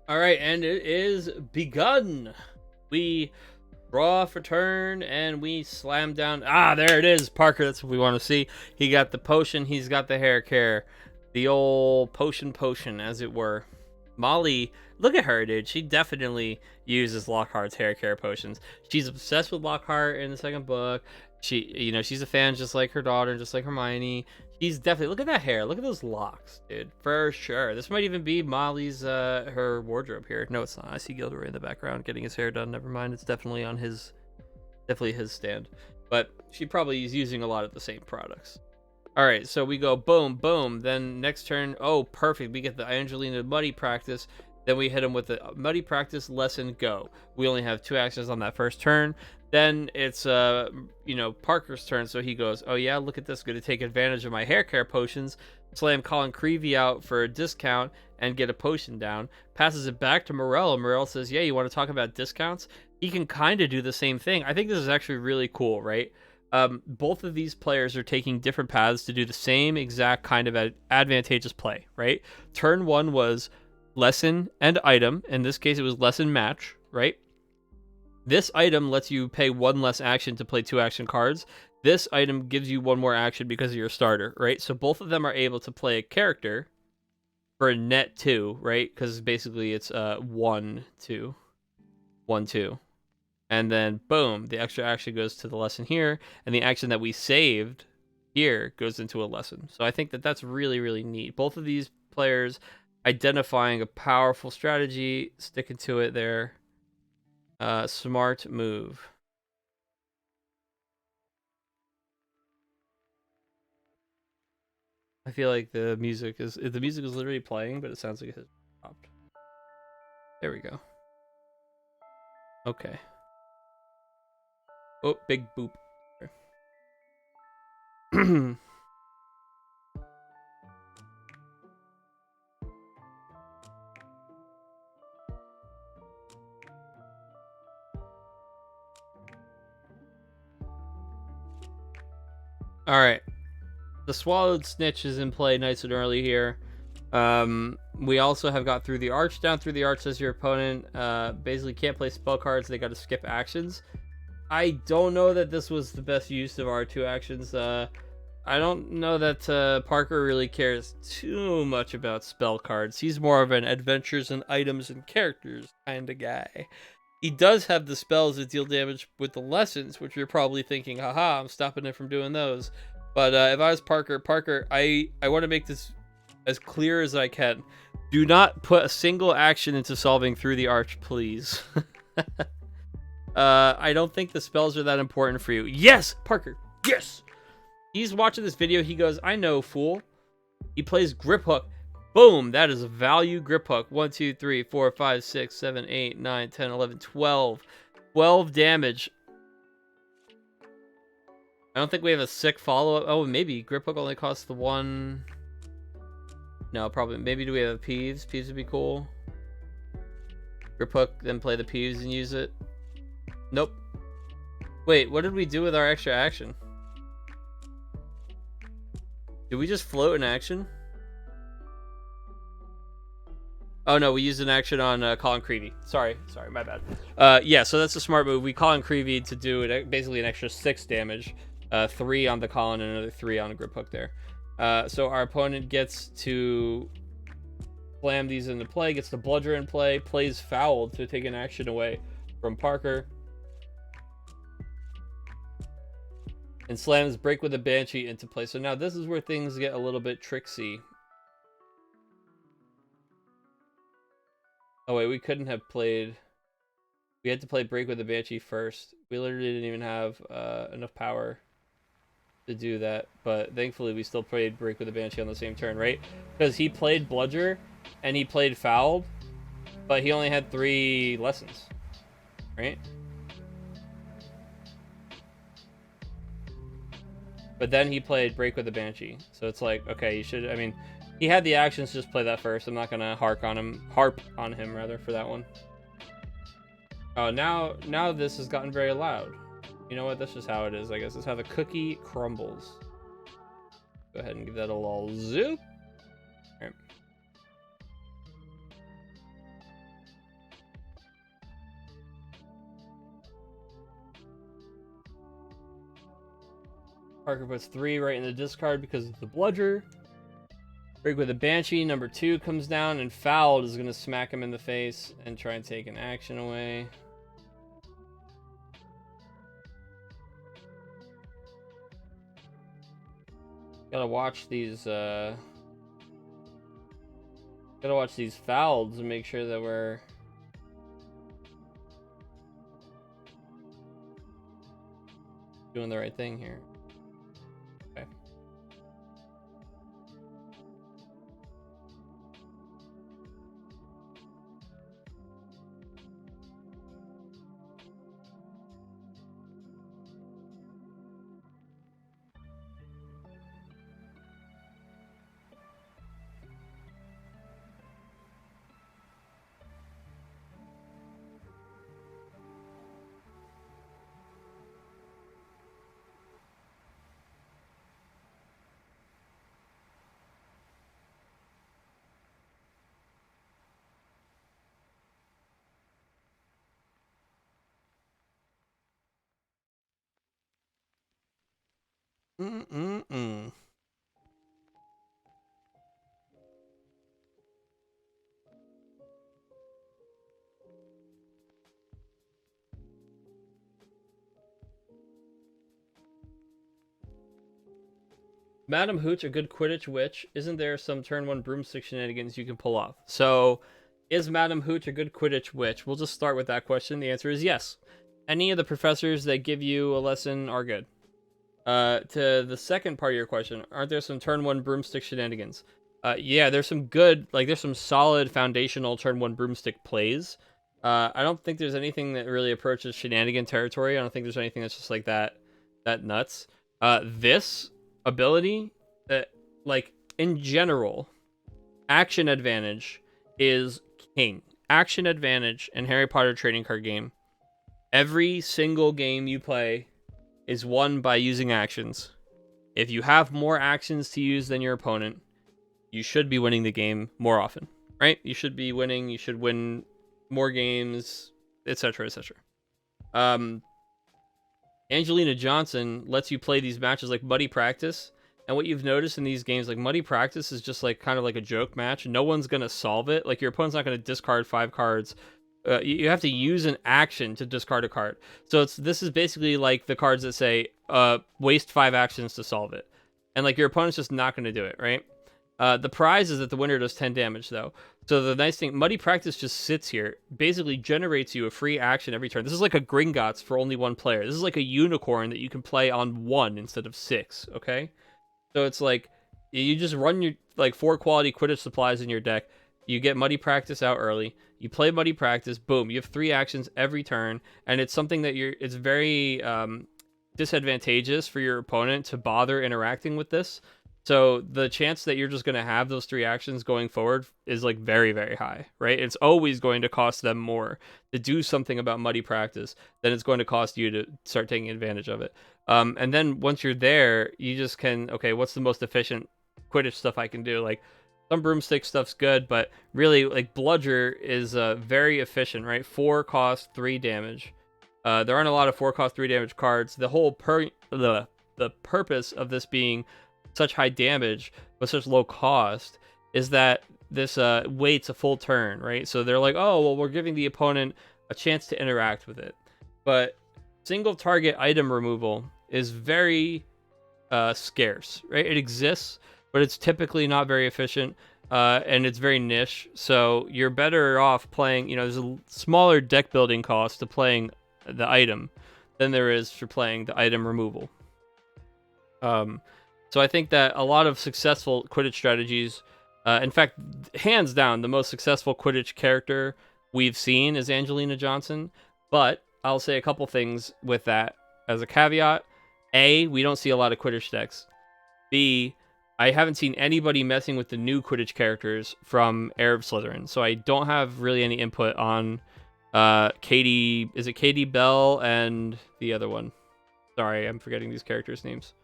All right, and it is begun. We draw for turn, and we slam down. Ah, there it is, Parker. That's what we want to see. He got the potion. He's got the hair care. The old potion, as it were. Molly, look at her, dude. She definitely uses Lockhart's hair care potions. She's obsessed with Lockhart in the second book. She's a fan just like her daughter, just like Hermione. She's definitely, look at that hair. Look at those locks, dude. For sure. This might even be Molly's, her wardrobe here. No, it's not. I see Gilderoy in the background getting his hair done. Never mind. It's definitely on his stand. But she probably is using a lot of the same products. All right, so we go boom, boom. Then next turn, oh, perfect. We get the Angelina Muddy practice. Then we hit him with the Muddy practice lesson, go. We only have 2 actions on that first turn. Then it's, Parker's turn. So he goes, oh, yeah, look at this. Going to take advantage of my hair care potions. Slam Colin Creevy out for a discount and get a potion down. Passes it back to Morel. Morel says, yeah, you want to talk about discounts? He can kind of do the same thing. I think this is actually really cool, right? Both of these players are taking different paths to do the same exact kind of advantageous play, right? Turn 1 was lesson and item. In this case, it was lesson match, right? This item lets you pay 1 less action to play 2 action cards. This item gives you 1 more action because of your starter, right? So both of them are able to play a character for a net 2, right? Because basically it's 1, 2, 1, 2. And then boom, the extra action goes to the lesson here, and the action that we saved here goes into a lesson. So I think that that's really, really neat. Both of these players identifying a powerful strategy, sticking to it there. Smart move. I feel like the music is literally playing, but it sounds like it has stopped. There we go. Okay. Oh, big boop. All right. The Swallowed Snitch is in play nice and early here. We also have got Through the Arch. Down Through the Arch says your opponent basically can't play spell cards. They got to skip actions. I don't know that this was the best use of our 2 actions. I don't know that Parker really cares too much about spell cards. He's more of an adventures and items and characters kind of guy. He does have the spells that deal damage with the lessons, which you're probably thinking, haha, I'm stopping it from doing those. But if I was Parker, I want to make this as clear as I can. Do not put a single action into solving Through the Arch, please. I don't think the spells are that important for you. Yes, Parker, yes! He's watching this video, he goes, I know, fool. He plays Grip Hook. Boom, that is a value grip hook. 1, 2, 3, 4, 5, 6, 7, 8, 9, 10, 11, 12. 12 damage. I don't think we have a sick follow-up. Oh, maybe. Grip hook only costs the 1. No, probably. Maybe do we have Peeves? Peeves would be cool. Grip hook, then play the Peeves and use it. Nope. Wait, what did we do with our extra action? Did we just float an action? Oh no, we used an action on Colin Creevy. Sorry, my bad. Yeah, so that's a smart move. We Colin Creevy to do basically an extra 6 damage. 3 on the Colin and another 3 on a grip hook there. So our opponent gets to slam these into play, gets the bludger in play, plays foul to take an action away from Parker. And slams Break with a Banshee into play. So now this is where things get a little bit tricksy. Oh wait, we couldn't have played... We had to play Break with the Banshee first. We literally didn't even have enough power to do that. But thankfully we still played Break with the Banshee on the same turn, right? Because he played Bludger and he played Fouled, but he only had 3 lessons, right? But then he played Break with the Banshee. So it's like, okay, you should... I mean, he had the actions, just play that first. I'm not going to harp on him, for that one. Oh, now this has gotten very loud. You know what? That's just how it is, I guess. It's how the cookie crumbles. Go ahead and give that a little zoop. All right. Parker puts 3 right in the discard because of the bludger. Break with a Banshee, number 2 comes down, and Fouled is going to smack him in the face and try and take an action away. Gotta watch these, Fouled to make sure that we're doing the right thing here. Okay. Mm-mm-mm. Madam Hooch, a good Quidditch witch. Isn't there some turn one broomstick shenanigans you can pull off? So, is Madam Hooch a good Quidditch witch? We'll just start with that question. The answer is yes. Any of the professors that give you a lesson are good. To the second part of your question, aren't there some turn one broomstick shenanigans? Yeah, there's some good, like there's some solid foundational turn one broomstick plays. I don't think there's anything that really approaches shenanigan territory. I don't think there's anything that's just like that nuts. This ability, like in general, action advantage is king. Action advantage in Harry Potter trading card game. Every single game you play is won by using actions. If you have more actions to use than your opponent, you should be winning the game more often, right? You should be winning. You should win more games, etc., etc. Um, Angelina Johnson lets you play these matches like Muddy Practice. And what you've noticed in these games, like Muddy Practice is just like kind of like a joke match. No one's going to solve it. Like your opponent's not going to discard 5 cards. You have to use an action to discard a card. So this is basically like the cards that say waste 5 actions to solve it. And like your opponent's just not going to do it, right? The prize is that the winner does 10 damage, though. So the nice thing, Muddy Practice just sits here, basically generates you a free action every turn. This is like a Gringotts for only one player. This is like a unicorn that you can play on 1 instead of 6, okay? So it's like, you just run your, like, 4 quality Quidditch supplies in your deck. You get Muddy Practice out early. You play Muddy Practice, boom, you have 3 actions every turn, and it's something that it's very disadvantageous for your opponent to bother interacting with this. So the chance that you're just going to have those 3 actions going forward is like very, very high, right? It's always going to cost them more to do something about Muddy Practice than it's going to cost you to start taking advantage of it. And then once you're there, you just can, okay, what's the most efficient Quidditch stuff I can do? Like some broomstick stuff's good, but really like Bludger is very efficient, right? 4 cost, 3 damage. There aren't a lot of 4 cost, 3 damage cards. The whole the purpose of this being such high damage but such low cost is that this waits a full turn, right? So they're like, oh, well, we're giving the opponent a chance to interact with it. But single target item removal is very scarce, right? It exists, but it's typically not very efficient, and it's very niche. So you're better off playing, there's a smaller deck building cost to playing the item than there is for playing the item removal. So I think that a lot of successful Quidditch strategies, in fact, hands down, the most successful Quidditch character we've seen is Angelina Johnson. But I'll say a couple things with that as a caveat. A, we don't see a lot of Quidditch decks. B, I haven't seen anybody messing with the new Quidditch characters from Heir of Slytherin, so I don't have really any input on Katie. Is it Katie Bell and the other one? Sorry, I'm forgetting these characters' names.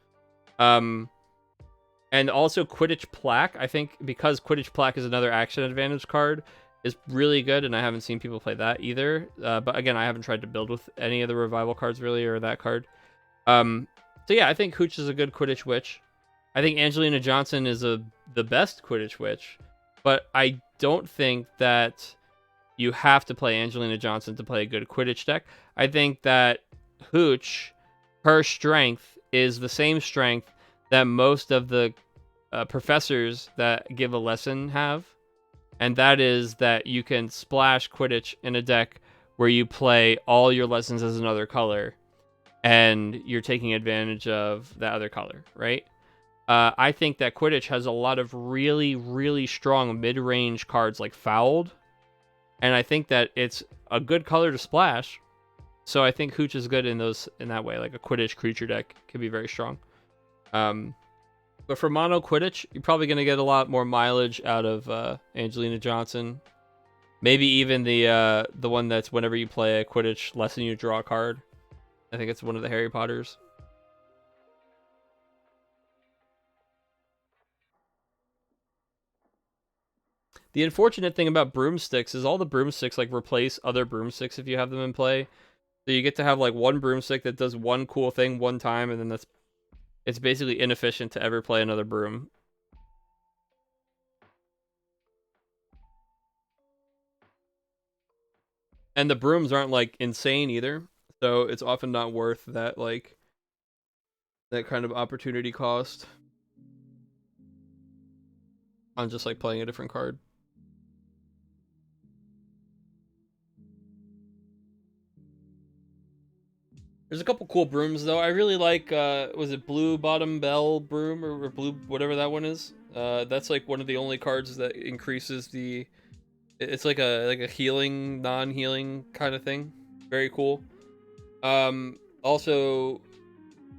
And also Quidditch Plaque, I think, because Quidditch Plaque is another action advantage card, is really good, and I haven't seen people play that either. But again, I haven't tried to build with any of the revival cards really, or that card. So yeah, I think Hooch is a good Quidditch witch. I think Angelina Johnson is the best Quidditch witch, but I don't think that you have to play Angelina Johnson to play a good Quidditch deck. I think that Hooch, her strength is the same strength that most of the professors that give a lesson have, and that is that you can splash Quidditch in a deck where you play all your lessons as another color, and you're taking advantage of that other color, right? I think that Quidditch has a lot of really, really strong mid-range cards like Fouled, and I think that it's a good color to splash. So I think Hooch is good in that way. Like a Quidditch creature deck can be very strong. But for mono Quidditch, you're probably going to get a lot more mileage out of Angelina Johnson. Maybe even the one that's whenever you play a Quidditch lesson, you draw a card. I think it's one of the Harry Potters. The unfortunate thing about broomsticks is all the broomsticks like replace other broomsticks if you have them in play. So you get to have like one broomstick that does one cool thing one time, and then that's It's basically inefficient to ever play another broom. And the brooms aren't like insane either, so it's often not worth that like that kind of opportunity cost on just like playing a different card. There's a couple cool brooms though. I really like was it Blue Bottom Bell broom or blue whatever that one is. That's like one of the only cards that increases the it's like a healing, non-healing kind of thing. Very cool. Also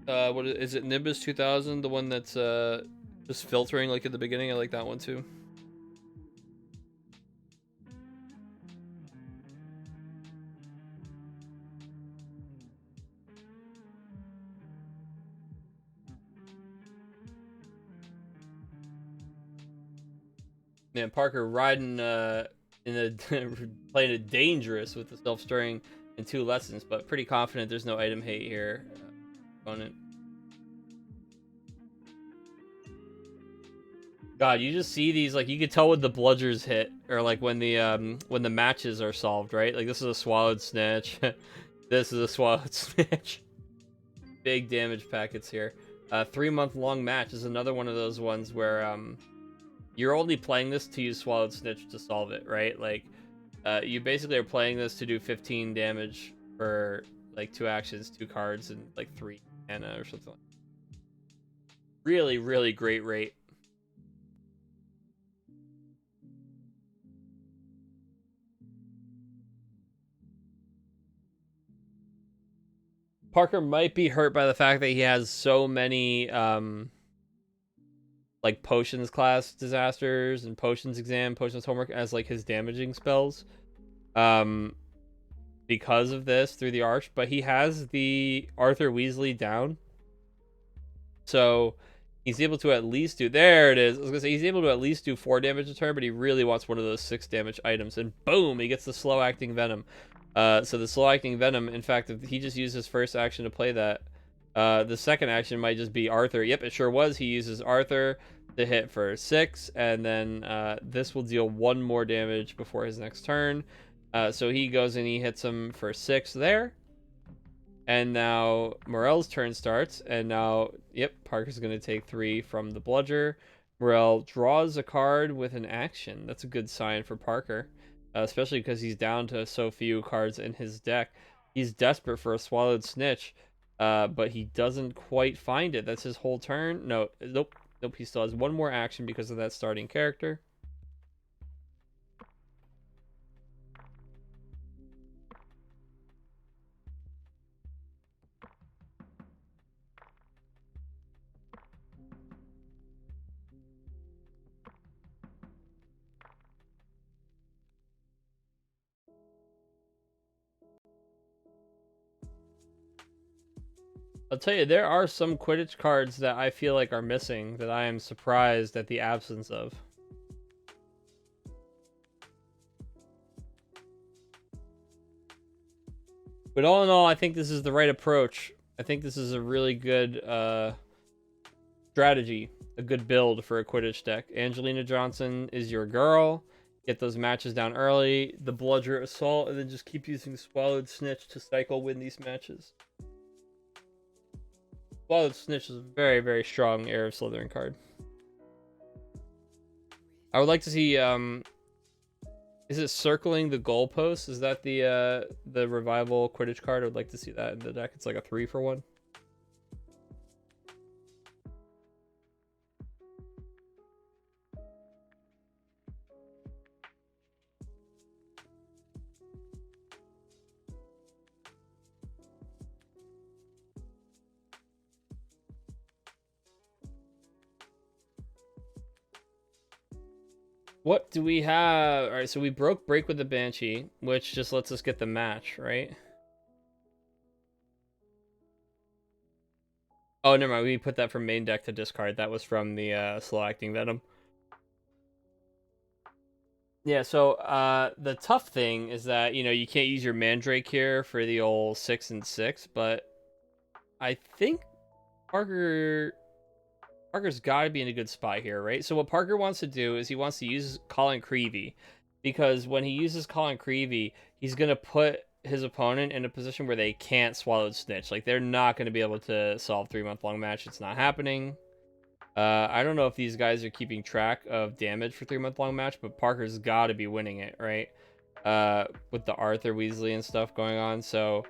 what is it, Nimbus 2000, the one that's just filtering like at the beginning? I like that one too. Man, Parker riding in a playing it dangerous with the self-stirring in 2 lessons, but pretty confident there's no item hate here. Opponent. God, you just see these like you could tell when the bludgers hit or like when the matches are solved, right? Like this is a swallowed snitch. This is a swallowed snitch. Big damage packets here. 3-month long match is another one of those ones where you're only playing this to use swallowed snitch to solve it, right? Like you basically are playing this to do 15 damage for like 2 actions, 2 cards, and like 3 mana or something. Really, really great rate. Parker might be hurt by the fact that he has so many like potions class disasters and potions exam, potions homework as like his damaging spells. Because of this through the arch, but he has the Arthur Weasley down. So he's able to at least do, there it is. I was gonna say he's able to at least do 4 damage a turn, but he really wants one of those 6 damage items, and boom, he gets the slow acting venom. So the slow acting venom, in fact, if he just used his first action to play that, the second action might just be Arthur. Yep, it sure was. He uses Arthur to hit for 6, and then this will deal 1 more damage before his next turn. So he goes and he hits him for 6 there. And now Morel's turn starts, and now, yep, Parker's going to take 3 from the bludger. Morel draws a card with an action. That's a good sign for Parker, especially because he's down to so few cards in his deck. He's desperate for a swallowed snitch, but he doesn't quite find it. That's his whole turn. No, nope, nope. He still has 1 more action because of that starting character. I'll tell you, there are some Quidditch cards that I feel like are missing that I am surprised at the absence of. But all in all, I think this is the right approach. I think this is a really good strategy, a good build for a Quidditch deck. Angelina Johnson is your girl. Get those matches down early, the Bludger Assault, and then just keep using Swallowed Snitch to cycle win these matches. Swallowed Snitch is a very, very strong Heir of Slytherin card. I would like to see, is it Circling the Goalpost? Is that the Revival Quidditch card? I would like to see that in the deck. It's like a 3-for-1. What do we have? All right, so we broke Break with the Banshee, which just lets us get the match, right? Oh, never mind. We put that from main deck to discard. That was from the Slow Acting Venom. Yeah, so the tough thing is that, you know, you can't use your Mandrake here for the old 6 and 6, but I think Parker's got to be in a good spot here, right? So what Parker wants to do is he wants to use Colin Creevy, because when he uses Colin Creevy, he's going to put his opponent in a position where they can't Swallowed Snitch. Like, they're not going to be able to solve 3-month-long match. It's not happening. I don't know if these guys are keeping track of damage for 3-month-long match, but Parker's got to be winning it, right? With the Arthur Weasley and stuff going on. So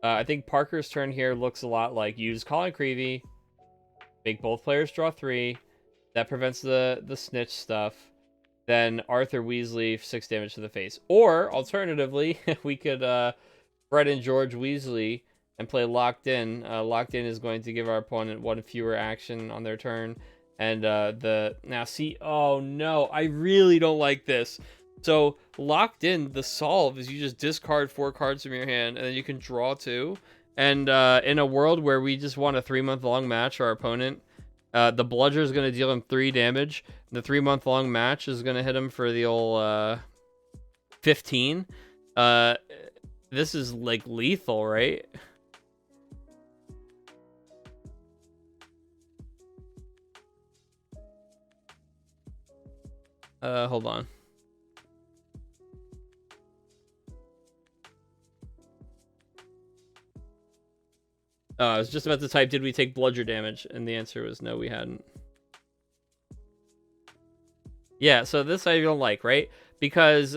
I think Parker's turn here looks a lot like use Colin Creevy, make both players draw 3. That prevents the snitch stuff. Then Arthur Weasley, 6 damage to the face. Or, alternatively, we could Fred and George Weasley and play Locked In. Locked In is going to give our opponent 1 fewer action on their turn. And now see, oh no, I really don't like this. So Locked In, the solve is you just discard 4 cards from your hand, and then you can draw 2. And in a world where we just want a 3-month-long match, our opponent, the bludger is going to deal him 3 damage. The 3-month-long match is going to hit him for the old 15. This is like lethal, right? Hold on. I was just about to type, did we take bludger damage? And the answer was no, we hadn't. Yeah, so this I don't like, right? Because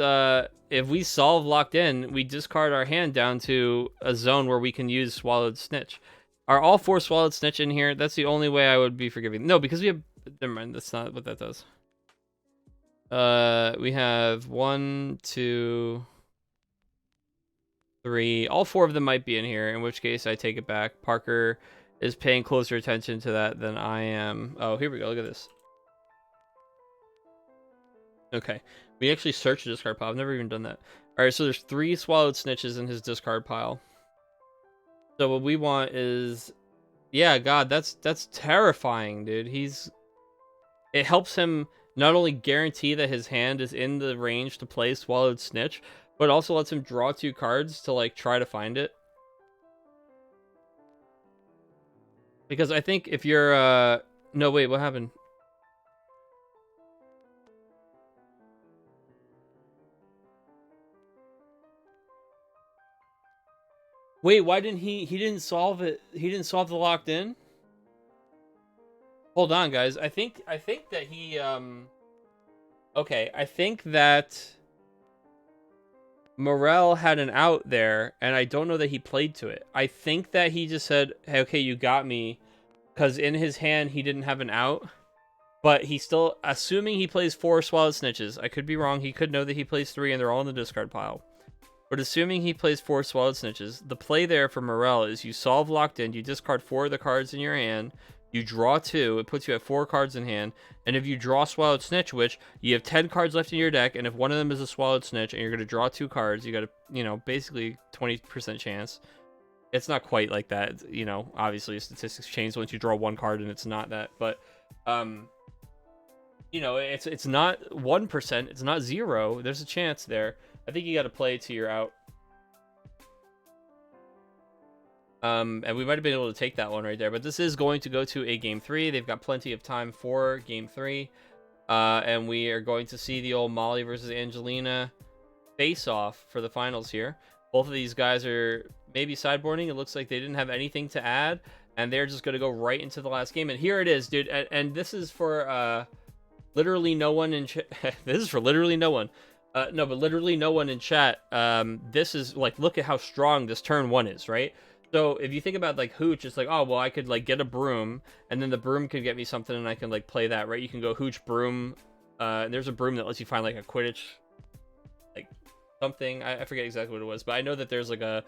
if we solve Locked In, we discard our hand down to a zone where we can use Swallowed Snitch. Are all 4 Swallowed Snitch in here? That's the only way I would be forgiving. No, because we have... Never mind, that's not what that does. We have 1, 2... 3. All 4 of them might be in here, in which case I take it back. Parker is paying closer attention to that than I am. Oh, here we go. Look at this. Okay. We actually searched the discard pile. I've never even done that. All right, so there's 3 Swallowed Snitches in his discard pile. So what we want is... Yeah, God, that's terrifying, dude. It helps him not only guarantee that his hand is in the range to play Swallowed Snitch, but also lets him draw 2 cards to, like, try to find it. Because I think if you're, No, wait, what happened? Wait, why didn't he didn't solve it? He didn't solve the Locked In? Hold on, guys. I think that he, Okay, I think that... Morel had an out there, and I don't know that he played to it. I think that he just said, hey, okay, you got me, because in his hand he didn't have an out, but he still, assuming he plays 4 Swallowed Snitches, I could be wrong, he could know that he plays 3 and they're all in the discard pile, but assuming he plays 4 Swallowed Snitches, the play there for Morel is you solve Locked In, you discard 4 of the cards in your hand, you draw 2, it puts you at 4 cards in hand, and if you draw Swallowed Snitch, which you have 10 cards left in your deck, and if one of them is a Swallowed Snitch, and you're going to draw 2 cards, you got a, basically 20% chance. It's not quite like that, obviously statistics change once you draw 1 card and it's not that, but, it's not 1%, it's not 0, there's a chance there. I think you got to play to your out. And we might have been able to take that one right there, but this is going to go to a game 3. They've got plenty of time for game 3. And we are going to see the old Molly versus Angelina face off for the finals here. Both of these guys are maybe sideboarding. It looks like they didn't have anything to add, and they're just going to go right into the last game. And here it is, dude. And this is for literally no one in chat. This is for literally no one. No, but literally no one in chat. This is like, look at how strong this turn 1 is, right? So if you think about like Hooch, it's like, oh, well, I could like get a broom, and then the broom could get me something, and I can like play that, right? You can go Hooch broom, and there's a broom that lets you find like a Quidditch, like something. I forget exactly what it was, but I know that there's like a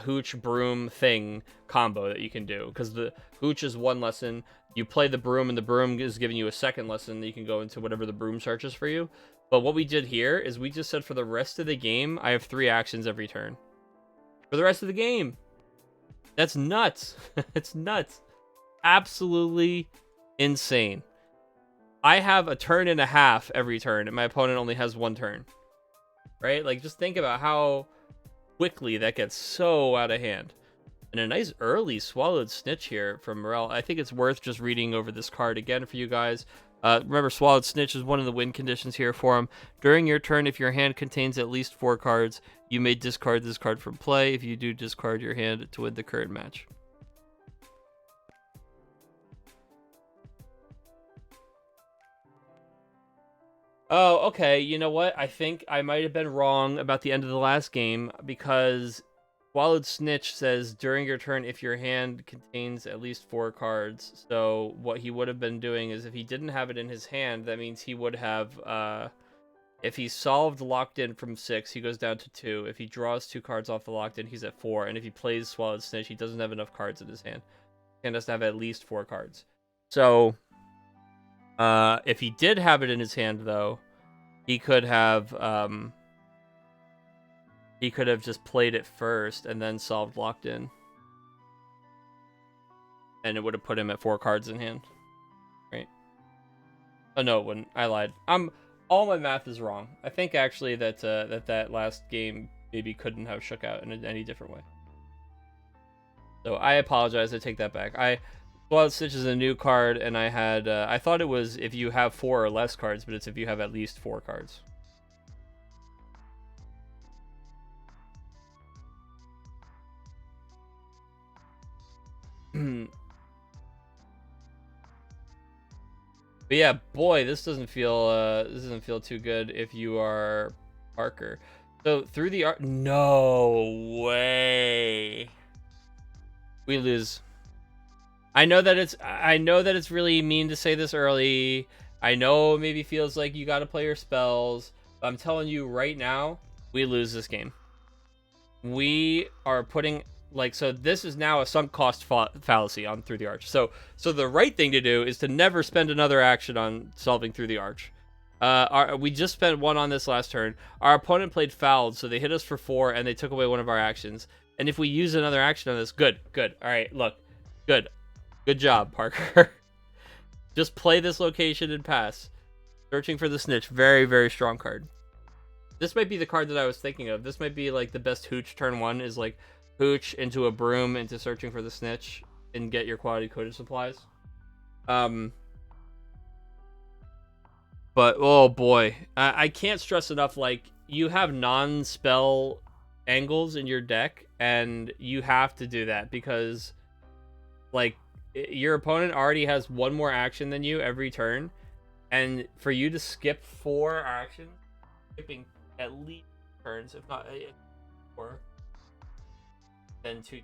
Hooch broom thing combo that you can do, because the Hooch is 1 lesson. You play the broom, and the broom is giving you a 2nd lesson that you can go into whatever the broom searches for you. But what we did here is we just said for the rest of the game, I have 3 actions every turn. For the rest of the game. That's nuts. It's nuts. Absolutely insane. I have a turn and a half every turn, and my opponent only has 1 turn. Right? Like, just think about how quickly that gets so out of hand. And a nice early Swallowed Snitch here from Morel. I think it's worth just reading over this card again for you guys. Remember, Swallowed Snitch is one of the win conditions here for him. During your turn, if your hand contains at least 4 cards, you may discard this card from play. If you do, discard your hand to win the current match. Oh, okay. You know what? I think I might have been wrong about the end of the last game, because Swallowed Snitch says during your turn if your hand contains at least 4 cards. So what he would have been doing is, if he didn't have it in his hand, that means he would have, if he solved Locked In from 6, he goes down to 2. If he draws 2 cards off the Locked In, he's at 4. And if he plays Swallowed Snitch, he doesn't have enough cards in his hand. He has to have at least 4 cards. So if he did have it in his hand, though, he could have just played it first and then solved Locked In, and it would have put him at 4 cards in hand, right? Oh no, it wouldn't. I lied. All my math is wrong. I think actually that that last game maybe couldn't have shook out in any different way. So I apologize. I take that back. Blood Stitch is a new card, and I thought it was if you have 4 or less cards, but it's if you have at least 4 cards. But yeah, boy, this doesn't feel too good if you are Parker. So through the art, no way, we lose. I know that it's really mean to say this early. I know it maybe feels like you got to play your spells, but I'm telling you right now, we lose this game. We are putting, like, so this is now a sunk cost fallacy on Through the Arch. So the right thing to do is to never spend another action on solving Through the Arch. We just spent 1 on this last turn. Our opponent played fouled, so they hit us for 4 and they took away one of our actions. And if we use another action on this, good. All right, look, good job, Parker. Just play this location and pass. Searching for the Snitch, very, very strong card. This might be the card that I was thinking of. This might be like the best Hooch turn 1 is like Hooch into a Broom into Searching for the Snitch and get your quality coded supplies. But oh boy, I can't stress enough, like, you have non-spell angles in your deck, and you have to do that because, like, your opponent already has 1 more action than you every turn, and for you to skip 4 actions, skipping at least turns, if not 4, then 2,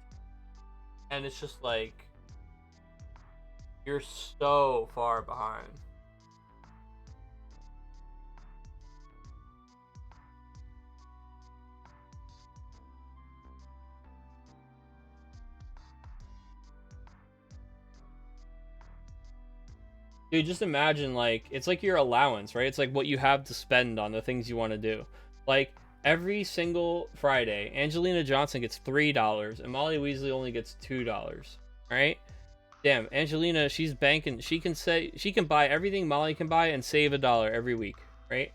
and it's just like you're so far behind. Dude, just imagine, like, it's like your allowance, right? It's like what you have to spend on the things you want to do. Like, every single Friday, Angelina Johnson gets $3, and Molly Weasley only gets $2, right? Damn, Angelina, she's banking. She can buy everything Molly can buy and save $1 every week, right?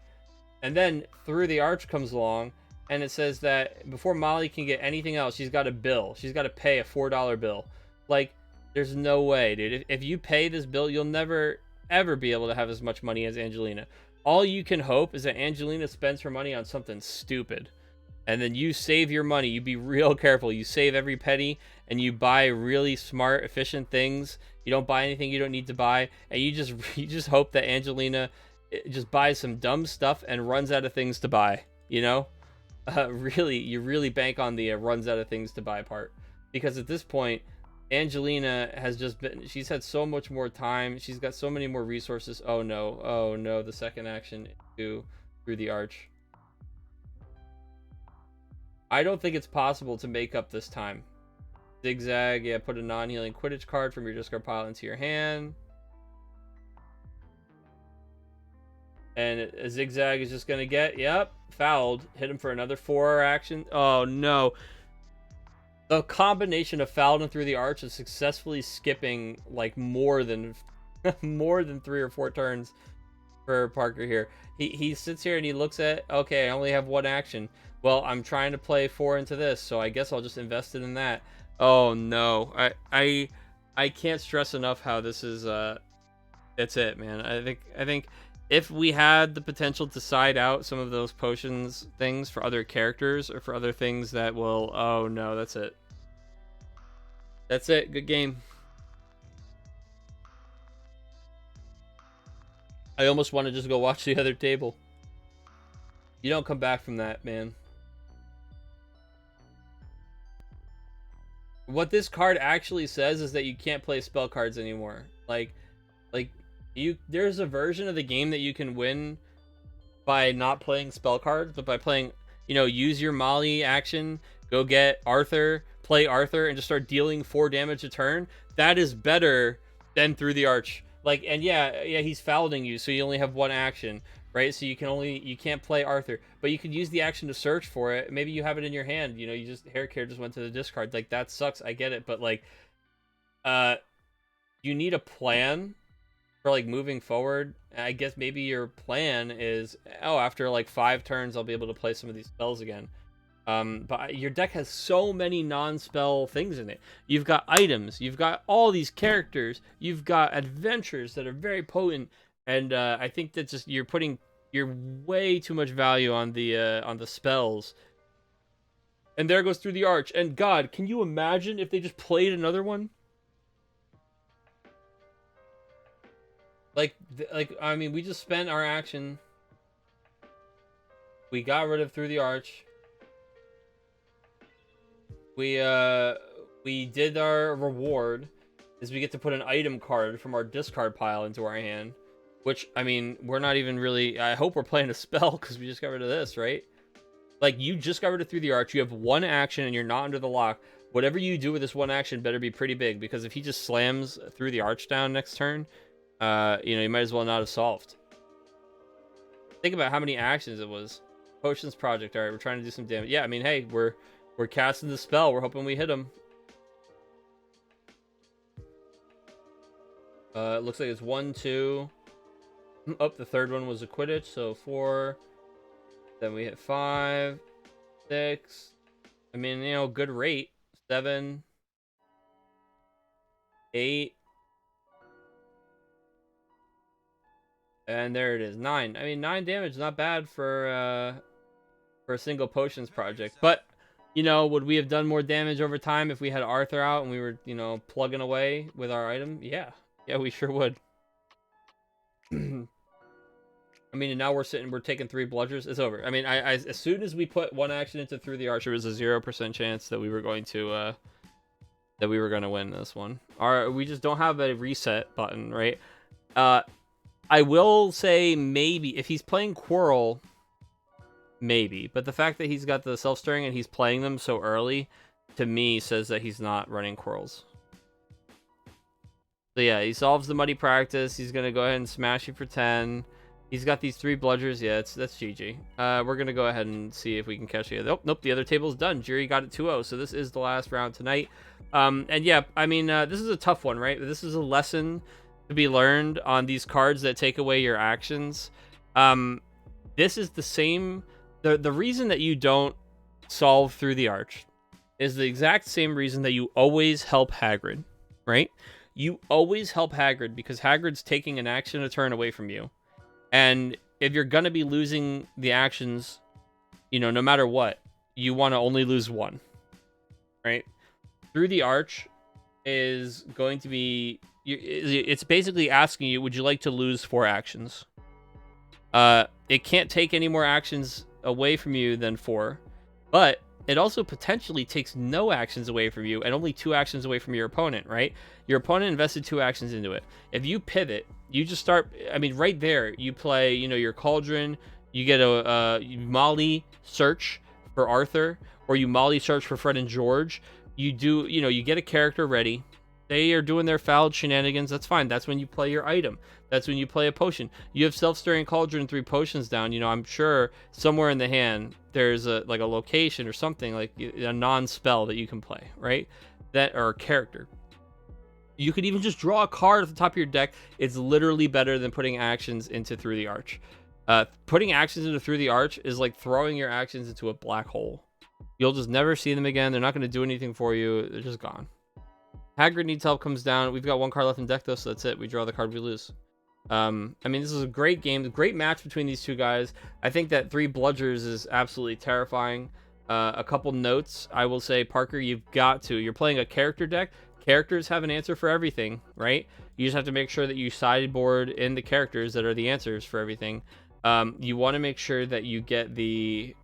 And then Through the Arch comes along, and it says that before Molly can get anything else, she's got a bill. She's got to pay a $4 bill. Like, there's no way, dude. If you pay this bill, you'll never, ever be able to have as much money as Angelina. All you can hope is that Angelina spends her money on something stupid. And then you save your money. You be real careful. You save every penny, and you buy really smart, efficient things. You don't buy anything you don't need to buy. And you just hope that Angelina just buys some dumb stuff and runs out of things to buy. You know? Really, you really bank on the runs out of things to buy part. Because at this point, Angelina has just been, she's had so much more time. She's got so many more resources. Oh no, the second action Through the Arch. I don't think it's possible to make up this time. Zigzag, yeah, put a non-healing Quidditch card from your discard pile into your hand. And a Zigzag is just gonna get, yep, fouled. Hit him for another 4 action. Oh no. The combination of fouled and Through the Arch is successfully skipping like more than 3 or 4 turns for Parker here. He sits here and he looks at, okay, I only have 1 action. Well, I'm trying to play 4 into this, so I guess I'll just invest it in that. Oh no, I can't stress enough how this is. That's it, man. I think if we had the potential to side out some of those potions things for other characters or for other things that will. Oh no, that's it. That's it. Good game. I almost want to just go watch the other table. You don't come back from that, man. What this card actually says is that you can't play spell cards anymore. Like you, there's a version of the game that you can win by not playing spell cards, but by playing, use your Molly action, go get Arthur, play Arthur, and just start dealing 4 damage a turn. That is better than Through the Arch. Like, and yeah, he's fouling you, so you only have 1 action, right? So you can't play Arthur, but you could use the action to search for it. Maybe you have it in your hand. You just hair care just went to the discard. Like that sucks. I get it, but like, you need a plan for like moving forward. I guess maybe your plan is, after like 5 turns I'll be able to play some of these spells again. But your deck has so many non-spell things in it. You've got items, you've got all these characters, you've got adventures that are very potent, and I think that just you're way too much value on the spells. And there goes Through the Arch. And God, can you imagine if they just played another one? Like, I mean, we just spent our action. We got rid of Through the Arch. We did our reward, is we get to put an item card from our discard pile into our hand. Which, I mean, we're not even really... I hope we're playing a spell, because we just got rid of this, right? Like, you just got rid of Through the Arch. You have 1 action, and you're not under the lock. Whatever you do with this 1 action better be pretty big, because if he just slams Through the Arch down next turn... you might as well not have solved. Think about how many actions it was. Potions Project. All right, we're trying to do some damage. Yeah, I mean, hey, we're casting the spell. We're hoping we hit him. It looks like it's 1, 2. Oh, the third one was a Quidditch, so 4. Then we hit 5, 6. I mean, good rate. 7, 8. And there it is, 9. I mean, 9 damage, not bad for a single Potions Project. But, would we have done more damage over time if we had Arthur out and we were, plugging away with our item? Yeah. Yeah, we sure would. I mean, and now we're taking 3 bludgers. It's over. I mean, as soon as we put 1 action into Through the Arch, there was a 0% chance that we were going to win this one. We just don't have a reset button, right? I will say maybe if he's playing Quirrell, maybe. But the fact that he's got the self-stirring and he's playing them so early, to me, says that he's not running Quirrells. So yeah, he solves the Muddy Practice. He's going to go ahead and smash you for 10. He's got these 3 bludgers. Yeah, that's GG. We're going to go ahead and see if we can catch it. Oh, nope, the other table's done. Jury got it 2-0, so this is the last round tonight. And yeah, I mean, this is a tough one, right? This is a lesson to be learned on these cards that take away your actions. This is the same... The reason that you don't solve Through the Arch is the exact same reason that you always help Hagrid, right? You always help Hagrid because Hagrid's taking an action a turn away from you. And if you're going to be losing the actions, no matter what, you want to only lose 1, right? Through the Arch is going to be... It's basically asking you, would you like to lose 4 actions? It can't take any more actions away from you than 4, but it also potentially takes no actions away from you and only 2 actions away from your opponent, right? Your opponent invested 2 actions into it. If you pivot, you just start... I mean, right there, you play, your Cauldron, you get a Molly search for Arthur, or you Molly search for Fred and George. You do, you get a character ready. They are doing their fouled shenanigans. That's fine. That's when you play your item. That's when you play a potion. You have Self-Stirring Cauldron, 3 potions down. I'm sure somewhere in the hand there's a location or something, like a non-spell that you can play, right? Or a character. You could even just draw a card at the top of your deck. It's literally better than putting actions into Through the Arch. Putting actions into Through the Arch is like throwing your actions into a black hole. You'll just never see them again. They're not going to do anything for you. They're just gone. Hagrid Needs Help comes down. We've got 1 card left in deck, though, so that's it. We draw the card, we lose. I mean, this is a great game, a great match between these two guys. I think that 3 Bludgers is absolutely terrifying. A couple notes, I will say, Parker, you've got to. You're playing a character deck. Characters have an answer for everything, right? You just have to make sure that you sideboard in the characters that are the answers for everything. You want to make sure that you get the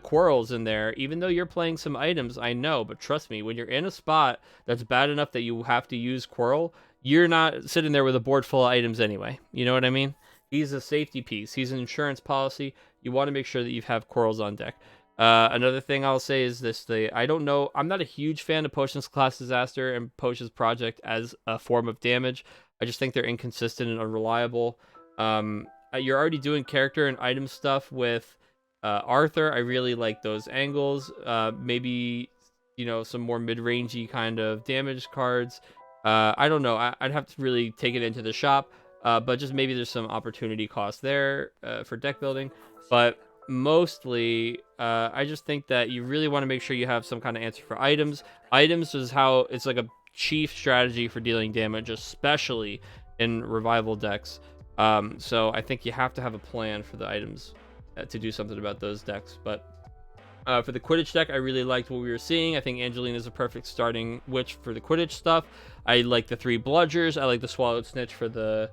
Quirls in there, even though you're playing some items, I know, but trust me, when you're in a spot that's bad enough that you have to use Quirl, you're not sitting there with a board full of items anyway. You know what I mean? He's a safety piece. He's an insurance policy. You want to make sure that you have Quirls on deck. Another thing I'll say is this: I don't know. I'm not a huge fan of Potions Class Disaster and Potions Project as a form of damage. I just think they're inconsistent and unreliable. You're already doing character and item stuff with Arthur. I really like those angles. Maybe, some more mid-rangey kind of damage cards. I don't know. I'd have to really take it into the shop. But just maybe there's some opportunity cost there for deck building. But mostly, I just think that you really want to make sure you have some kind of answer for items. Items is how it's like a chief strategy for dealing damage, especially in revival decks. So I think you have to have a plan for the items to do something about those decks. But for the Quidditch deck, I really liked what we were seeing. I think Angelina is a perfect starting witch for the Quidditch stuff. I like the 3 Bludgers. I like the Swallowed Snitch for the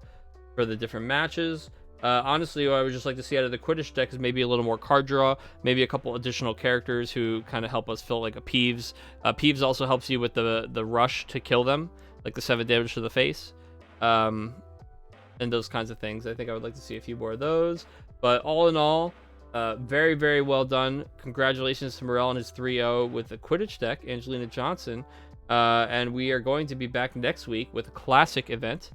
different matches. Honestly, what I would just like to see out of the Quidditch deck is maybe a little more card draw, maybe a couple additional characters who kind of help us fill like a Peeves. Peeves also helps you with the rush to kill them, like the 7 damage to the face, and those kinds of things. I think I would like to see a few more of those. But all in all, very, very well done. Congratulations to Morel and his 3-0 with the Quidditch deck, Angelina Johnson. And we are going to be back next week with a classic event.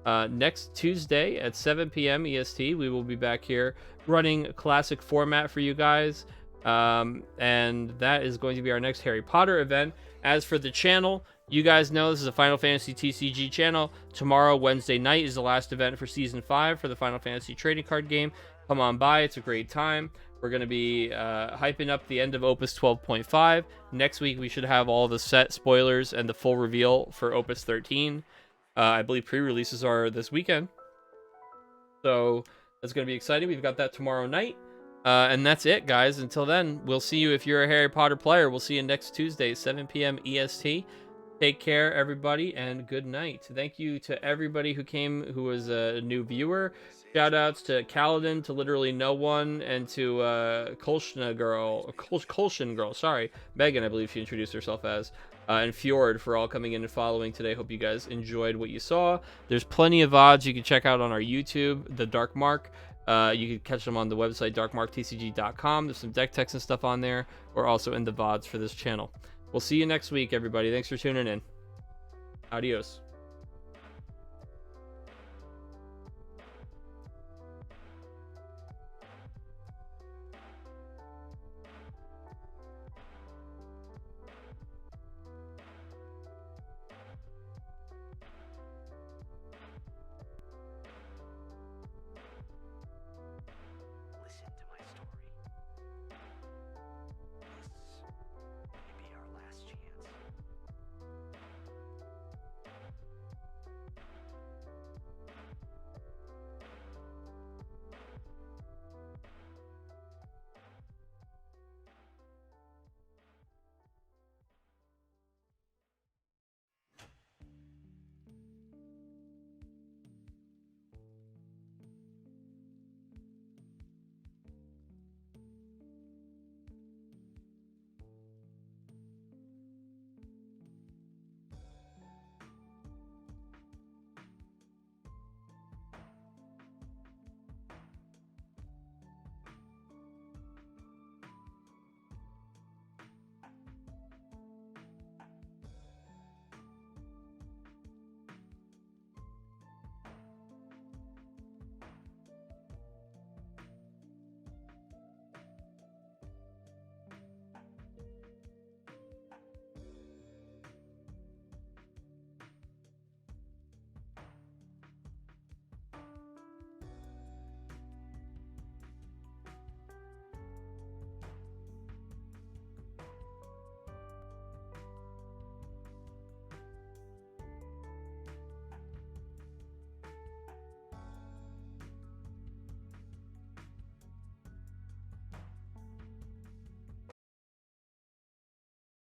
Next Tuesday at 7 p.m. EST, we will be back here running a classic format for you guys. And that is going to be our next Harry Potter event. As for the channel, you guys know this is a Final Fantasy TCG channel. Tomorrow, Wednesday night, is the last event for Season 5 for the Final Fantasy trading card game. Come on by. It's a great time. We're going to be hyping up the end of Opus 12.5. Next week, we should have all the set spoilers and the full reveal for Opus 13. I believe pre-releases are this weekend. So that's going to be exciting. We've got that tomorrow night. And that's it, guys. Until then, we'll see you if you're a Harry Potter player. We'll see you next Tuesday, 7 p.m. EST. Take care, everybody, and good night. Thank you to everybody who came, who was a new viewer. Shout outs to Kaladin, to literally no one, and to Kolshna girl, Kolshin girl, sorry, Megan, I believe she introduced herself as, and Fjord for all coming in and following today. Hope you guys enjoyed what you saw. There's plenty of VODs you can check out on our YouTube, The Dark Mark. You can catch them on the website, darkmarktcg.com. There's some deck techs and stuff on there. We're also in the VODs for this channel. We'll see you next week, everybody. Thanks for tuning in. Adios.